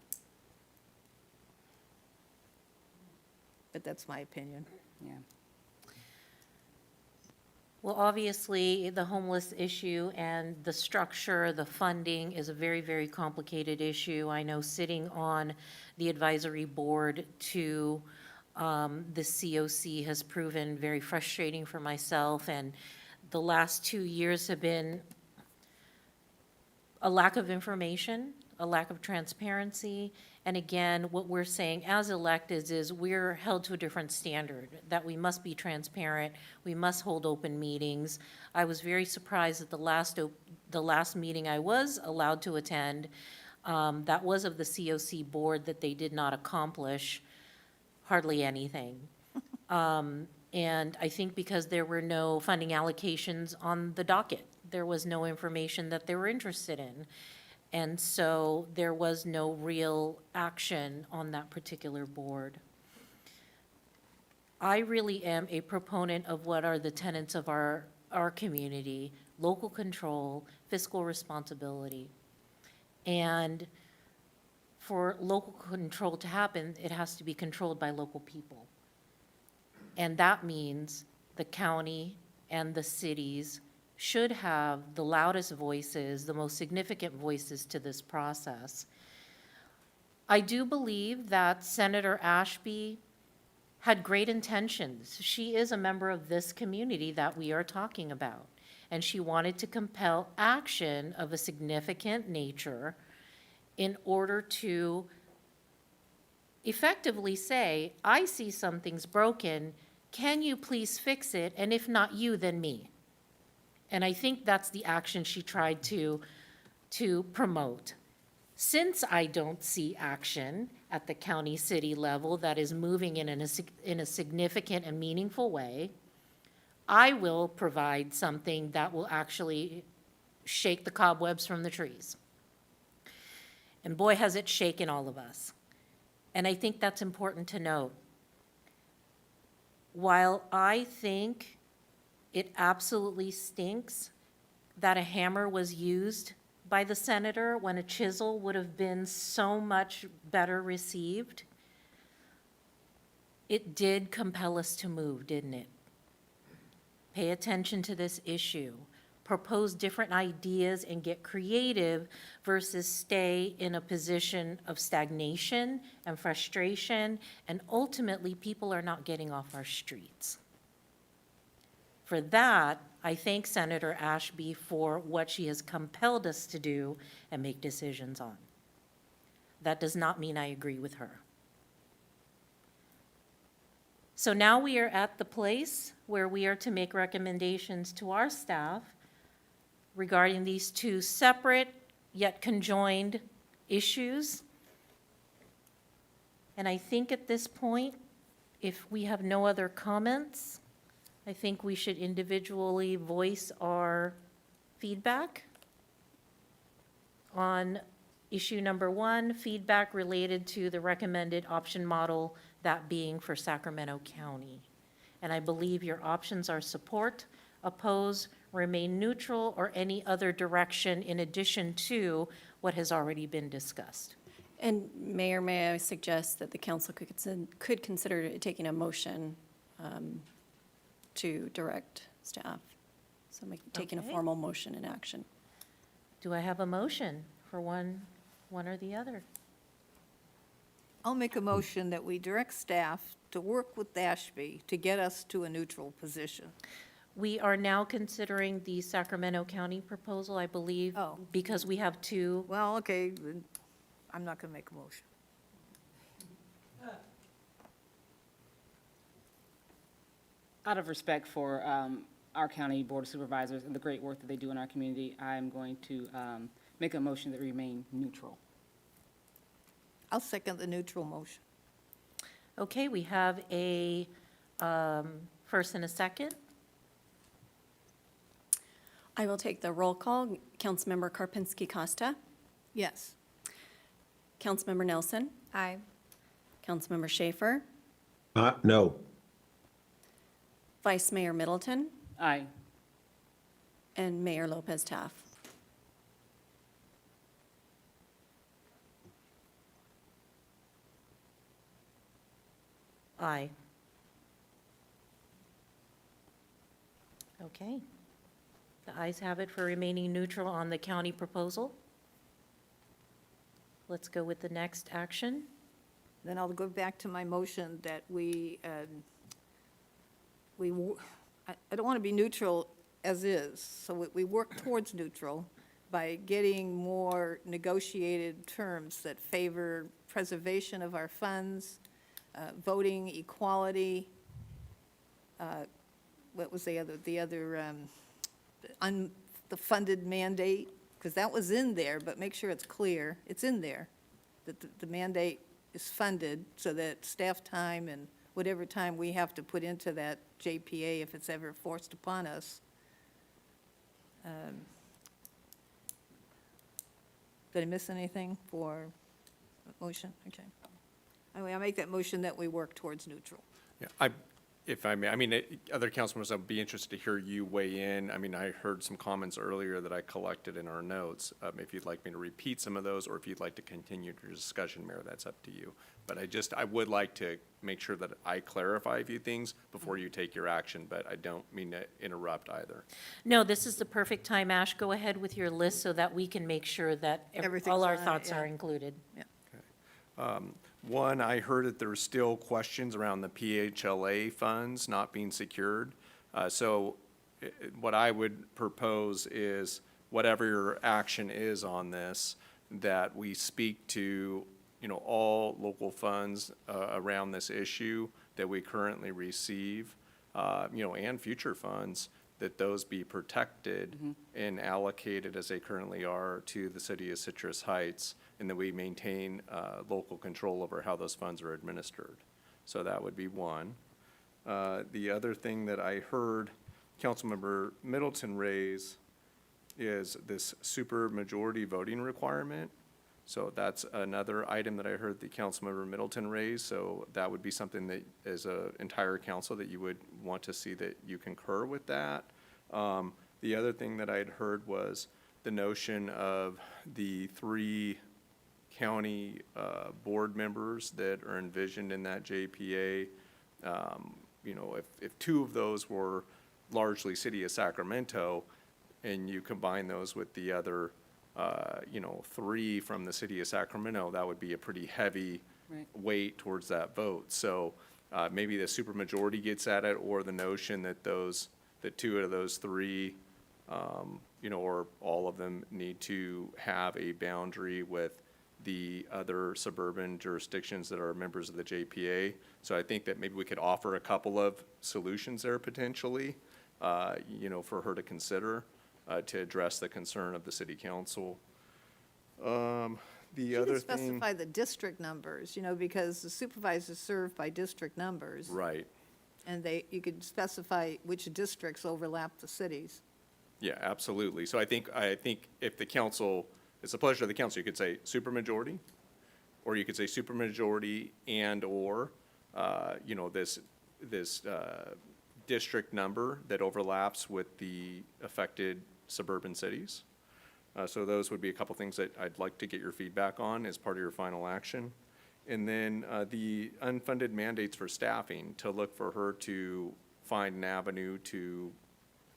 But that's my opinion. Yeah. Well, obviously, the homeless issue and the structure, the funding is a very, very complicated issue. I know sitting on the advisory board to the COC has proven very frustrating for myself, and the last 2 years have been a lack of information, a lack of transparency, and again, what we're saying as electeds is we're held to a different standard, that we must be transparent, we must hold open meetings. I was very surprised at the last meeting I was allowed to attend, that was of the COC board, that they did not accomplish hardly anything. And I think because there were no funding allocations on the docket, there was no information that they were interested in. And so there was no real action on that particular board. I really am a proponent of what are the tenets of our community: local control, fiscal responsibility. And for local control to happen, it has to be controlled by local people. And that means the county and the cities should have the loudest voices, the most significant voices to this process. I do believe that Senator Ashby had great intentions. She is a member of this community that we are talking about, and she wanted to compel action of a significant nature in order to effectively say, I see something's broken, can you please fix it? And if not you, then me. And I think that's the action she tried to promote. Since I don't see action at the county city level that is moving in a significant and meaningful way, I will provide something that will actually shake the cobwebs from the trees. And boy, has it shaken all of us. And I think that's important to note. While I think it absolutely stinks that a hammer was used by the senator when a chisel would have been so much better received, it did compel us to move, didn't it? Pay attention to this issue. Propose different ideas and get creative versus stay in a position of stagnation and frustration, and ultimately people are not getting off our streets. For that, I thank Senator Ashby for what she has compelled us to do and make decisions on. That does not mean I agree with her. So now we are at the place where we are to make recommendations to our staff regarding these two separate yet conjoined issues. And I think at this point, if we have no other comments, I think we should individually voice our feedback on issue number 1, feedback related to the recommended option model, that being for Sacramento County. And I believe your options are support, oppose, remain neutral, or any other direction in addition to what has already been discussed. And Mayor, may I suggest that the council could consider taking a motion to direct staff? So taking a Okay. formal motion in action. Do I have a motion for one or the other? I'll make a motion that we direct staff to work with Ashby to get us to a neutral position. We are now considering the Sacramento County proposal, I believe, Oh. because we have two. Well, okay, then I'm not going to make a motion. Out of respect for our county board of supervisors and the great work that they do in our community, I'm going to make a motion that remain neutral. I'll second the neutral motion. Okay, we have a first and a second. I will take the roll call. Councilmember Karpinski Costa. Yes. Councilmember Nelson. Aye. Councilmember Schaefer. No. Vice Mayor Middleton. Aye. And Mayor Lopez Taff. Aye. Okay. The ayes have it for remaining neutral on the county proposal. Let's go with the next action. Then I'll go back to my motion that I don't want to be neutral as is, so we work towards neutral by getting more negotiated terms that favor preservation of our funds, voting equality, what was the other, the funded mandate, because that was in there, but make sure it's clear, it's in there, that the mandate is funded so that staff time and whatever time we have to put into that JPA, if it's ever forced upon us. Did I miss anything for motion? Okay. Anyway, I make that motion that we work towards neutral. Yeah, if I may, I mean, other council members, I'd be interested to hear you weigh in. I mean, I heard some comments earlier that I collected in our notes. If you'd like me to repeat some of those, or if you'd like to continue your discussion, Mayor, that's up to you. But I would like to make sure that I clarify a few things before you take your action, but I don't mean to interrupt either. No, this is the perfect time. Ash, go ahead with your list so that we can make sure that Everything's all our on it, thoughts yeah. are included. One, I heard that there's still questions around the PHLA funds not being secured. What I would propose is, whatever your action is on this, that we speak to, all local funds around this issue that we currently receive, and future funds, that those be protected and allocated as they currently are to the city of Citrus Heights, and that we maintain local control over how those funds are administered. So that would be one. The other thing that I heard Councilmember Middleton raise is this supermajority voting requirement. So that's another item that I heard the Councilmember Middleton raise. So that would be something that, as an entire council, that you would want to see that you concur with that. The other thing that I'd heard was the notion of the 3 county board members that are envisioned in that JPA. If 2 of those were largely City of Sacramento, and you combine those with the other 3 from the City of Sacramento, that would be a pretty heavy weight towards that vote. So maybe the supermajority gets at it, or the notion that 2 out of those 3, or all of them, need to have a boundary with the other suburban jurisdictions that are members of the JPA. So I think that maybe we could offer a couple of solutions there potentially, for her to consider, to address the concern of the city council. The other thing. Specify the district numbers, because the supervisors serve by district numbers. Right. And you could specify which districts overlap the cities. Yeah, absolutely. So I think if the council, it's the pleasure of the council, you could say supermajority, or you could say supermajority and/or, this district number that overlaps with the affected suburban cities. So those would be a couple things that I'd like to get your feedback on as part of your final action. And then the unfunded mandates for staffing, to look for her to find an avenue to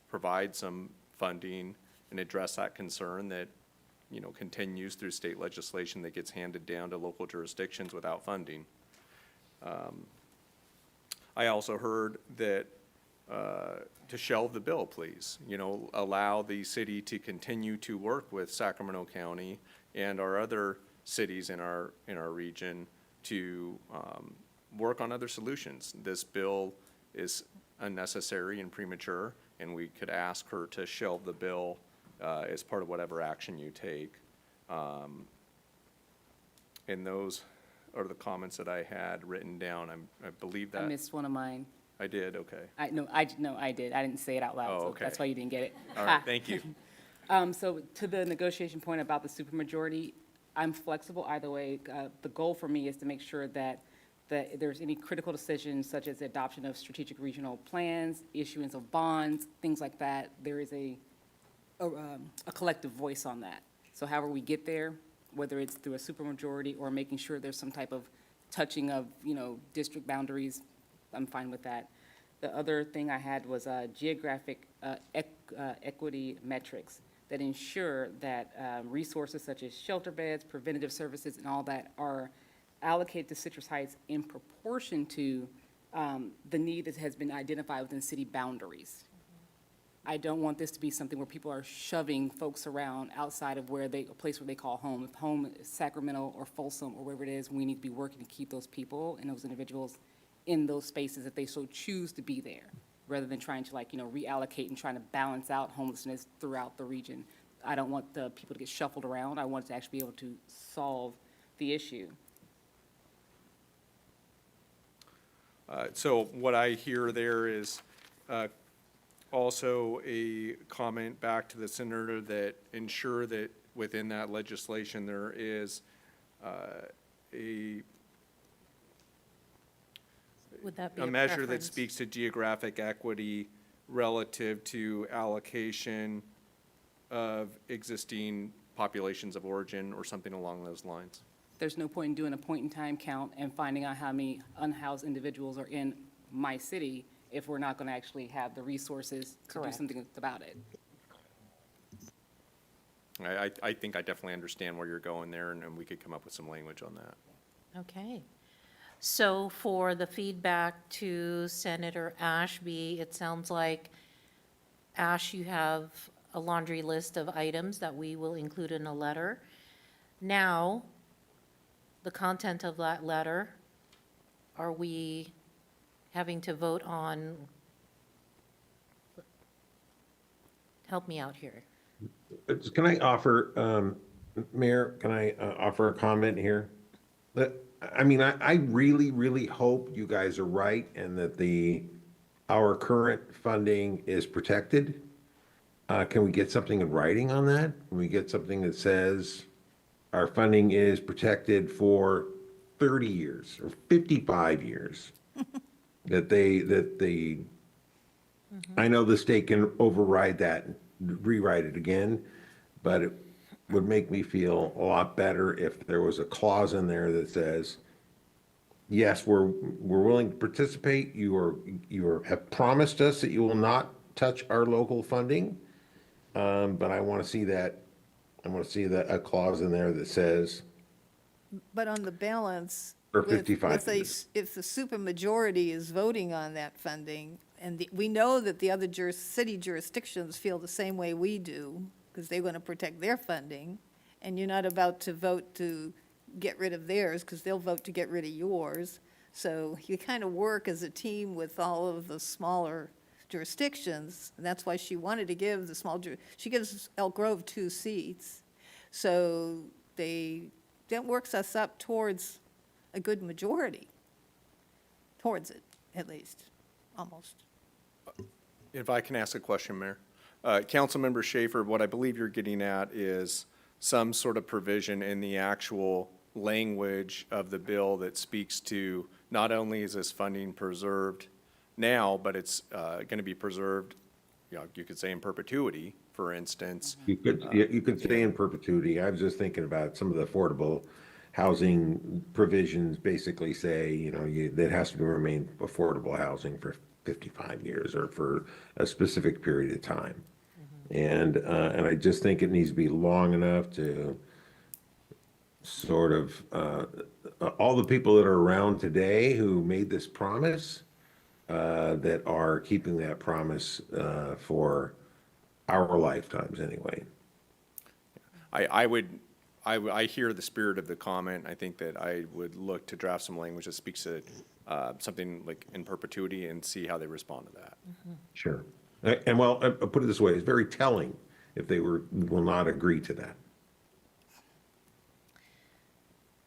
provide some funding and address that concern that, continues through state legislation that gets handed down to local jurisdictions without funding. I also heard that to shelve the bill, please. Allow the city to continue to work with Sacramento County and our other cities in our region to work on other solutions. This bill is unnecessary and premature, and we could ask her to shelve the bill as part of whatever action you take. And those are the comments that I had written down. I believe that. I missed one of mine. I did, okay. No, I did. I didn't say it out loud, Oh, so okay. that's why you didn't get it. All right, thank you. So to the negotiation point about the supermajority, I'm flexible either way. The goal for me is to make sure that if there's any critical decisions, such as the adoption of strategic regional plans, issuance of bonds, things like that, there is a collective voice on that. So however we get there, whether it's through a supermajority or making sure there's some type of touching of, district boundaries I'm fine with that. The other thing I had was geographic equity metrics that ensure that resources such as shelter beds, preventative services, and all that are allocated to Citrus Heights in proportion to the need that has been identified within city boundaries. I don't want this to be something where people are shoving folks around outside of a place where they call home. If home is Sacramento or Folsom or wherever it is, we need to be working to keep those people and those individuals in those spaces if they so choose to be there, rather than trying to reallocate and trying to balance out homelessness throughout the region. I don't want the people to get shuffled around. I want to actually be able to solve the issue. So what I hear there is also a comment back to the senator that ensure that within that legislation there is Would that be a a measure that preference? speaks to geographic equity relative to allocation of existing populations of origin or something along those lines. There's no point in doing a point-in-time count and finding out how many unhoused individuals are in my city if we're not going to actually have the resources to do Correct. something about it. I think I definitely understand where you're going there, and we could come up with some language on that. Okay. So for the feedback to Senator Ashby, it sounds like, Ash, you have a laundry list of items that we will include in a letter. Now, the content of that letter, are we having to vote on? Help me out here. Can I offer, Mayor, can I offer a comment here? I mean, I really, really hope you guys are right and that our current funding is protected. Can we get something in writing on that? Can we get something that says our funding is protected for 30 years or 55 years? I know the state can override that and rewrite it again, but it would make me feel a lot better if there was a clause in there that says, yes, we're willing to participate. You have promised us that you will not touch our local funding. But I want to see that, a clause in there that says, But on the balance, For 55 years. if the supermajority is voting on that funding, and we know that the other city jurisdictions feel the same way we do, because they want to protect their funding, and you're not about to vote to get rid of theirs, because they'll vote to get rid of yours. So you kind of work as a team with all of the smaller jurisdictions, and that's why she wanted to give she gives Elk Grove 2 seats. So that works us up towards a good majority, towards it, at least, almost. If I can ask a question, Mayor. Councilmember Schaefer, what I believe you're getting at is some sort of provision in the actual language of the bill that speaks to not only is this funding preserved now, but it's going to be preserved, you could say in perpetuity, for instance. you could say in perpetuity. I was just thinking about some of the affordable housing provisions basically say, that has to remain affordable housing for 55 years or for a specific period of time. And I just think it needs to be long enough to sort of, all the people that are around today who made this promise, that are keeping that promise for our lifetimes anyway. I hear the spirit of the comment. I think that I would look to draft some language that speaks to something like in perpetuity and see how they respond to that. Sure. And well, I'll put it this way, it's very telling if they will not agree to that.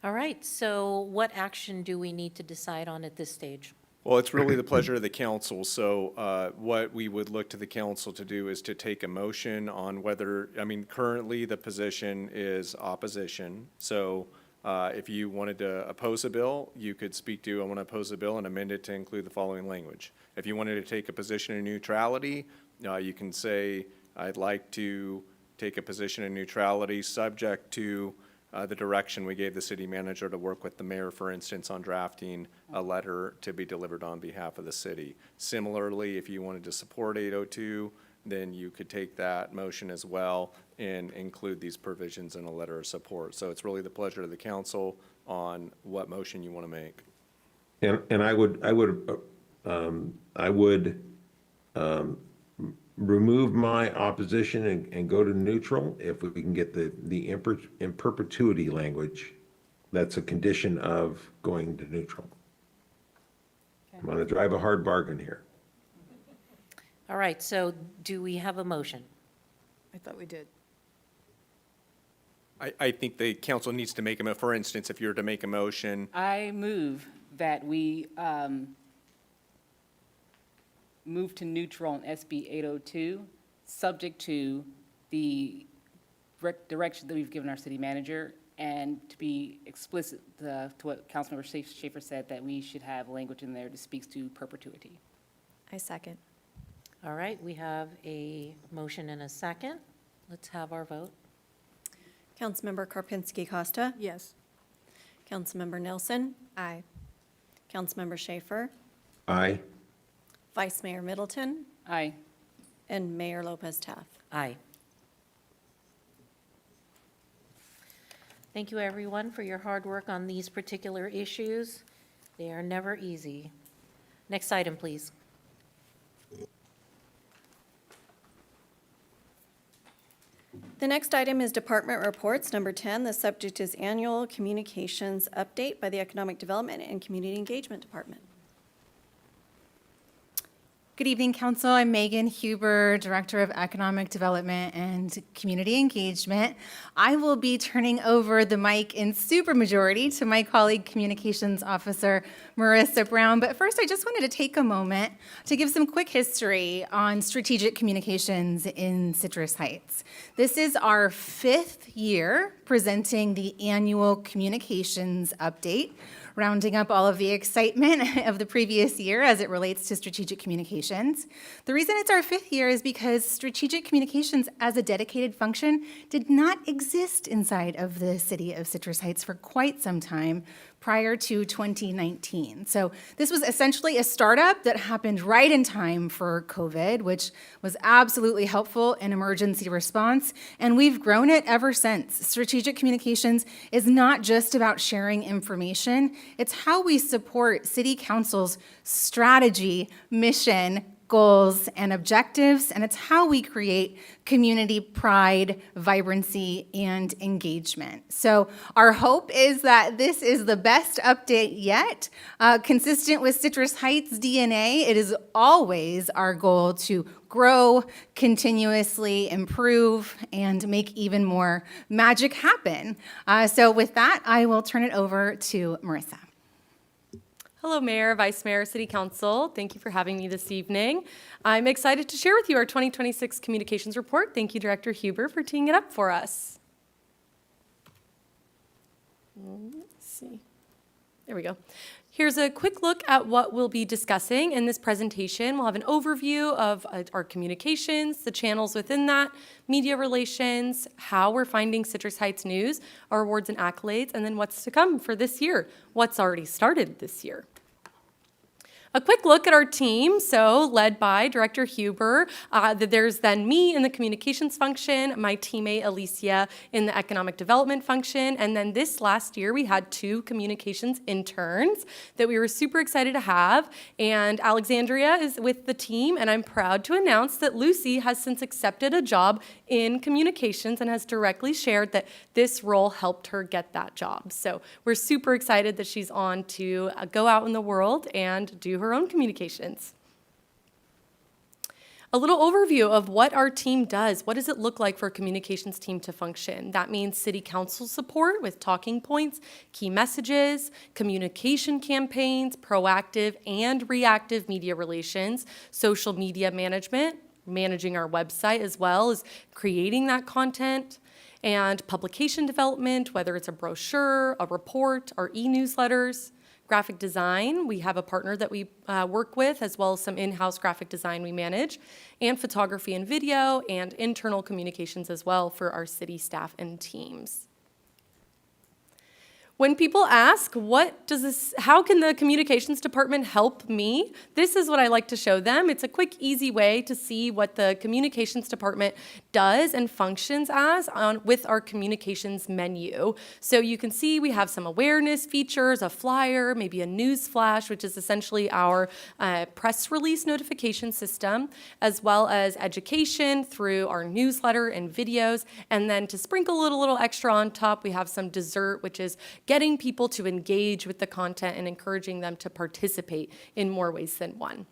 All right, so what action do we need to decide on at this stage? Well, it's really the pleasure of the council. So what we would look to the council to do is to take a motion on whether, currently the position is opposition. So if you wanted to oppose a bill, you could speak to, I want to oppose the bill and amend it to include the following language. If you wanted to take a position in neutrality, you can say, I'd like to take a position in neutrality subject to the direction we gave the city manager to work with the mayor, for instance, on drafting a letter to be delivered on behalf of the city. Similarly, if you wanted to support 802, then you could take that motion as well and include these provisions in a letter of support. So it's really the pleasure of the council on what motion you want to make. And I would remove my opposition and go to neutral if we can get the in perpetuity language. That's a condition of going to neutral. I'm going to drive a hard bargain here. All right, so do we have a motion? I thought we did. I think the council needs to make for instance, if you were to make a motion, I move that we move to neutral on SB 802, subject to the direction that we've given our city manager, and to be explicit to what Councilmember Schaefer said, that we should have language in there that speaks to perpetuity. I second. All right, we have a motion and a second. Let's have our vote. Councilmember Karpinski Costa. Yes. Councilmember Nelson. Aye. Councilmember Schaefer. Aye. Vice Mayor Middleton. Aye. And Mayor Lopez Taft. Aye. Thank you, everyone, for your hard work on these particular issues. They are never easy. Next item, please. The next item is Department Reports, number 10. The subject is Annual Communications Update by the Economic Development and Community Engagement Department. Good evening, Council. I'm Megan Huber, Director of Economic Development and Community Engagement. I will be turning over the mic in supermajority to my colleague, Communications Officer Marissa Brown. But first, I just wanted to take a moment to give some quick history on strategic communications in Citrus Heights. This is our 5th year presenting the annual communications update, rounding up all of the excitement of the previous year as it relates to strategic communications. The reason it's our 5th year is because strategic communications as a dedicated function did not exist inside of the city of Citrus Heights for quite some time prior to 2019. So this was essentially a startup that happened right in time for COVID, which was absolutely helpful in emergency response, and we've grown it ever since. Strategic communications is not just about sharing information, it's how we support City Council's strategy, mission, goals, and objectives, and it's how we create community pride, vibrancy, and engagement. So our hope is that this is the best update yet. Consistent with Citrus Heights DNA, it is always our goal to grow, continuously improve, and make even more magic happen. So with that, I will turn it over to Marissa. Hello, Mayor, Vice Mayor, City Council. Thank you for having me this evening. I'm excited to share with you our 2026 Communications Report. Thank you, Director Huber, for teeing it up for us. Let's see. There we go. Here's a quick look at what we'll be discussing in this presentation. We'll have an overview of our communications, the channels within that, media relations, how we're finding Citrus Heights news, our awards and accolades, and then what's to come for this year, what's already started this year. A quick look at our team, so led by Director Huber. There's then me in the communications function, my teammate Alicia in the economic development function, and then this last year we had 2 communications interns that we were super excited to have, and Alexandria is with the team, and I'm proud to announce that Lucy has since accepted a job in communications and has directly shared that this role helped her get that job. So we're super excited that she's on to go out in the world and do her own communications. A little overview of what our team does. What does it look like for a communications team to function? That means City Council support with talking points, key messages, communication campaigns, proactive and reactive media relations, social media management, managing our website as well as creating that content, and publication development, whether it's a brochure, a report, or e-newsletters. Graphic design, we have a partner that we work with, as well as some in-house graphic design we manage, and photography and video, and internal communications as well for our city staff and teams. When people ask, how can the communications department help me? This is what I like to show them. It's a quick, easy way to see what the communications department does and functions as with our communications menu. So you can see we have some awareness features, a flyer, maybe a news flash, which is essentially our press release notification system, as well as education through our newsletter and videos. And then to sprinkle a little extra on top, we have some dessert, which is getting people to engage with the content and encouraging them to participate in more ways than one.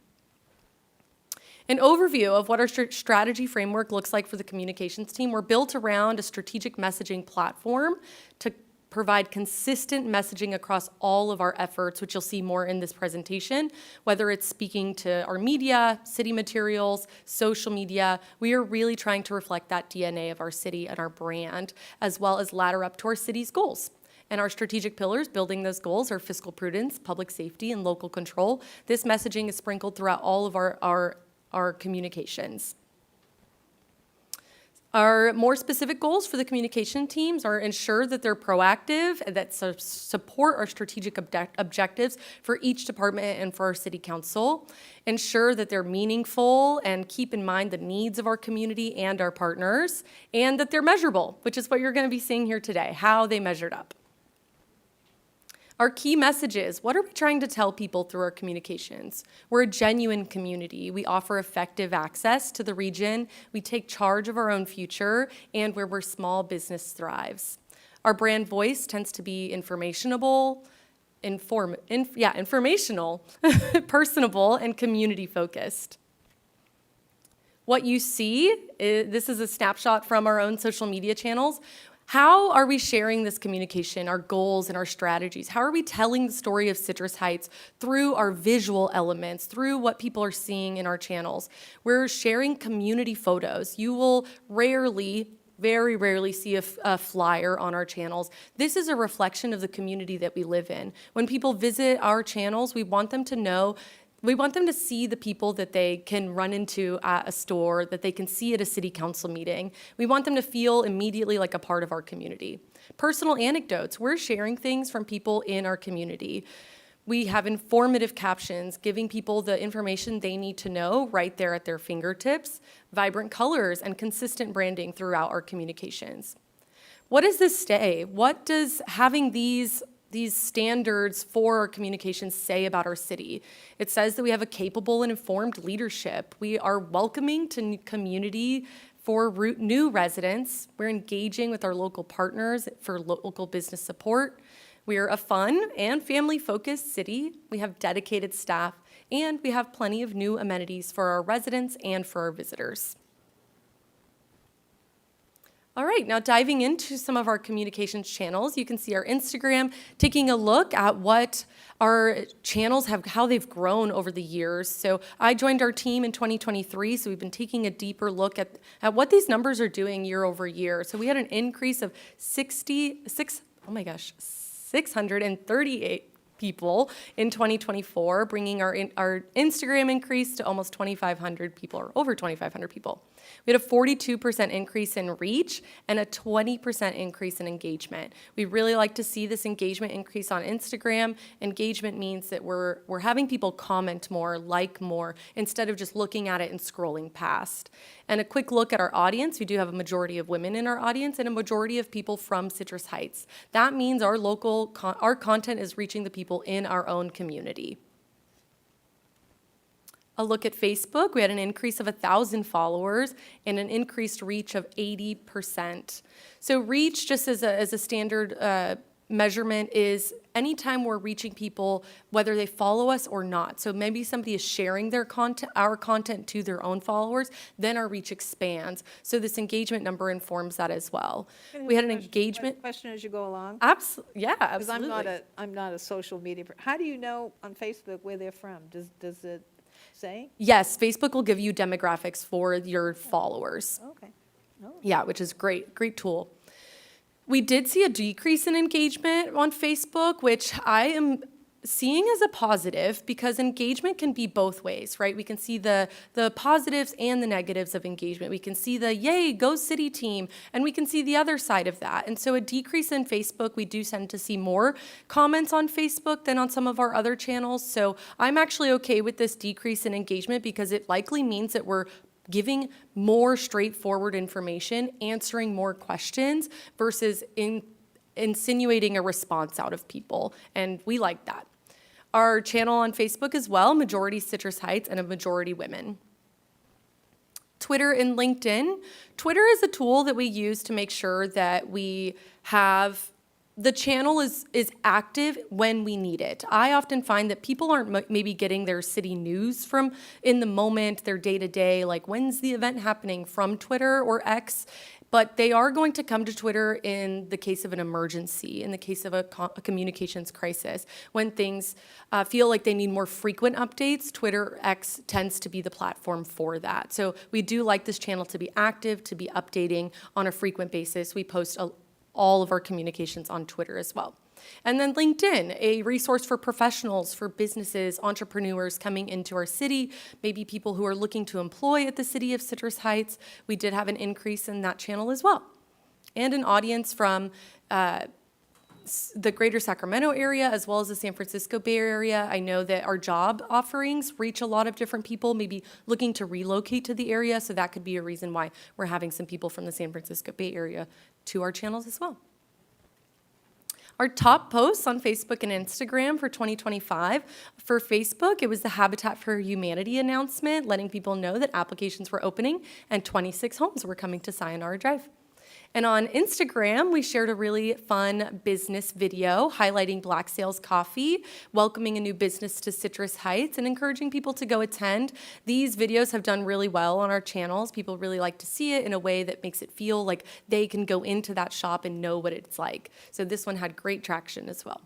An overview of what our strategy framework looks like for the communications team. We're built around a strategic messaging platform to provide consistent messaging across all of our efforts, which you'll see more in this presentation, whether it's speaking to our media, city materials, social media. We are really trying to reflect that DNA of our city and our brand, as well as ladder up to our city's goals. And our strategic pillars building those goals are fiscal prudence, public safety, and local control. This messaging is sprinkled throughout all of our communications. Our more specific goals for the communication teams are ensure that they're proactive and that support our strategic objectives for each department and for our city council. Ensure that they're meaningful and keep in mind the needs of our community and our partners, and that they're measurable, which is what you're going to be seeing here today, how they measured up. Our key messages, what are we trying to tell people through our communications? We're a genuine community. We offer effective access to the region. We take charge of our own future, and where small business thrives. Our brand voice tends to be informational, personable, and community-focused. What you see, this is a snapshot from our own social media channels. How are we sharing this communication, our goals and our strategies? How are we telling the story of Citrus Heights through our visual elements, through what people are seeing in our channels? We're sharing community photos. You will very rarely see a flyer on our channels. This is a reflection of the community that we live in. When people visit our channels, we want them to see the people that they can run into at a store, that they can see at a city council meeting. We want them to feel immediately like a part of our community. Personal anecdotes. We're sharing things from people in our community. We have informative captions, giving people the information they need to know right there at their fingertips, vibrant colors, and consistent branding throughout our communications. What does this say? What does having these standards for our communications say about our city? It says that we have a capable and informed leadership. We are welcoming to community for new residents. We're engaging with our local partners for local business support. We are a fun and family-focused city. We have dedicated staff, and we have plenty of new amenities for our residents and for our visitors. All right, now diving into some of our communications channels, you can see our Instagram, taking a look at what our channels how they've grown over the years. So I joined our team in 2023, so we've been taking a deeper look at what these numbers are doing year over year. So we had an increase of 638 people in 2024, bringing our Instagram increase to almost 2,500 people, or over 2,500 people. We had a 42% increase in reach and a 20% increase in engagement. We really like to see this engagement increase on Instagram. Engagement means that we're having people comment more, like more, instead of just looking at it and scrolling past. And a quick look at our audience. We do have a majority of women in our audience and a majority of people from Citrus Heights. That means our content is reaching the people in our own community. A look at Facebook, we had an increase of 1,000 followers and an increased reach of 80%. So reach, just as a standard measurement, is anytime we're reaching people, whether they follow us or not. So maybe somebody is sharing our content to their own followers, then our reach expands. So this engagement number informs that as well. We had an engagement question as you go along. Absolutely, yeah, Because absolutely. I'm not a social media. How do you know on Facebook where they're from? Does it say? Yes, Facebook will give you demographics for your followers. Okay. Oh. Yeah, which is great tool. We did see a decrease in engagement on Facebook, which I am seeing as a positive because engagement can be both ways, right? We can see the positives and the negatives of engagement. We can see the yay, go city team, and we can see the other side of that. And so a decrease in Facebook, we do tend to see more comments on Facebook than on some of our other channels. So I'm actually okay with this decrease in engagement because it likely means that we're giving more straightforward information, answering more questions versus insinuating a response out of people. And we like that. Our channel on Facebook as well, majority Citrus Heights and a majority women. Twitter and LinkedIn. Twitter is a tool that we use to make sure that we have the channel is active when we need it. I often find that people aren't maybe getting their city news from in the moment, their day-to-day, like when's the event happening from Twitter or X, but they are going to come to Twitter in the case of an emergency, in the case of a communications crisis. When things feel like they need more frequent updates, Twitter X tends to be the platform for that. So we do like this channel to be active, to be updating on a frequent basis. We post all of our communications on Twitter as well. And then LinkedIn, a resource for professionals, for businesses, entrepreneurs coming into our city, maybe people who are looking to employ at the city of Citrus Heights. We did have an increase in that channel as well. And an audience from the greater Sacramento area as well as the San Francisco Bay Area. I know that our job offerings reach a lot of different people, maybe looking to relocate to the area, so that could be a reason why we're having some people from the San Francisco Bay Area to our channels as well. Our top posts on Facebook and Instagram for 2025. For Facebook, it was the Habitat for Humanity announcement, letting people know that applications were opening and 26 homes were coming to Sayonara Drive. And on Instagram, we shared a really fun business video highlighting Black Sails Coffee, welcoming a new business to Citrus Heights, and encouraging people to go attend. These videos have done really well on our channels. People really like to see it in a way that makes it feel like they can go into that shop and know what it's like. So this one had great traction as well.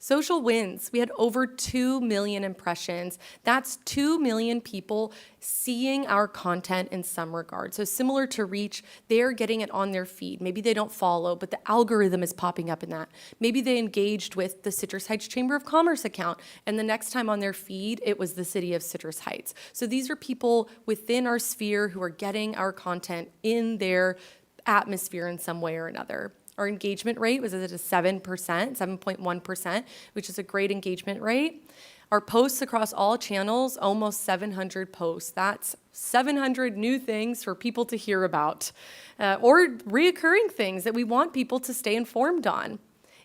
Social wins. We had over 2 million impressions. That's 2 million people seeing our content in some regard. So similar to Reach, they're getting it on their feed. Maybe they don't follow, but the algorithm is popping up in that. Maybe they engaged with the Citrus Heights Chamber of Commerce account, and the next time on their feed, it was the city of Citrus Heights. So these are people within our sphere who are getting our content in their atmosphere in some way or another. Our engagement rate was at a 7.1%, which is a great engagement rate. Our posts across all channels, almost 700 posts. That's 700 new things for people to hear about, or reoccurring things that we want people to stay informed on.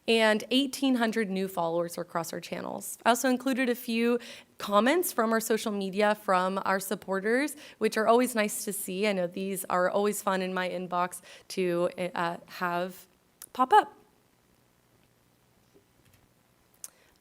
And 1,800 new followers across our channels. I also included a few comments from our social media from our supporters, which are always nice to see. I know these are always fun in my inbox to have pop up.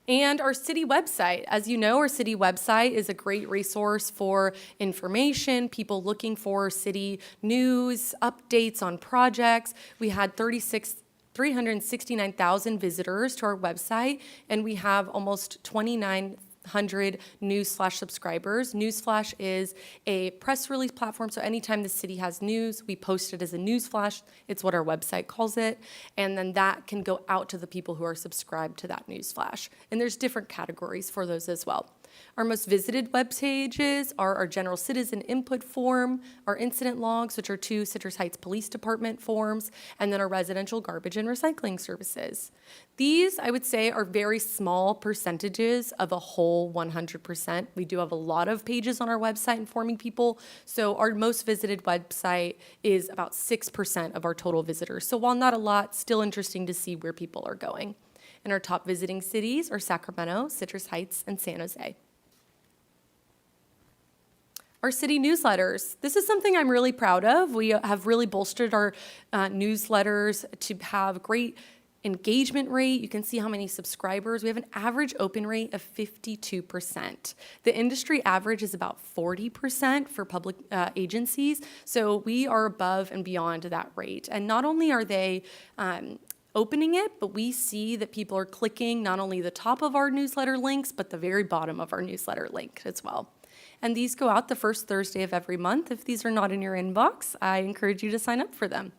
And our city website. As you know, our city website is a great resource for information, people looking for city news, updates on projects. We had 369,000 visitors to our website, and we have almost 2,900 Newsflash subscribers. Newsflash is a press release platform, so anytime the city has news, we post it as a newsflash. It's what our website calls it, and then that can go out to the people who are subscribed to that newsflash. And there's different categories for those as well. Our most visited web pages are our general citizen input form, our incident logs, which are 2 Citrus Heights Police Department forms, and then our residential garbage and recycling services. These, I would say, are very small percentages of a whole 100%. We do have a lot of pages on our website informing people, so our most visited website is about 6% of our total visitors. So while not a lot, still interesting to see where people are going. And our top visiting cities are Sacramento, Citrus Heights, and San Jose. Our city newsletters. This is something I'm really proud of. We have really bolstered our newsletters to have great engagement rate. You can see how many subscribers. We have an average open rate of 52%. The industry average is about 40% for public agencies. So we are above and beyond that rate. And not only are they opening it, but we see that people are clicking not only the top of our newsletter links, but the very bottom of our newsletter link as well. And these go out the first Thursday of every month. If these are not in your inbox, I encourage you to sign up for them.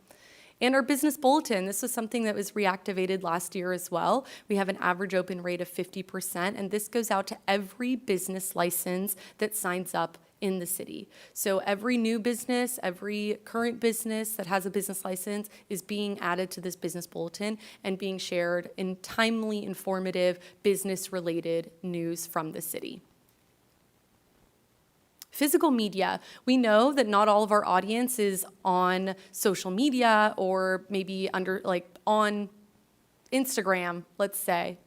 And our business bulletin, this was something that was reactivated last year as well. We have an average open rate of 50%, and this goes out to every business license that signs up in the city. So every new business, every current business that has a business license is being added to this business bulletin and being shared in timely, informative, business-related news from the city. Physical media. We know that not all of our audience is on social media or maybe on Instagram, let's say.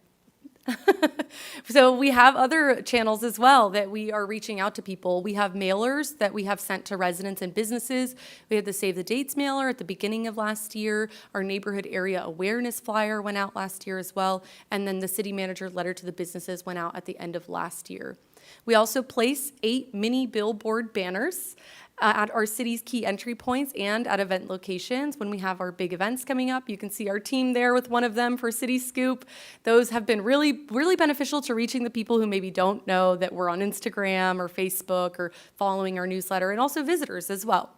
So we have other channels as well that we are reaching out to people. We have mailers that we have sent to residents and businesses. We had the Save the Dates mailer at the beginning of last year. Our neighborhood area awareness flyer went out last year as well. And then the city manager letter to the businesses went out at the end of last year. We also place 8 mini billboard banners at our city's key entry points and at event locations. When we have our big events coming up, you can see our team there with one of them for City Scoop. Those have been really, really beneficial to reaching the people who maybe don't know that we're on Instagram or Facebook or following our newsletter, and also visitors as well.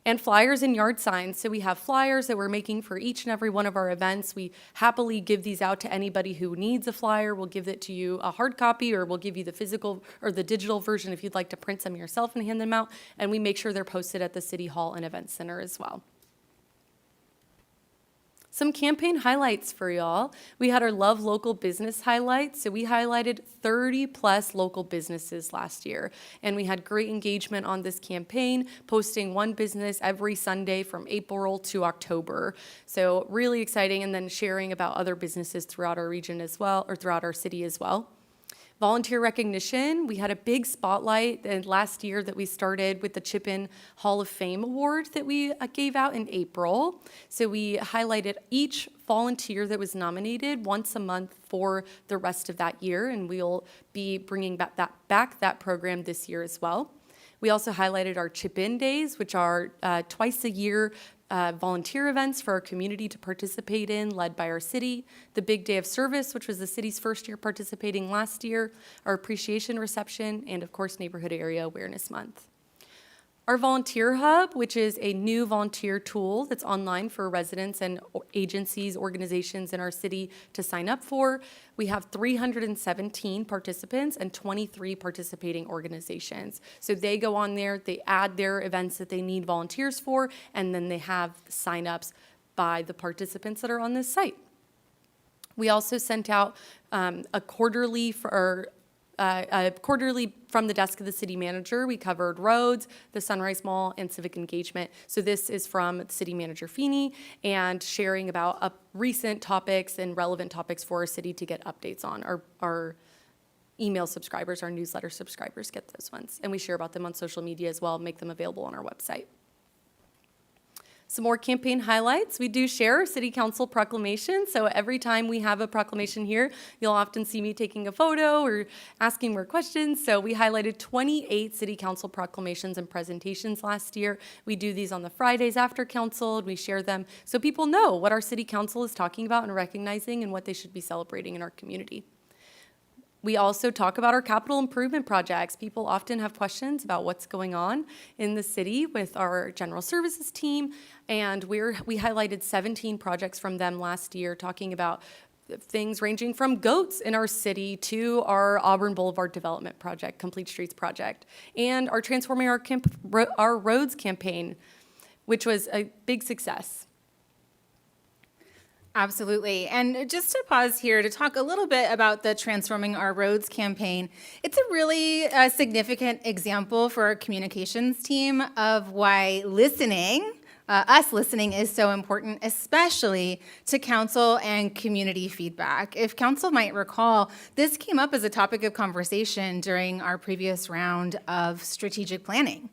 And flyers and yard signs. So we have flyers that we're making for each and every one of our events. We happily give these out to anybody who needs a flyer. We'll give it to you a hard copy, or we'll give you the physical or the digital version if you'd like to print some yourself and hand them out. And we make sure they're posted at the City Hall and Event Center as well. Some campaign highlights for y'all. We had our Love Local Business highlights. So we highlighted 30 plus local businesses last year. And we had great engagement on this campaign, posting one business every Sunday from April to October. So really exciting, and then sharing about other businesses throughout our region as well, or throughout our city as well. Volunteer recognition, we had a big spotlight last year that we started with the Chip-In Hall of Fame Award that we gave out in April. So we highlighted each volunteer that was nominated once a month for the rest of that year, and we'll be bringing back that program this year as well. We also highlighted our Chip-In Days, which are twice a year volunteer events for our community to participate in, led by our city. The Big Day of Service, which was the city's first year participating last year, our appreciation reception, and of course, Neighborhood Area Awareness Month. Our Volunteer Hub, which is a new volunteer tool that's online for residents and agencies, organizations in our city to sign up for. We have 317 participants and 23 participating organizations. So they go on there, they add their events that they need volunteers for, and then they have signups by the participants that are on this site. We also sent out a quarterly from the desk of the city manager. We covered roads, the Sunrise Mall, and civic engagement. So this is from City Manager Feeney, and sharing about recent topics and relevant topics for our city to get updates on. Our email subscribers, our newsletter subscribers get those ones. And we share about them on social media as well, make them available on our website. Some more campaign highlights. We do share city council proclamations. So every time we have a proclamation here, you'll often see me taking a photo or asking more questions. So we highlighted 28 city council proclamations and presentations last year. We do these on the Fridays after council, and we share them so people know what our city council is talking about and recognizing and what they should be celebrating in our community. We also talk about our capital improvement projects. People often have questions about what's going on in the city with our general services team, and we highlighted 17 projects from them last year, talking about things ranging from goats in our city to our Auburn Boulevard Development Project, Complete Streets Project, and our Transforming Our Roads campaign, which was a big success. Absolutely. And just to pause here to talk a little bit about the Transforming Our Roads campaign, it's a really significant example for our communications team of why us listening is so important, especially to council and community feedback. If council might recall, this came up as a topic of conversation during our previous round of strategic planning,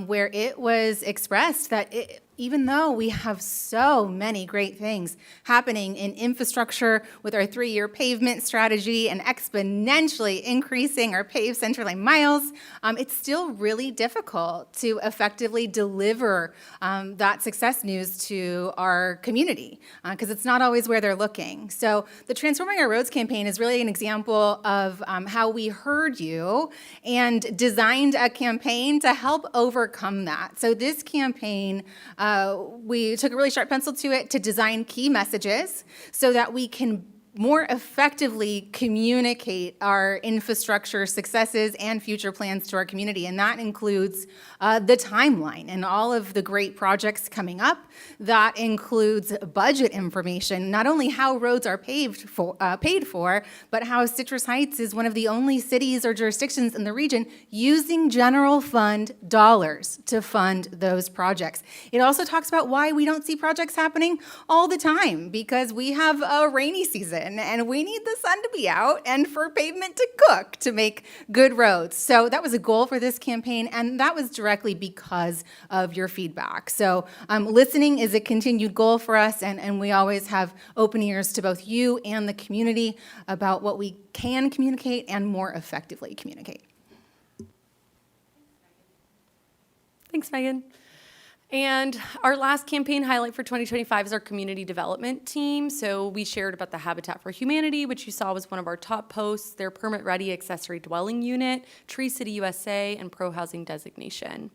where it was expressed that even though we have so many great things happening in infrastructure with our 3-year pavement strategy and exponentially increasing our paved Centerline miles, it's still really difficult to effectively deliver that success news to our community because it's not always where they're looking. So the Transforming Our Roads campaign is really an example of how we heard you and designed a campaign to help overcome that. So this campaign We took a really sharp pencil to it to design key messages so that we can more effectively communicate our infrastructure successes and future plans to our community. And that includes the timeline and all of the great projects coming up. That includes budget information, not only how roads are paid for, but how Citrus Heights is one of the only cities or jurisdictions in the region using general fund dollars to fund those projects. It also talks about why we don't see projects happening all the time, because we have a rainy season and we need the sun to be out and for pavement to cook to make good roads. So that was a goal for this campaign, and that was directly because of your feedback. So listening is a continued goal for us, and we always have open ears to both you and the community about what we can communicate and more effectively communicate. Thanks, Megan. And our last campaign highlight for 2025 is our community development team. So we shared about the Habitat for Humanity, which you saw was one of our top posts, their permit-ready accessory dwelling unit, Tree City USA, and pro-housing designation.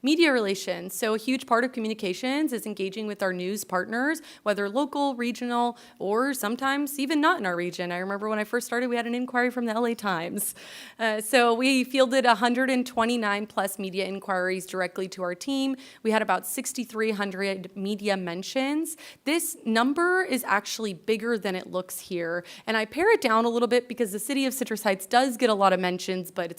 Media relations. So a huge part of communications is engaging with our news partners, whether local, regional, or sometimes even not in our region. I remember when I first started, we had an inquiry from the LA Times. So we fielded 129 plus media inquiries directly to our team. We had about 6,300 media mentions. This number is actually bigger than it looks here. And I pare it down a little bit because the city of Citrus Heights does get a lot of mentions, but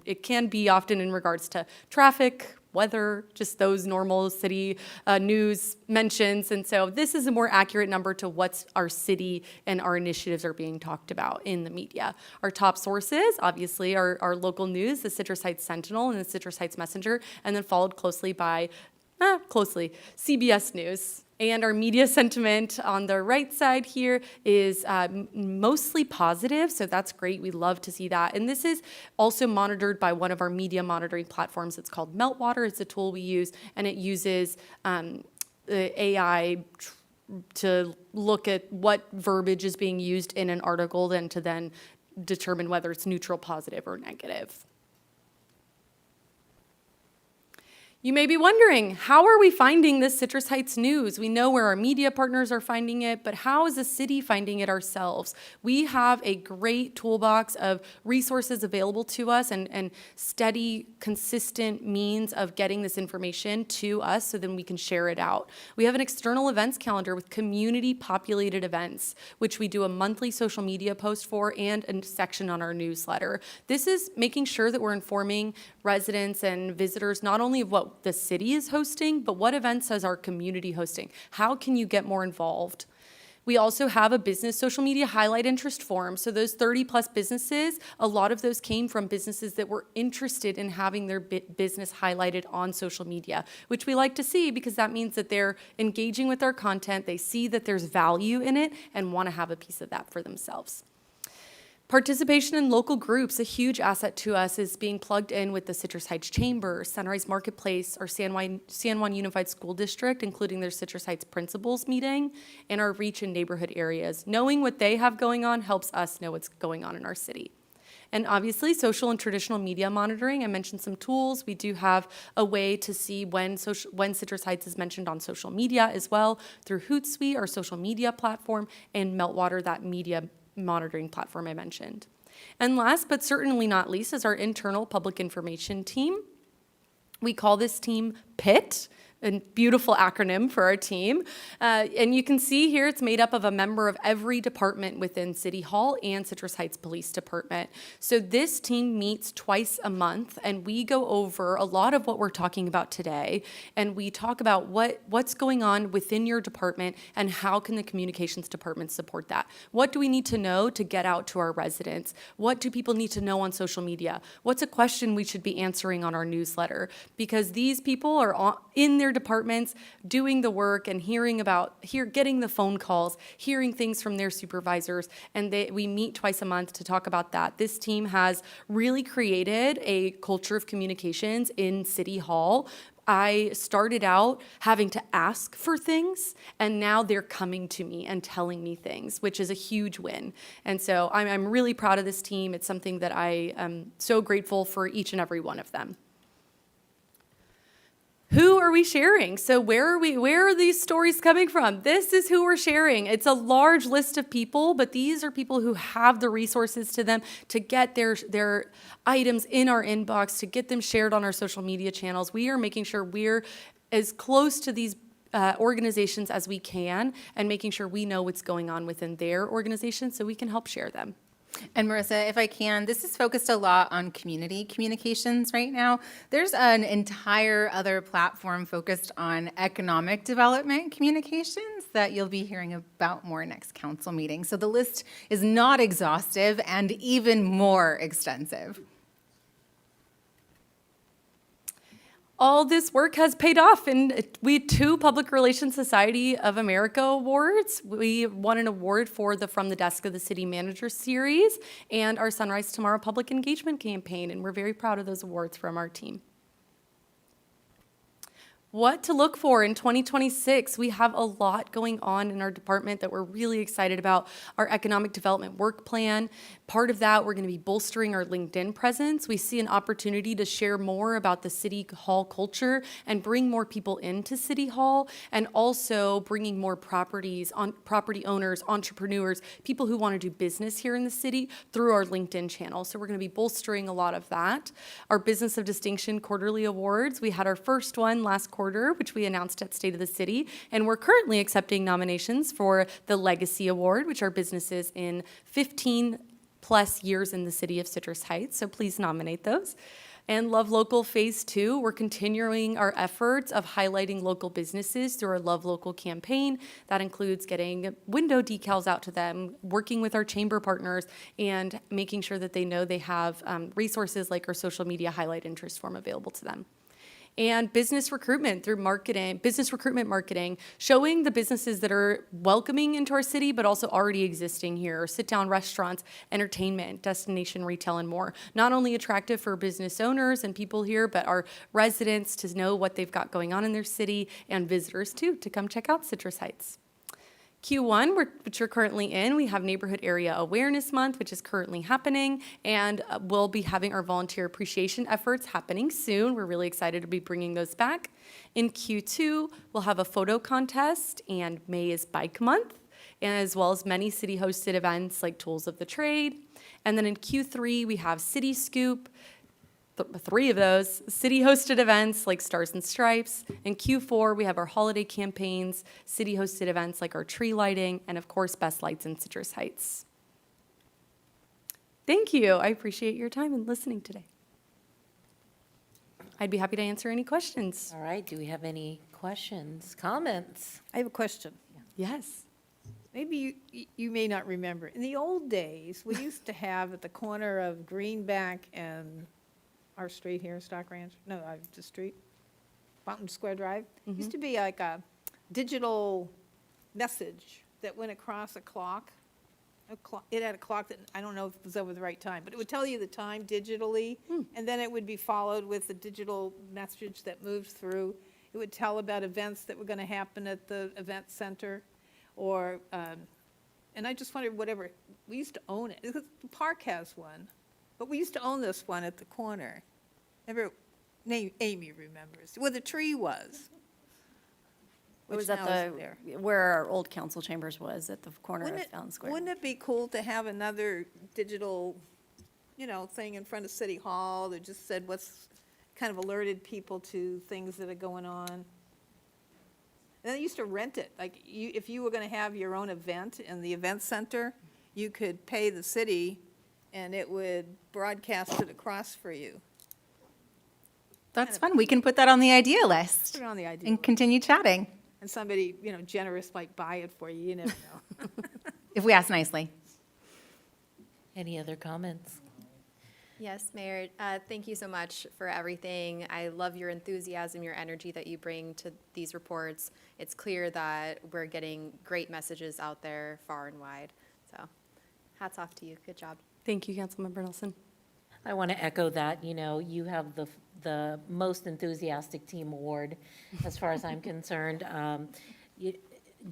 it can be often in regards to traffic, weather, just those normal city news mentions. And so this is a more accurate number to what's our city and our initiatives are being talked about in the media. Our top sources, obviously, are our local news, the Citrus Heights Sentinel and the Citrus Heights Messenger, and then followed closely by, CBS News. And our media sentiment on the right side here is mostly positive, so that's great. We love to see that. And this is also monitored by one of our media monitoring platforms. It's called Meltwater. It's a tool we use, and it uses AI to look at what verbiage is being used in an article, and to then determine whether it's neutral, positive, or negative. You may be wondering, how are we finding this Citrus Heights news? We know where our media partners are finding it, but how is the city finding it ourselves? We have a great toolbox of resources available to us and steady, consistent means of getting this information to us so then we can share it out. We have an external events calendar with community-populated events, which we do a monthly social media post for and a section on our newsletter. This is making sure that we're informing residents and visitors not only of what the city is hosting, but what events is our community hosting? How can you get more involved? We also have a business social media highlight interest form. So those 30 plus businesses, a lot of those came from businesses that were interested in having their business highlighted on social media, which we like to see because that means that they're engaging with our content, they see that there's value in it and want to have a piece of that for themselves. Participation in local groups, a huge asset to us, is being plugged in with the Citrus Heights Chamber, Sunrise Marketplace, our San Juan Unified School District, including their Citrus Heights Principals meeting, and our reach in neighborhood areas. Knowing what they have going on helps us know what's going on in our city. And obviously, social and traditional media monitoring. I mentioned some tools. We do have a way to see when Citrus Heights is mentioned on social media as well through Hootsuite, our social media platform, and Meltwater, that media monitoring platform I mentioned. And last but certainly not least is our internal public information team. We call this team PIT, a beautiful acronym for our team. And you can see here it's made up of a member of every department within City Hall and Citrus Heights Police Department. So this team meets twice a month, and we go over a lot of what we're talking about today. And we talk about what's going on within your department and how can the communications department support that. What do we need to know to get out to our residents? What do people need to know on social media? What's a question we should be answering on our newsletter? Because these people are in their departments doing the work and getting the phone calls, hearing things from their supervisors, and we meet twice a month to talk about that. This team has really created a culture of communications in City Hall. I started out having to ask for things, and now they're coming to me and telling me things, which is a huge win. And so I'm really proud of this team. It's something that I am so grateful for each and every one of them. are we sharing? So where are these stories coming from? This is who we're sharing. It's a large list of people, but these are people who have the resources to them to get their items in our inbox, to get them shared on our social media channels. We are making sure we're as close to these organizations as we can and making sure we know what's going on within their organization so we can help share them. And Marissa, if I can, this is focused a lot on community communications right now. There's an entire other platform focused on economic development communications that you'll be hearing about more next council meeting. So the list is not exhaustive and even more extensive. All this work has paid off, and we had 2 Public Relations Society of America awards. We won an award for the From the Desk of the City Manager series and our Sunrise Tomorrow public engagement campaign, and we're very proud of those awards from our team. What to look for in 2026? We have a lot going on in our department that we're really excited about. Our economic development work plan. Part of that, we're going to be bolstering our LinkedIn presence. We see an opportunity to share more about the City Hall culture and bring more people into City Hall, and also bringing more property owners, entrepreneurs, people who want to do business here in the city through our LinkedIn channel. So we're going to be bolstering a lot of that. Our Business of Distinction quarterly awards. We had our first one last quarter, which we announced at State of the City, and we're currently accepting nominations for the Legacy Award, which are businesses in 15+ years in the city of Citrus Heights, so please nominate those. And Love Local Phase 2, we're continuing our efforts of highlighting local businesses through our Love Local campaign. That includes getting window decals out to them, working with our chamber partners, and making sure that they know they have resources like our social media highlight interest form available to them. And business recruitment through marketing, business recruitment marketing, showing the businesses that are welcoming into our city, but also already existing here, sit-down restaurants, entertainment, destination retail, and more. Not only attractive for business owners and people here, but our residents to know what they've got going on in their city, and visitors too, to come check out Citrus Heights. Q1, which we're currently in, we have Neighborhood Area Awareness Month, which is currently happening, and we'll be having our volunteer appreciation efforts happening soon. We're really excited to be bringing those back. In Q2, we'll have a photo contest, and May is Bike Month, and as well as many city-hosted events like Tools of the Trade. And then in Q3, we have City Scoop, 3 of those, city-hosted events like Stars and Stripes. In Q4, we have our holiday campaigns, city-hosted events like our tree lighting, and of course, Best Lights in Citrus Heights. Thank you. I appreciate your time and listening today. I'd be happy to answer any questions. All right, do we have any questions, comments? I have a question. Yes. Maybe you may not remember. In the old days, we used to have at the corner of Greenback and our street here, Stock Ranch, no, the street, Fountain Square Drive, used to be like a digital message that went across a clock. It had a clock that, I don't know if it was over the right time, but it would tell you the time digitally, and then it would be followed with a digital message that moved through. It would tell about events that were going to happen at the event center, or, and I just wondered whatever, we used to own it. The park has one. But we used to own this one at the corner. Amy remembers, where the tree was. It was which at now isn't there. where our old council chambers was, at the corner of Fountain Square. Wouldn't it be cool to have another digital, thing in front of City Hall that just said kind of alerted people to things that are going on? And they used to rent it. Like, if you were going to have your own event in the event center, you could pay the city, and it would broadcast it across for you. That's fun. We can put that on the idea list. Put it on the idea and list. continue chatting. And somebody, generous might buy it for you, you never know. If we ask nicely. Any other comments? Yes, Mayor, thank you so much for everything. I love your enthusiasm, your energy that you bring to these reports. It's clear that we're getting great messages out there far and wide. So hats off to you. Good job. Thank you, Councilmember Nelson. I want to echo that, you have the most enthusiastic team award, as far as I'm concerned.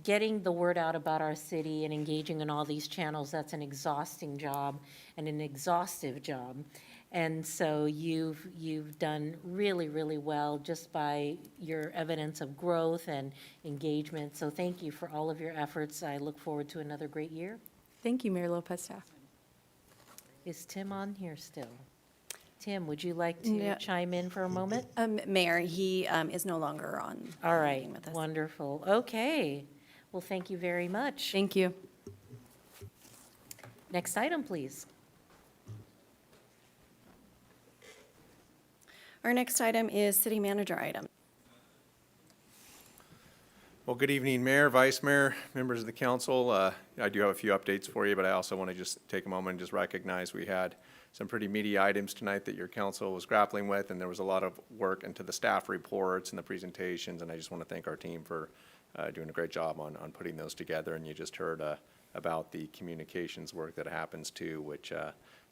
Getting the word out about our city and engaging in all these channels, that's an exhausting job and an exhaustive job. And so you've done really, really well just by your evidence of growth and engagement. So thank you for all of your efforts. I look forward to another great year. Thank you, Mayor Lopez staff. Is Tim on here still? Tim, would you like Yeah. to chime in for a moment? Mayor, he is no longer on. All right, meeting with us. wonderful. Okay. Well, thank you very much. Thank you. Next item, please. Our next item is city manager item. Well, good evening, Mayor, Vice Mayor, members of the council. I do have a few updates for you, but I also want to just take a moment and just recognize we had some pretty meaty items tonight that your council was grappling with, and there was a lot of work into the staff reports and the presentations, and I just want to thank our team for doing a great job on putting those together. And you just heard about the communications work that happens too, which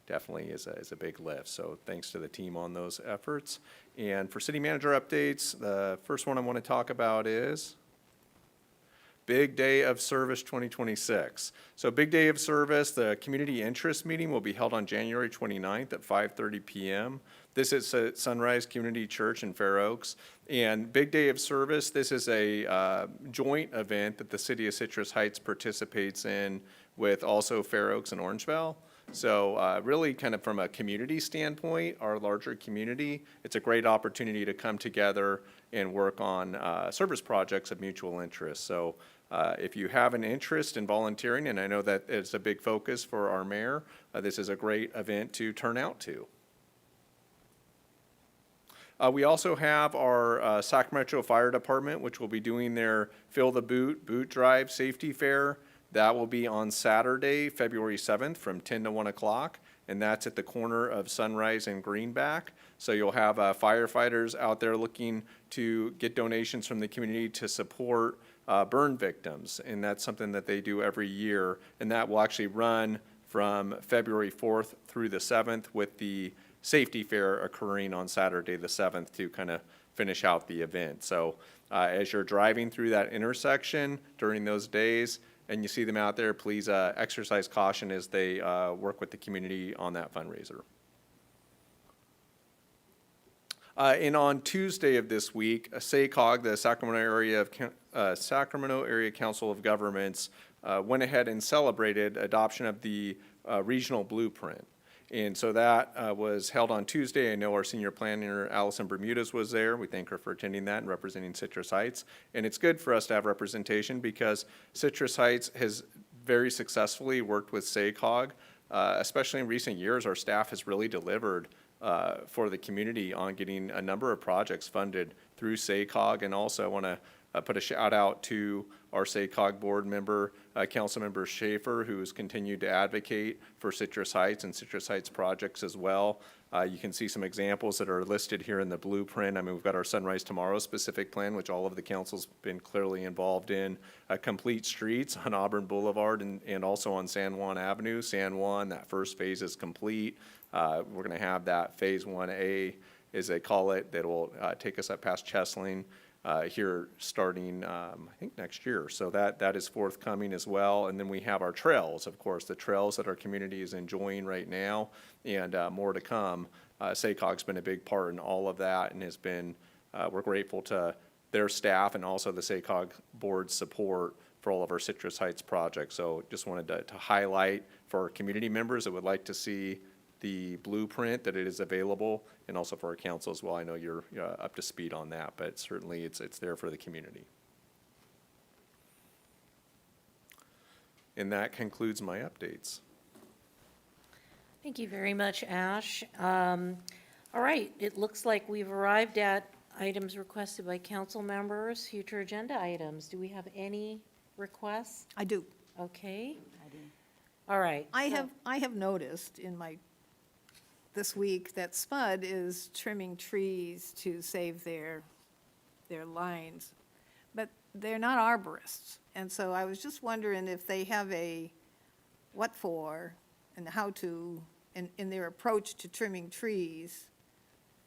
definitely is a big lift. So thanks to the team on those efforts. And for city manager updates, the first one I want to talk about is Big Day of Service 2026. So Big Day of Service, the community interest meeting will be held on January 29th at 5:30 p.m. This is at Sunrise Community Church in Fair Oaks. And Big Day of Service, this is a joint event that the city of Citrus Heights participates in with also Fair Oaks and Orangevale. So really kind of from a community standpoint, our larger community, it's a great opportunity to come together and work on service projects of mutual interest. So if you have an interest in volunteering, and I know that it's a big focus for our mayor, this is a great event to turn out to. We also have our Sacramento Fire Department, which will be doing their Fill the Boot Boot Drive Safety Fair. That will be on Saturday, February 7th from 10 to 1 o'clock, and that's at the corner of Sunrise and Greenback. So you'll have firefighters out there looking to get donations from the community to support burn victims, and that's something that they do every year. And that will actually run from February 4th through the 7th, with the safety fair occurring on Saturday the 7th to kind of finish out the event. So as you're driving through that intersection during those days, and you see them out there, please exercise caution as they work with the community on that fundraiser. And on Tuesday of this week, SACOG, the Sacramento Area Council of Governments, went ahead and celebrated adoption of the regional blueprint. And so that was held on Tuesday. I know our senior planner, Allison Bermudez, was there. We thank her for attending that and representing Citrus Heights. And it's good for us to have representation because Citrus Heights has very successfully worked with SACOG. Especially in recent years, our staff has really delivered for the community on getting a number of projects funded through SACOG. And also I want to put a shout out to our SACOG board member, Councilmember Schaefer, who has continued to advocate for Citrus Heights and Citrus Heights projects as well. You can see some examples that are listed here in the blueprint. I mean, we've got our Sunrise Tomorrow specific plan, which all of the council's been clearly involved in. Complete streets on Auburn Boulevard and also on San Juan Avenue. San Juan, that first phase is complete. We're going to have that phase 1A, as they call it, that will take us up past Chesling here starting, I think, next year. So that is forthcoming as well. And then we have our trails, of course, the trails that our community is enjoying right now, and more to come. SACOG's been a big part in all of that and has been, we're grateful to their staff and also the SACOG board's support for all of our Citrus Heights projects. So just wanted to highlight for our community members that would like to see the blueprint, that it is available, and also for our council as well. I know you're up to speed on that, but certainly it's there for the community. And that concludes my updates. Thank you very much, Ash. All right, it looks like we've arrived at items requested by council members, future agenda items. Do we have any requests? I do. Okay. All right. I have noticed in this week that SPUD is trimming trees to save their lines, but they're not arborists. And so I was just wondering if they have a what for and how to in their approach to trimming trees.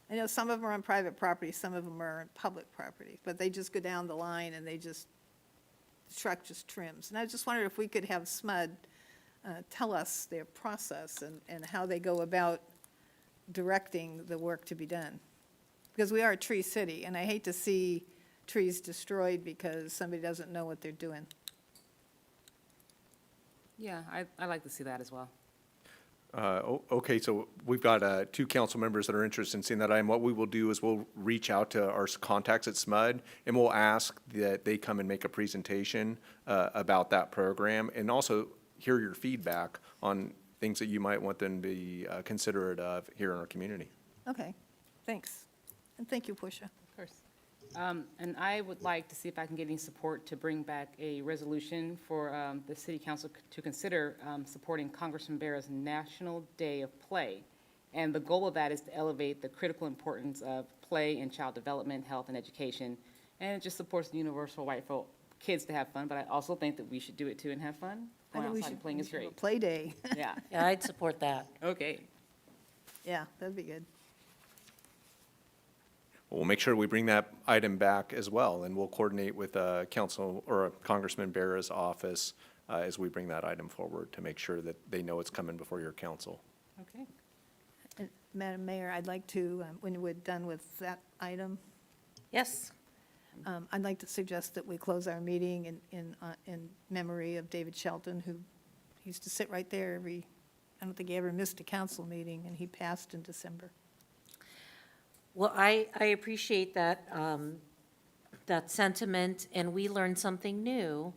I know some of them are on private property, some of them are on public property, but they just go down the line and the truck just trims. And I just wondered if we could have SMUD tell us their process and how they go about directing the work to be done. Because we are a tree city, and I hate to see trees destroyed because somebody doesn't know what they're doing. Yeah, I'd like to see that as well. Okay, so we've got 2 council members that are interested in seeing that item. What we will do is we'll reach out to our contacts at SMUD, and we'll ask that they come and make a presentation about that program, and also hear your feedback on things that you might want them to be considerate of here in our community. Okay, thanks. And thank you, Portia. Of course. And I would like to see if I can get any support to bring back a resolution for the city council to consider supporting Congressman Bera's National Day of Play. And the goal of that is to elevate the critical importance of play in child development, health, and education. And it just supports the universal right for kids to have fun, but I also think that we should do it too and have fun. I Going think we outside should and playing we is should have a great. Play day. Yeah, Yeah, I'd support that. okay. Yeah, that'd be good. We'll make sure we bring that item back as well, and we'll coordinate with Council or Congressman Bera's office as we bring that item forward to make sure that they know it's coming before your council. Okay. And Madam Mayor, I'd like to, when we're done with that item, Yes. I'd like to suggest that we close our meeting in memory of David Shelton, who used to sit right there I don't think he ever missed a council meeting, and he passed in December. Well, I appreciate that, that sentiment, and we learned something new,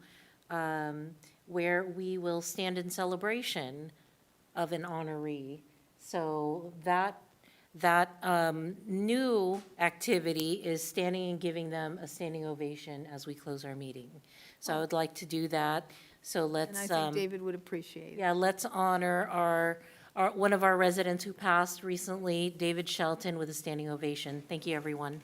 where we will stand in celebration of an honoree. So that new activity is standing and giving them a standing ovation as we close our meeting. So I would like to do that, so let's. And I think David would appreciate it. Yeah, let's honor our one of our residents who passed recently, David Shelton, with a standing ovation. Thank you, everyone.